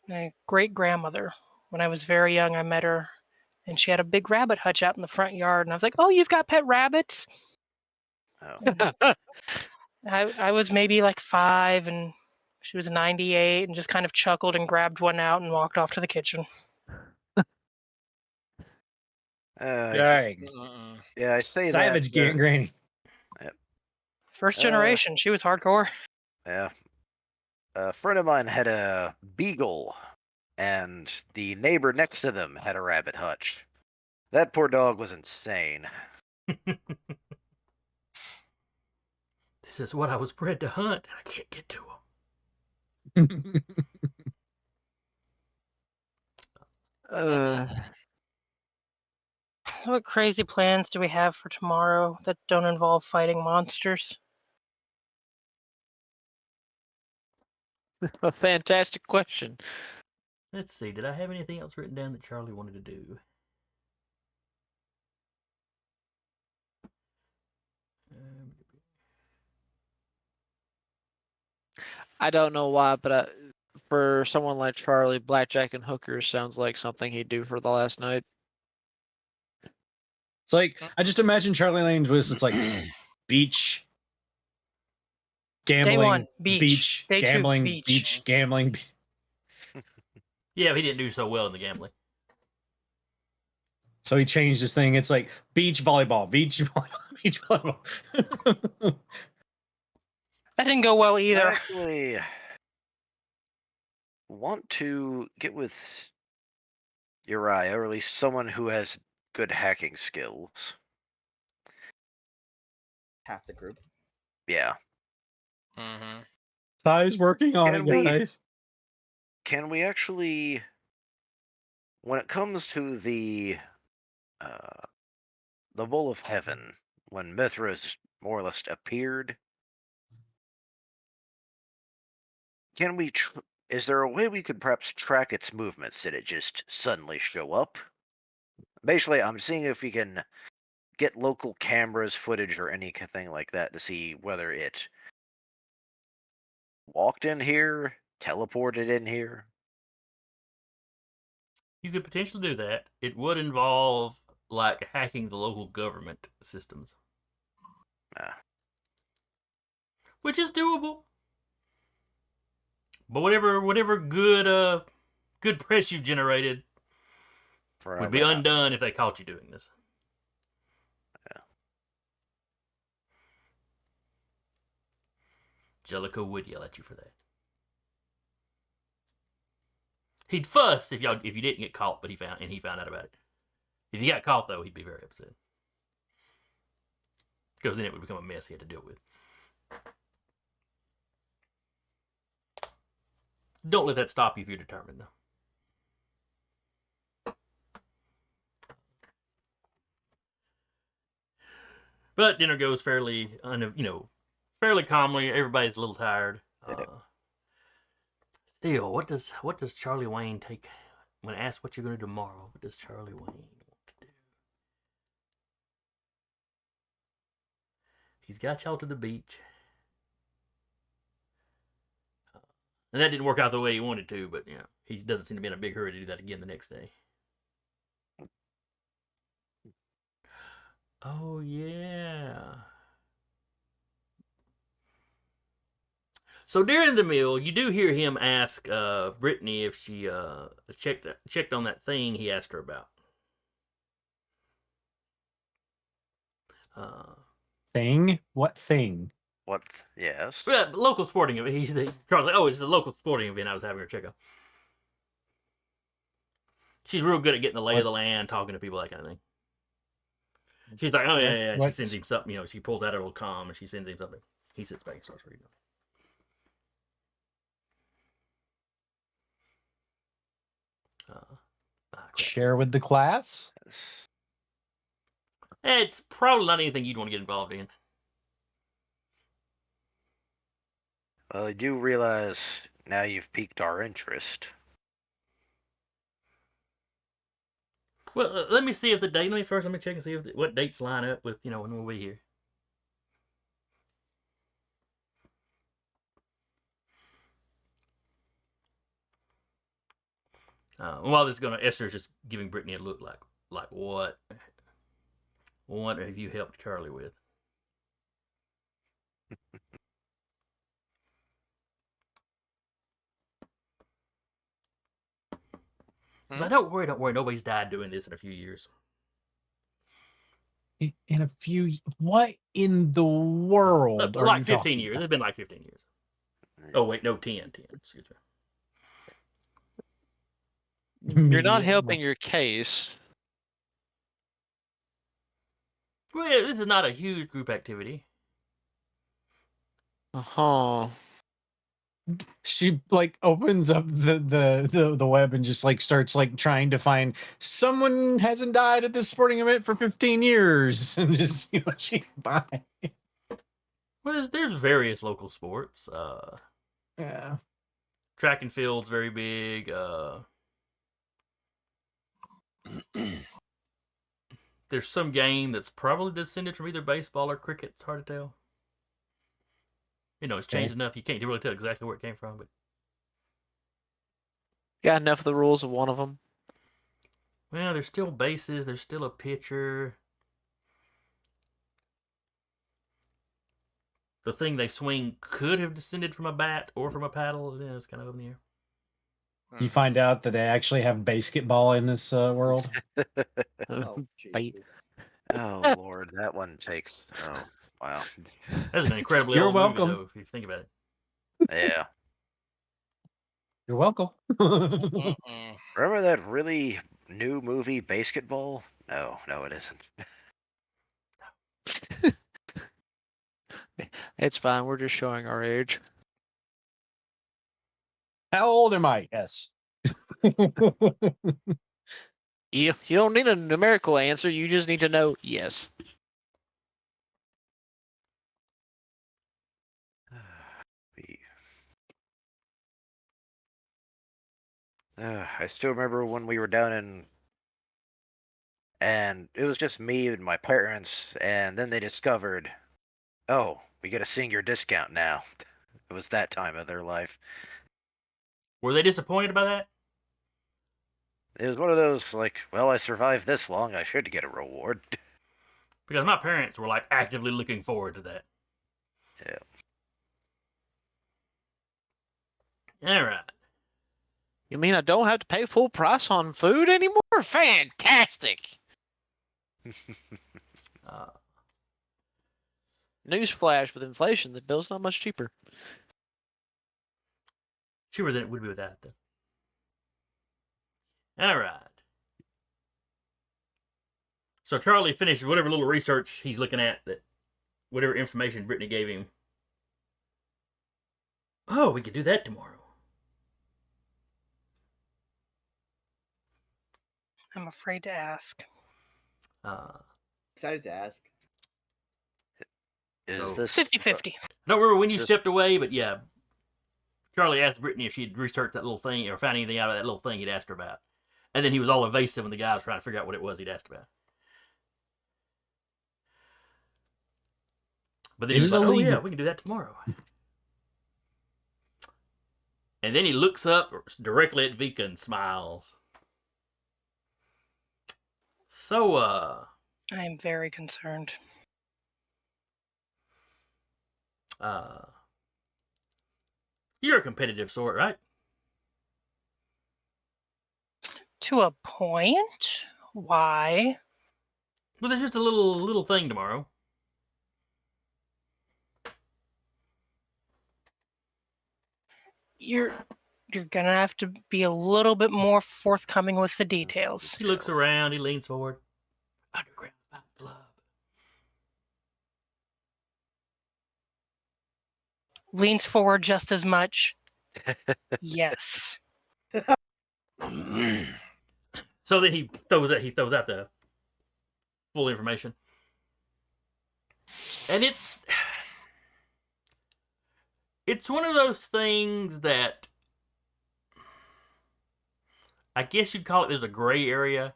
My great grandmother, when I was very young, I met her, and she had a big rabbit hutch out in the front yard, and I was like, "Oh, you've got pet rabbits?" Oh. I was maybe like 5, and she was 98, and just kind of chuckled and grabbed one out and walked off to the kitchen. Dang. Yeah, I say Savage that. Granny. First generation, she was hardcore. Yeah. A friend of mine had a beagle, and the neighbor next to them had a rabbit hutch. That poor dog was insane. This is what I was bred to hunt, and I can't get to them. What crazy plans do we have for tomorrow that don't involve fighting monsters? A fantastic question. Let's see. Did I have anything else written down that Charlie wanted to do? I don't know why, but for someone like Charlie, blackjack and hookers sounds like something he'd do for the last night. It's like, I just imagine Charlie Lane's was, it's like beach, gambling, Day 1, beach. Day 2, gambling, beach. gambling. Yeah, he didn't do so well in the gambling. So he changed his thing. It's like beach volleyball, beach volleyball, beach volleyball. That didn't go well either. I actually want to get with Uriah, or at least someone who has good hacking skills. Half the group. Yeah. Mm-hmm. Ty's working on Can it, we- guys. Can we actually, when it comes to the Bowl of Heaven, when Mithras more or less appeared, can we? Is there a way we could perhaps track its movements? Did it just suddenly show up? Basically, I'm seeing if we can get local cameras footage or anything like that to see whether it walked in here, teleported in here. You could potentially do that. It would involve like hacking the local government systems, Ah, which is doable. But whatever good press you've generated would be probably not. undone if they caught you doing this. Yeah. Jellicoe would yell at you for that. He'd fuss if you didn't get caught, but he found out about it. If you got caught though, he'd be very upset. Because then it would become a mess he had to deal with. Don't let that stop you if you're determined, though. But dinner goes fairly calmly. Everybody's a little tired. Still, what does Charlie Wayne take when asked what you're going to do tomorrow? What does Charlie Wayne want to do? He's got y'all to the beach. And that didn't work out the way he wanted to, but he doesn't seem to be in a big hurry to do that again the next day. Oh yeah. So during the meal, you do hear him ask Brittany if she checked on that thing he asked her about. Thing? What thing? What? Yes. Local sporting event. Charles like, oh, it's a local sporting event I was having her check out. She's real good at getting the lay of the land, talking to people, that kind of thing. She's like, oh yeah. She sends him something. She pulls out her old comm and she sends him something. He sits back and starts reading. Share with the class? It's probably not anything you'd want to get involved in. Well, I do realize now you've piqued our interest. Well, let me see if the date. Let me check and see what dates line up with when we'll be here. While this is going, Esther's just giving Brittany a look like what have you helped Charlie with? Like, don't worry, nobody's died doing this in a few years. In a few, what in the world are like you 15 years. about? It's been like 15 years. Oh wait, no, 10. Excuse me. You're not helping your case. Well, yeah, this is not a huge group activity. Uh-huh. She opens up the web and just starts trying to find someone hasn't died at this sporting event for 15 years and just see what she can buy. Well, there's various local sports. Yeah. Track and field's very big. There's some game that's probably descended from either baseball or cricket. It's hard to tell. It's changed enough you can't really tell exactly where it came from. But Got enough of the rules of one of them. well, there's still bases. There's still a pitcher. The thing they swing could have descended from a bat or from a paddle. It's kind of up in the air. You find out that they actually have basketball in this world. Oh, Bite. Jesus. Oh Lord, that one takes. Oh wow. That's an incredibly You're old welcome. movie, though, if you think about it. Yeah. You're welcome. Remember that really new movie, Basketball? No, it isn't. It's fine. We're just showing our age. How old am I? Yes. You don't need a numerical answer. You just need to know yes. I still remember when we were down in, and it was just me and my parents, and then they discovered, oh, we get a senior discount now. It was that time of their life. Were they disappointed by that? It was one of those, like, well, I survived this long, I should get a reward. Because my parents were like actively looking forward to that. Yeah. All right. You mean I don't have to pay full price on food anymore? Fantastic! Newsflash, with inflation, the bill's not much cheaper. Cheaper than it would be without it, though. All right. So Charlie finished whatever little research he's looking at, that whatever information Brittany gave him. Oh, we could do that tomorrow. I'm afraid to ask. Excited to ask. Is So- this 50-50. I don't remember when you Just- stepped away, but yeah. Charlie asked Brittany if she'd researched that little thing or found anything out of that little thing he'd asked her about. And then he was all evasive when the guy was trying to figure out what it was he'd asked about. But then he Is was it like, oh illegal? yeah, we can do that tomorrow. And then he looks up directly at Vika and smiles. So, I am very concerned. You're a competitive sort, right? To a point. Why? Well, there's just a little thing tomorrow. You're gonna have to be a little bit more forthcoming with the details. He looks around, he leans forward. Underground Fight Club. Leans forward just as much. Yes. So then he throws out the full information. And it's one of those things that I guess you'd call it, there's a gray area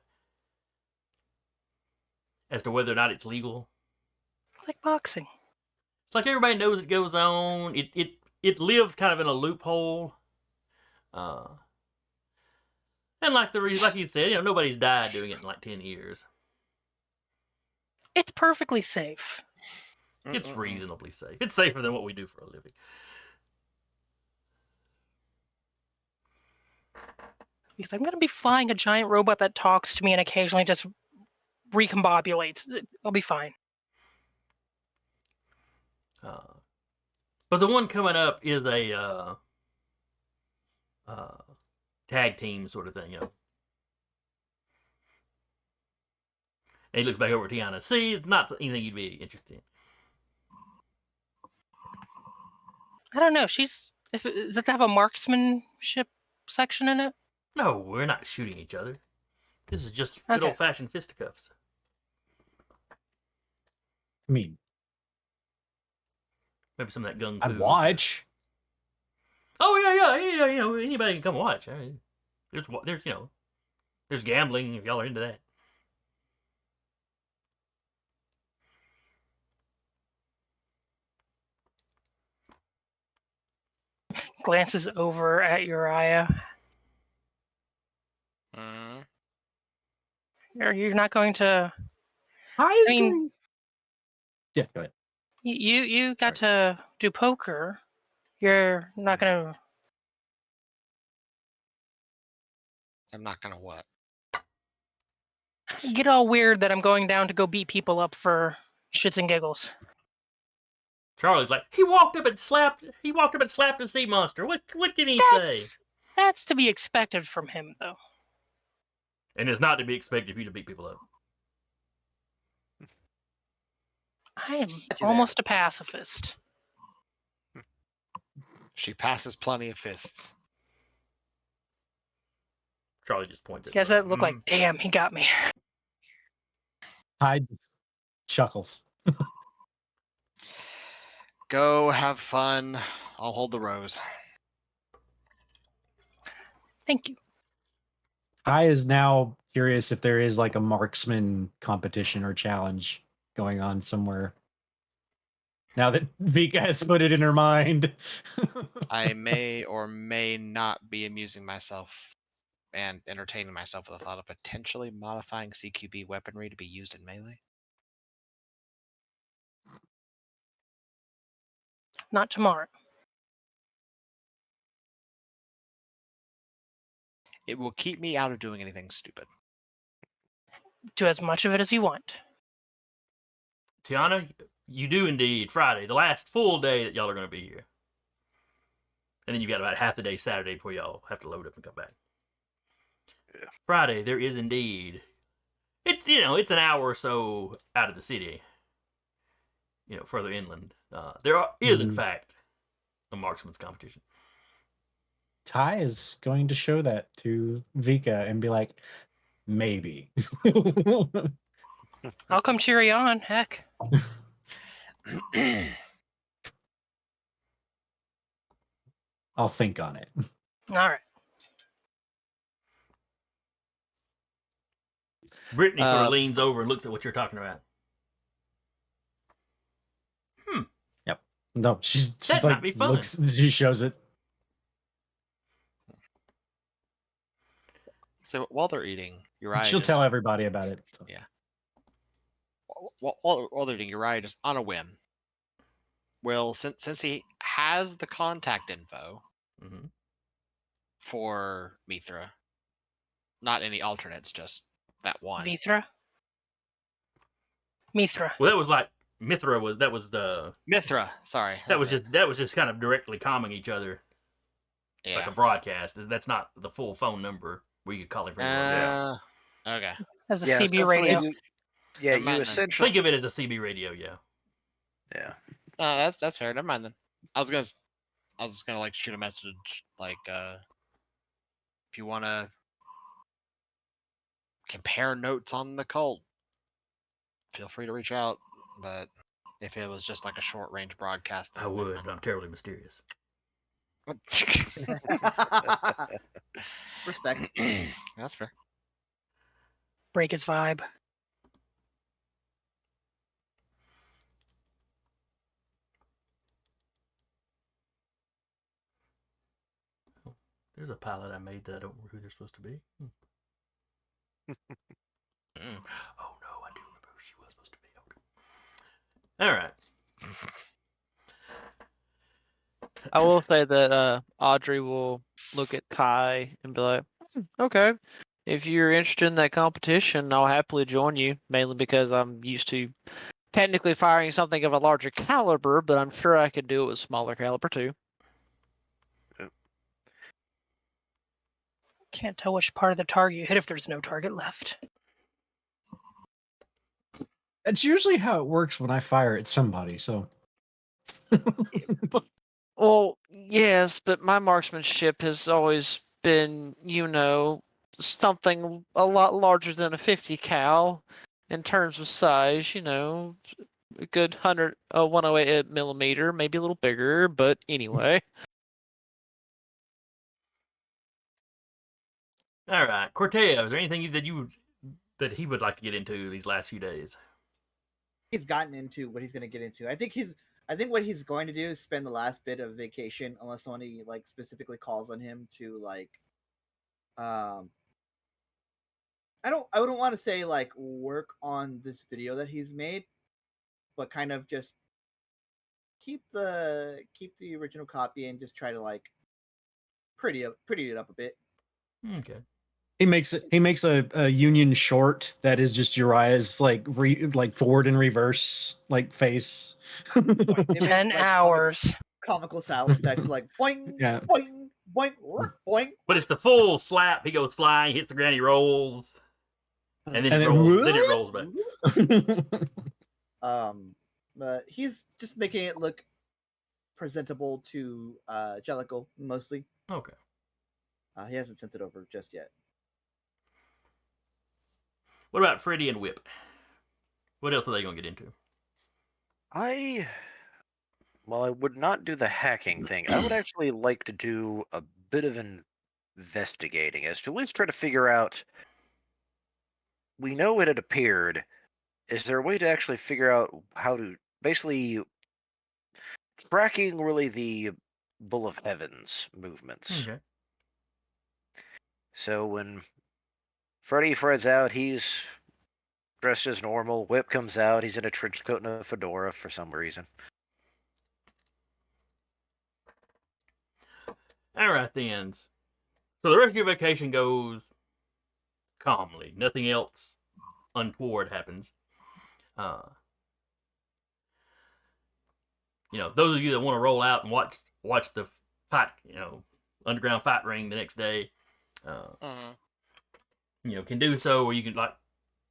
as to whether or not it's legal. It's like boxing. It's like everybody knows it goes on. It lives kind of in a loophole. And like you said, nobody's died doing it in like 10 years. It's perfectly safe. It's reasonably safe. It's safer than what we do for a living. Because I'm gonna be flying a giant robot that talks to me and occasionally just recombobulates. I'll be fine. But the one coming up is a tag team sort of thing, And he looks back over at Tiana. See, it's not anything you'd be interested in. I don't know. Does it have a marksmanship section in it? No, we're not shooting each other. This is just good Okay. old-fashioned fisticuffs. I mean, Maybe some of that gung fu. I'd watch. Oh yeah. Anybody can come watch. I mean, there's gambling if y'all are into that. Glances over at Uriah. You're not going to. I mean- Yeah, go ahead. You got to do poker. You're not gonna. I'm not gonna what? Get all weird that I'm going down to go beat people up for shits and giggles. Charlie's like, he walked up and slapped a sea monster. What can he say? That's to be expected from him, though. And it's not to be expected for you to beat people up. I am almost a pacifist. She passes plenty of fists. Charlie just points at Guess her. that looked like, damn, he got me. Hyde chuckles. Go have fun. I'll hold the rose. Thank you. I is now curious if there is like a marksman competition or challenge going on somewhere. Now that Vika has put it in her mind. I may or may not be amusing myself and entertaining myself with the thought of potentially modifying CQB weaponry to be used in melee. Not tomorrow. It will keep me out of doing anything stupid. Do as much of it as you want. Tiana, you do indeed. Friday, the last full day that y'all are going to be here. And then you've got about half the day Saturday before y'all have to load up and come back. Yeah. Friday, there is indeed. It's, it's an hour or so out of the city. Further inland. There is, in fact, a marksman's competition. Ty is going to show that to Vika and be like, maybe. I'll come cheer you on. Heck. I'll think on it. All right. Brittany sort of leans over and looks at what you're talking about. Yep. No, she's That like might be fun. looks. She shows it. So while they're eating, Uriah She'll just, tell everybody about it. So. Yeah. While they're eating, Uriah just on a whim. Well, since he has the contact info for Mithra, not any alternates, just that one. Mithra. Well, that was like Mithra was. That was the Mithra. Sorry. that was that's just kind of directly calming each other, it. like a broadcast. That's not the full phone number where you could call it from anywhere. Okay. As a Yeah, CB essentially radio. Never you mind then. essentially. Think of it as a CB radio, yeah. Yeah. That's fair. Never mind then. I was just gonna like shoot a message like if you wanna compare notes on the cult, feel free to reach out. But if it was just like a short range broadcast, then I would, but I'm terribly mysterious. Respect. That's fair. Break his vibe. There's a pilot I made that I don't remember who they're supposed to be. Oh no, I do remember who she was supposed to be. Okay. All right. I will say that Audrey will look at Ty and be like, okay, if you're interested in that competition, I'll happily join you, mainly because I'm used to technically firing something of a larger caliber, but I'm sure I could do it with smaller caliber too. Can't tell which part of the target you hit if there's no target left. That's usually how it works when I fire at somebody. So. Well, yes, but my marksmanship has always been, something a lot larger than a 50 cal in terms of size, a good 108 millimeter, maybe a little bigger, but anyway. All right, Corteo, is there anything that he would like to get into these last few days? He's gotten into what he's going to get into. I think what he's going to do is spend the last bit of vacation, unless somebody like specifically calls on him to like, I wouldn't want to say like work on this video that he's made, but kind of just keep the original copy and just try to like pretty it up a bit. Okay. He makes a Union short that is just Uriah's like forward and reverse like face. Maybe 10 like, hours. comical sound effects like boing, Yeah. boing, boing, boing. But it's the full slap. He goes flying, hits the ground, he rolls, and then And it then rolls back. But he's just making it look presentable to Jellicle mostly. Okay. He hasn't sent it over just yet. What about Freddy and Whip? What else are they going to get into? I would not do the hacking thing. I would actually like to do a bit of investigating as to at least try to figure out. We know it had appeared. Is there a way to actually figure out how to basically tracking really the Bull of Heaven's movements? Okay. So when Fred's out, he's dressed as normal. Whip comes out. He's in a trench coat and a fedora for some reason. All right, then. So the rest of your vacation goes calmly. Nothing else untoward happens. Those of you that want to roll out and watch the fight, underground fight ring the next day, can do so, or you can, like,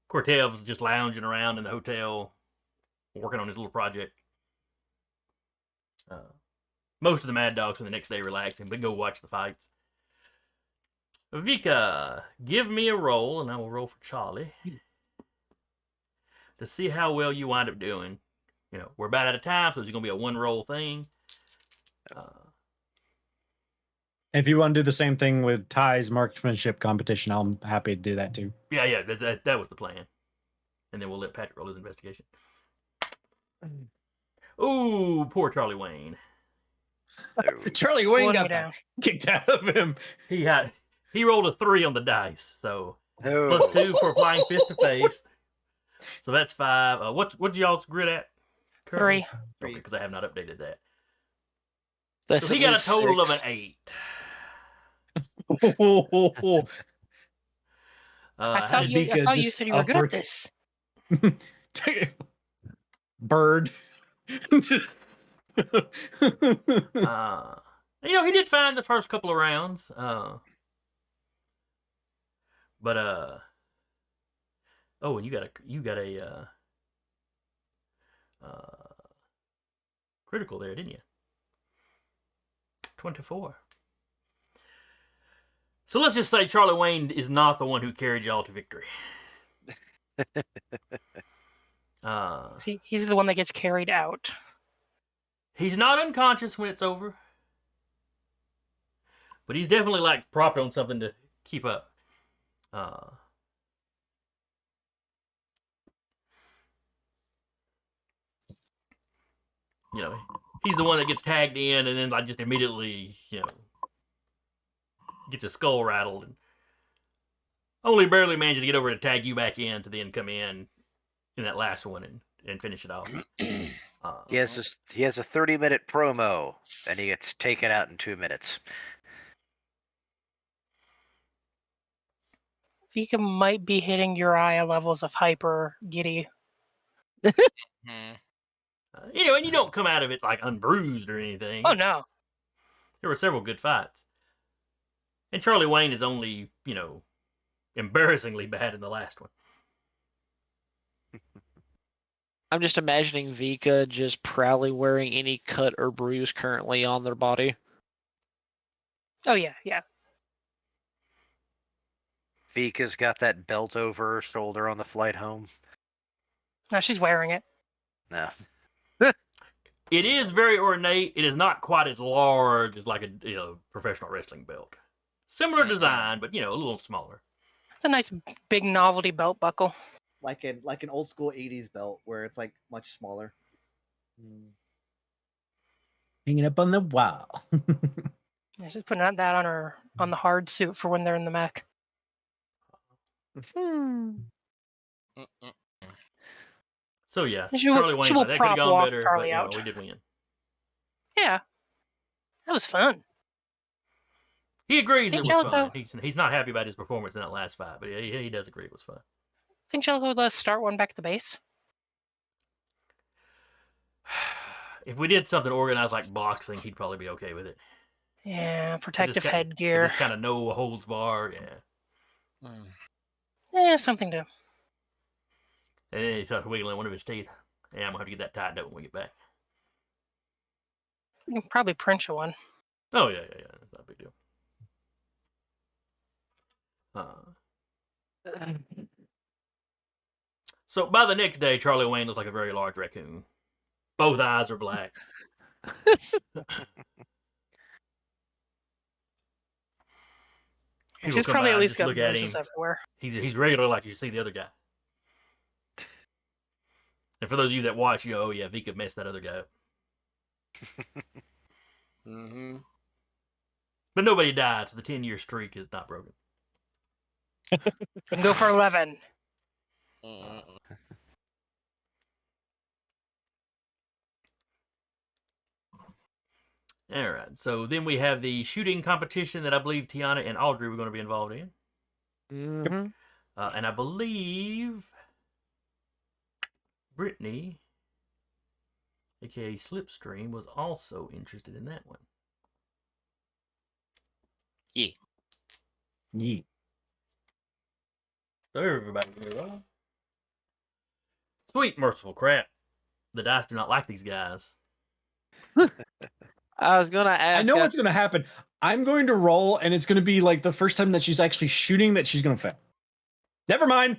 Cortev's just lounging around in the hotel, working on his little project. Most of the Mad Dogs for the next day relaxing, but go watch the fights. Vika, give me a roll, and I will roll for Charlie to see how well you wind up doing. We're about out of time, so it's going to be a one-roll thing. If you want to do the same thing with Ty's marksmanship competition, I'm happy to do that too. Yeah, that was the plan. And then we'll let Patrick roll his investigation. Ooh, poor Charlie Wayne. Charlie Wayne One got down. kicked out of him. He rolled a 3 on the dice, so Oh. +2 for flying fist to face. So that's 5. What y'all's grid at? currently? 3. Okay, because I have not updated that. That's So he at got a least total of 6. an 8. I how thought did you said you were good at this. Bird. he did fine the first couple of rounds. But and you got a critical there, didn't you? 24. So let's just say Charlie Wayne is not the one who carried y'all to victory. See, he's the one that gets carried out. He's not unconscious when it's over, but he's definitely like propped on something to keep up. He's the one that gets tagged in and then like just immediately, gets his skull rattled and only barely manages to get over to tag you back in to then come in that last one and finish it off. He has a 30-minute promo, and he gets taken out in 2 minutes. Vika might be hitting Uriah levels of hyper giddy. And you don't come out of it like unbruised or anything. Oh no. There were several good fights. And Charlie Wayne is only, embarrassingly bad in the last one. I'm just imagining Vika just proudly wearing any cut or bruise currently on their body. Oh yeah. Vika's got that belt over her shoulder on the flight home. No, she's wearing it. No. It is very ornate. It is not quite as large as like a professional wrestling belt. Similar design, but a little smaller. It's a nice big novelty belt buckle. Like an old school 80s belt where it's like much smaller. Hanging up on the wall. Yeah, she's putting that on the hard suit for when they're in the mech. So yeah, She will- Charlie Wayne's she will like, that could have prop gone walk better, Charlie but out. we did win. Yeah. That was fun. He agrees it was Jellicoe- fun. He's not happy about his performance in that last fight, but he does agree it was fun. Think Jellicoe would let us start one back at the base? If we did something organized like boxing, he'd probably be okay with it. Yeah, protective But headgear. this kind of no holds bar, yeah. Yeah, something to. And then he starts wiggling one of his teeth. Yeah, I'm gonna have to get that tied up when we get back. You can probably print you one. Oh yeah, that's not a big deal. So by the next day, Charlie Wayne looks like a very large raccoon. Both eyes are black. People She's come probably by at and least just got look at bruises him. everywhere. He's regular like you see the other guy. And for those of you that watch, Vika messed that other guy up. But nobody died, so the 10-year streak is not broken. You can go for 11. All right. So then we have the shooting competition that I believe Tiana and Audrey were going to be involved in. Mm-hmm. And I believe Brittany, aka Slipstream, was also interested in that one. Yeet. So everybody can roll. Sweet merciful crap. The dice do not like these guys. I was gonna ask. I know what's going to happen. I'm going to roll, and it's going to be like the first time that she's actually shooting that she's going to fail. Never mind.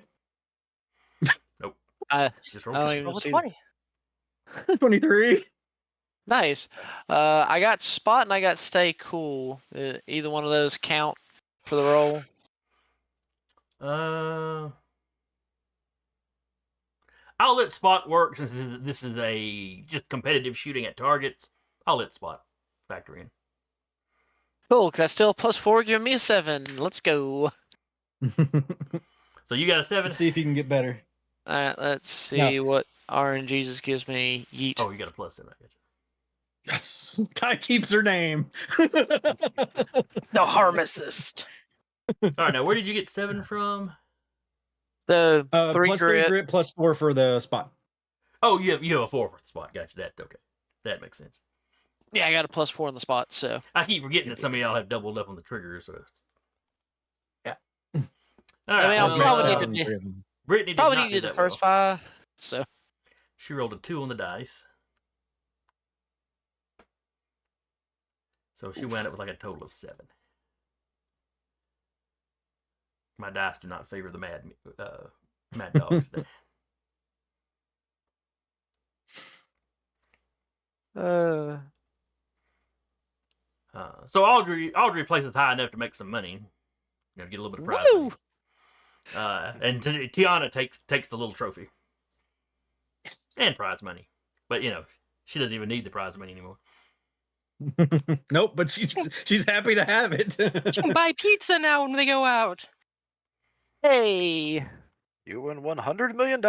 Just I roll. don't Just even Roll a see. 20. 23. Nice. I got spot and I got stay cool. Either one of those count for the roll. I'll let Spot work since this is a just competitive shooting at targets. I'll let Spot factor in. Cool, because that's still a +4, giving me a 7. Let's go. So you got a 7? Let's see if you can get better. Alright, let's see what RNGesus gives me. Yeet. Oh, you got a +7. I got you. Yes. Ty keeps her name. The Harmacist. All right, now where did you get 7 from? The 3 plus grit. 3 grit, +4 for the spot. Oh, you have a 4 for the spot. Gotcha. That okay. That makes sense. Yeah, I got a +4 on the spot, so. I keep forgetting that some of y'all have doubled up on the triggers. So. Yeah. All I right. mean, I'll well, probably next, need to Brittany did probably not needed do the that first well. 5, so. She rolled a 2 on the dice. So she wound up with like a total of 7. My dice do not favor the mad dogs today. So Audrey places high enough to make some money. Get a little bit of prize Woo! money. And Tiana takes the little trophy. Yes. And prize money. But she doesn't even need the prize money anymore. Nope, but she's happy to have it. You can buy pizza now when they go out. Hey! You win $100 million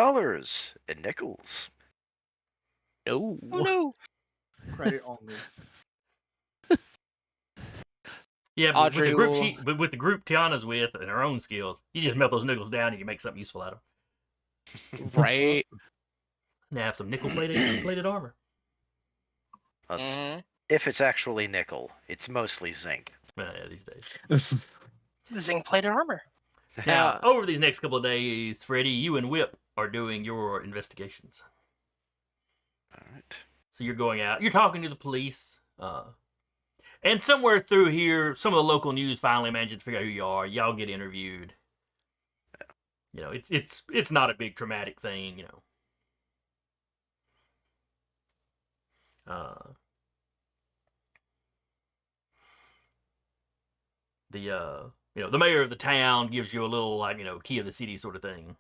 in nickels. No. Oh no. Credit only. Yeah, but Audrey with the group Tiana's with and her own skills, you just melt those nickels down and you make something useful out of them. Right. Now have some nickel plated armor. If it's actually nickel, it's mostly zinc. Yeah, these days. Zinc plated armor. Now, over these next couple of days, Freddie, you and Whip are doing your investigations. All right. So you're going out, you're talking to the police, and somewhere through here, some of the local news finally manages to figure out who you are. Y'all get interviewed. It's not a big traumatic thing, the mayor of the town gives you a little key of the city sort of thing.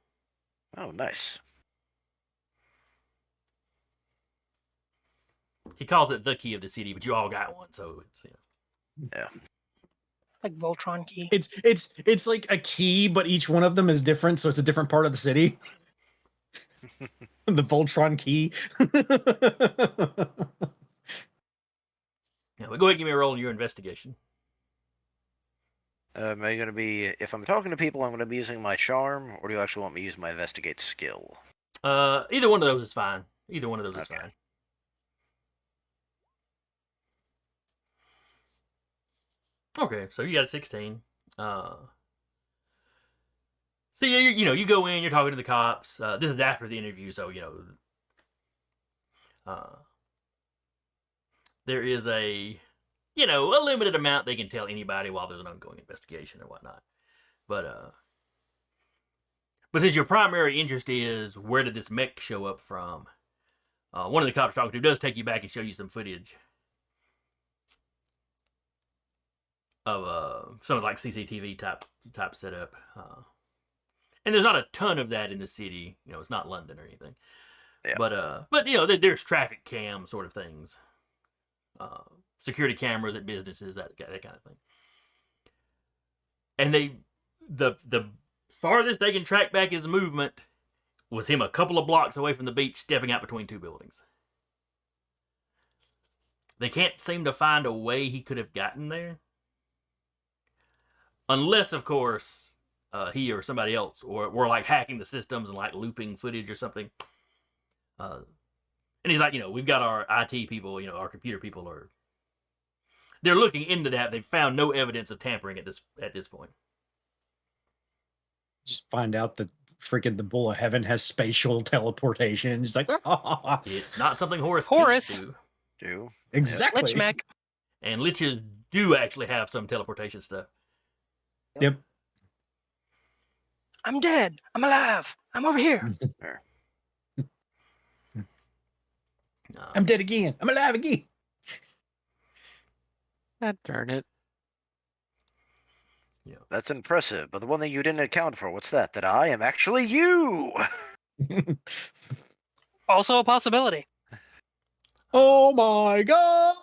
Oh, nice. He calls it the key of the city, but you all got one, so it's Yeah. Like Voltron key. It's like a key, but each one of them is different, so it's a different part of the city. The Voltron key. Yeah, but go ahead and give me a roll in your investigation. Am I going to be, if I'm talking to people, I'm going to be using my charm, or do you actually want me to use my investigate skill? Either one of those is fine. Either one of those is fine. Okay, so you got a 16. So you go in, you're talking to the cops. This is after the interview, so there is a limited amount they can tell anybody while there's an ongoing investigation and whatnot. But since your primary interest is where did this mech show up from, one of the cops talking to does take you back and show you some footage of some like CCTV type setup. And there's not a ton of that in the city. It's not London or anything. Yeah. But there's traffic cam sort of things. Security cameras at businesses, that kind of thing. And the farthest they can track back his movement was him a couple of blocks away from the beach, stepping out between two buildings. They can't seem to find a way he could have gotten there. Unless, of course, he or somebody else were like hacking the systems and like looping footage or something. And he's like, we've got our IT people, our computer people they're looking into that. They've found no evidence of tampering at this point. Just find out that freaking the Bull of Heaven has spatial teleportation. It's like, It's not something Horus Horus. can't do. exactly. Lich Mech. And liches do actually have some teleportation stuff. Yep. I'm dead. I'm alive. I'm over here. I'm dead again. I'm alive again. God darn it. That's impressive, but the one thing you didn't account for, what's that? That I am actually you! Also a possibility. Oh my god!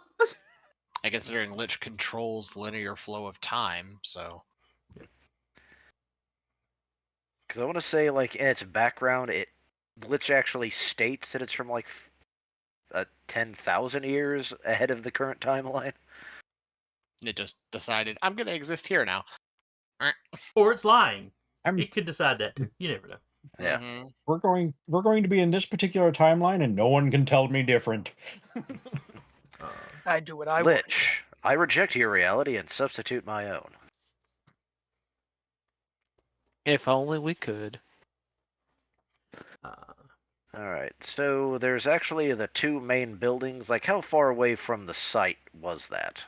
And considering Lich controls linear flow of time, so Because I want to say, like, in its background, Lich actually states that it's from, like, 10,000 years ahead of the current timeline. it just decided, I'm going to exist here now. Or it's lying. I'm- It could decide that too. You never know. Yeah. Mhm. We're going to be in this particular timeline, and no one can tell me different. I do what I want. Lich, I reject your reality and substitute my own. If only we could. Alright, so there's actually the two main buildings. Like, how far away from the site was that?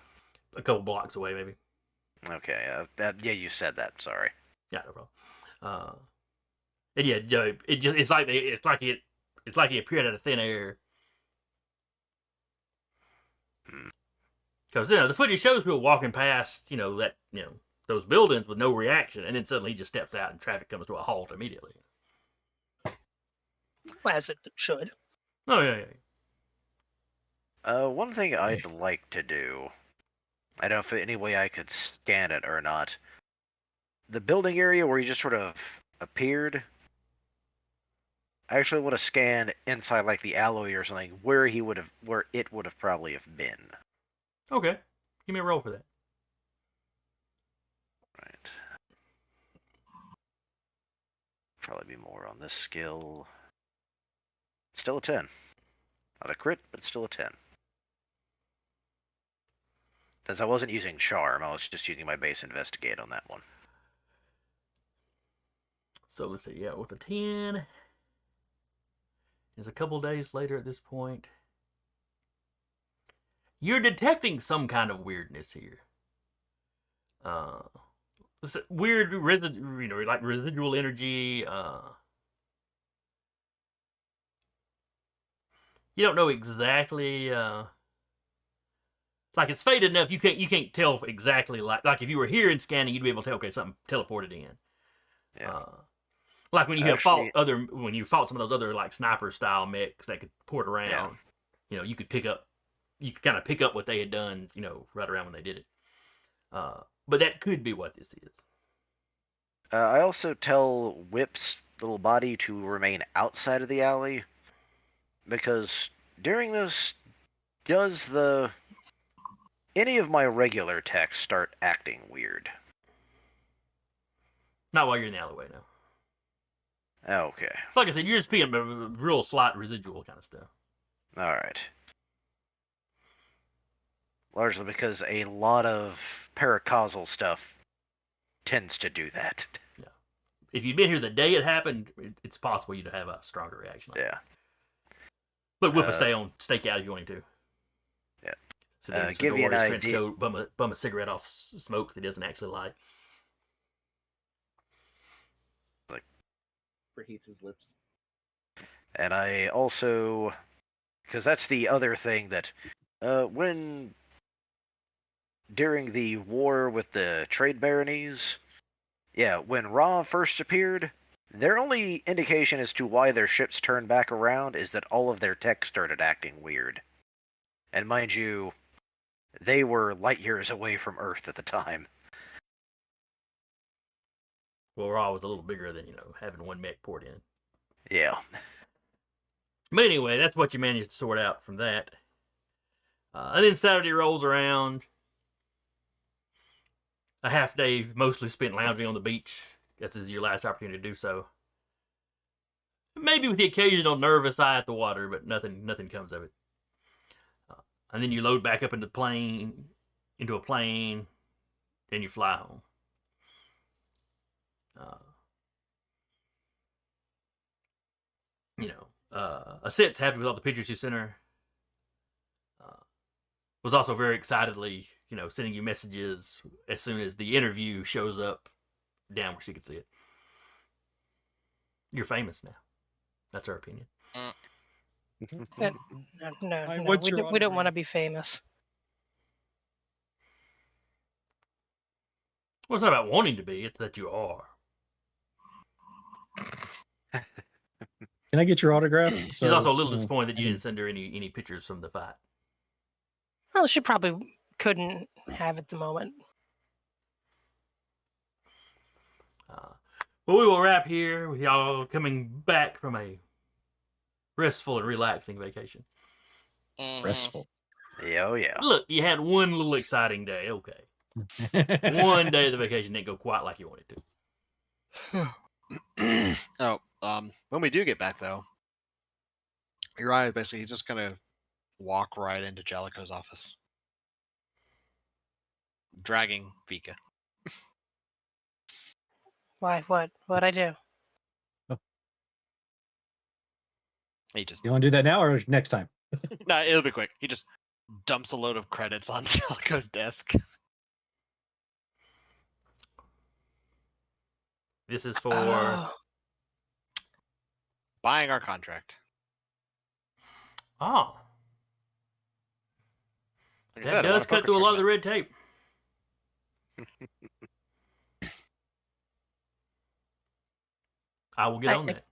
A couple blocks away, maybe. Okay, yeah, you said that, sorry. Yeah, no problem. And yeah, it's like he appeared out of thin air. Because the footage shows people walking past, those buildings with no reaction, and then suddenly he just steps out and traffic comes to a halt immediately. Well, as it should. Oh yeah. One thing I'd like to do, I don't know if any way I could scan it or not. The building area where he just sort of appeared, I actually want to scan inside, like, the alloy or something, where it would have probably have been. Okay, give me a roll for that. Right. Probably be more on this skill. Still a 10. Not a crit, but still a 10. Since I wasn't using Charm, I was just using my base Investigate on that one. So let's see, with a 10, it's a couple days later at this point. You're detecting some kind of weirdness here. Weird, like residual energy. You don't know exactly. Like, it's faded enough you can't tell exactly, like if you were here and scanning, you'd be able to tell, okay, something teleported in. Yeah. Like when you Actually, when you fought some of those other like sniper style mechs that could port around, you could kind of pick up what they had done, right around when they did it. But that could be what this is. I also tell Whip's little body to remain outside of the alley, because during this, does any of my regular techs start acting weird? Not while you're in the alleyway, no. Okay. Like I said, you're just being a real slight residual kind of stuff. Alright. Largely because a lot of paracausal stuff tends to do that. Yeah. If you'd been here the day it happened, it's possible you'd have a stronger reaction. Yeah. But Whip will stake out if you want him to. Yeah. So then give you an his trench idea. coat, bum a cigarette off smoke that he doesn't actually like. Preheats his lips. And I also, because that's the other thing that, during the war with the trade baronies, when Ra first appeared, their only indication as to why their ships turned back around is that all of their tech started acting weird. And mind you, they were light years away from Earth at the time. Well, Raw was a little bigger than, having one mech poured in. Yeah. But anyway, that's what you managed to sort out from that. And then Saturday rolls around. A half day mostly spent lounging on the beach. Guess this is your last opportunity to do so. Maybe with the occasional nervous eye at the water, but nothing comes of it. And then you load back up into a plane, and you fly home. Aset's happy with all the pictures you sent her. Was also very excitedly, sending you messages as soon as the interview shows up down where she could see it. You're famous now. That's our opinion. No, what's we your we don't want to autograph? be famous. Well, it's not about wanting to be, it's that you are. Can I get your autograph? She's also a little disappointed that you didn't send her any pictures from the fight. Well, she probably couldn't have at the moment. Well, we will wrap here with y'all coming back from a restful and relaxing vacation. Restful. Yeah, oh yeah. Look, you had one little exciting day, okay. One day of the vacation didn't go quite like you wanted to. When we do get back though, you're right. Basically, he's just gonna walk right into Jellicoe's office, dragging Vika. Why? What'd I do? He just You want to do that now or next time? no, it'll be quick. He just dumps a load of credits on Jellicoe's desk. This is for... Oh, Buying our contract. Oh, Like I that said, I want does a cut poker through a lot of the tournament. red tape. I will get on that.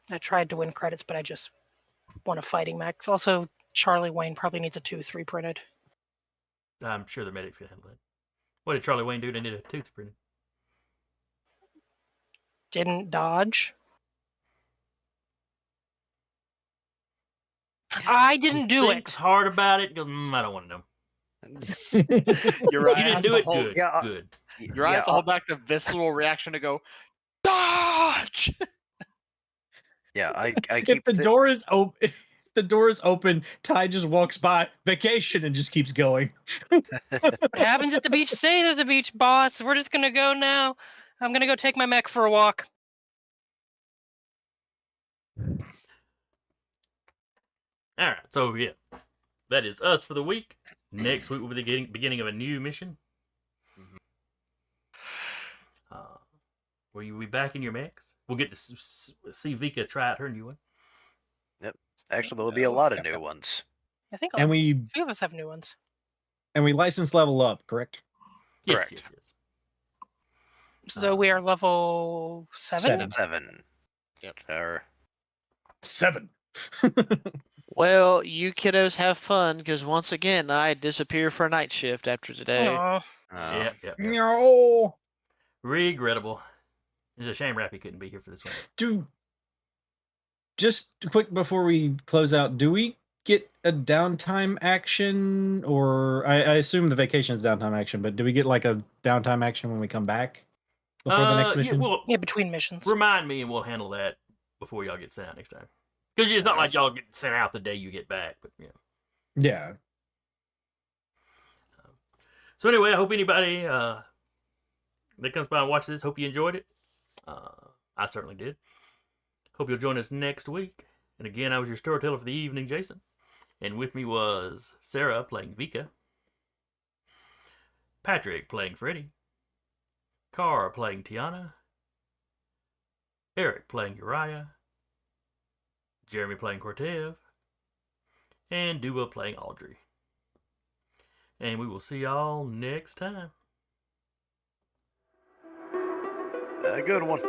I tried to win credits, but I just won a fighting max. Also, Charlie Wayne probably needs a 2-3 printed. I'm sure the medics can handle that. What did Charlie Wayne do? They needed a tooth printed. Didn't dodge. I didn't do Thinks it. hard about it. Goes, I don't want to know. You're right. You didn't do it. Good. yeah, Good. Your eyes to hold back the visceral reaction to go dodge. Yeah, I If keep the door is open, Ty just walks by vacation and just keeps going. What happens at the beach stays at the beach, boss. We're just gonna go now. I'm gonna go take my mech for a walk. All right. So, yeah. That is us for the week. Next week will be the beginning of a new mission. Will you be back in your mechs? We'll get to see Vika try out her new one. Actually, there'll be a lot of new ones. I think And a we few of us have new ones. license level up, correct? Yes, Correct. yes. So we are level 7? 7. Yep. Or 7. Well, you kiddos have fun because once again I disappear for a night shift after today. Aw. Yep. No. Regrettable. It's a shame Rappy couldn't be here for this one. Just quick before we close out, do we get a downtime action, or I assume the vacation is downtime action, but do we get like a downtime action when we come back before the next mission? Yeah, between missions. Remind me and we'll handle that before y'all get sent out next time. Because it's not like y'all get sent out the day you get back, but yeah. Yeah. So anyway, I hope anybody that comes by and watches this, hope you enjoyed it. I certainly did. Hope you'll join us next week. And again, I was your storyteller for the evening, Jason. And with me was Sarah playing Vika, Patrick playing Freddy, Cara playing Tiana, Eric playing Uriah, Jeremy playing Cortev, and Duba playing Audrey. And we will see y'all next time. a good one.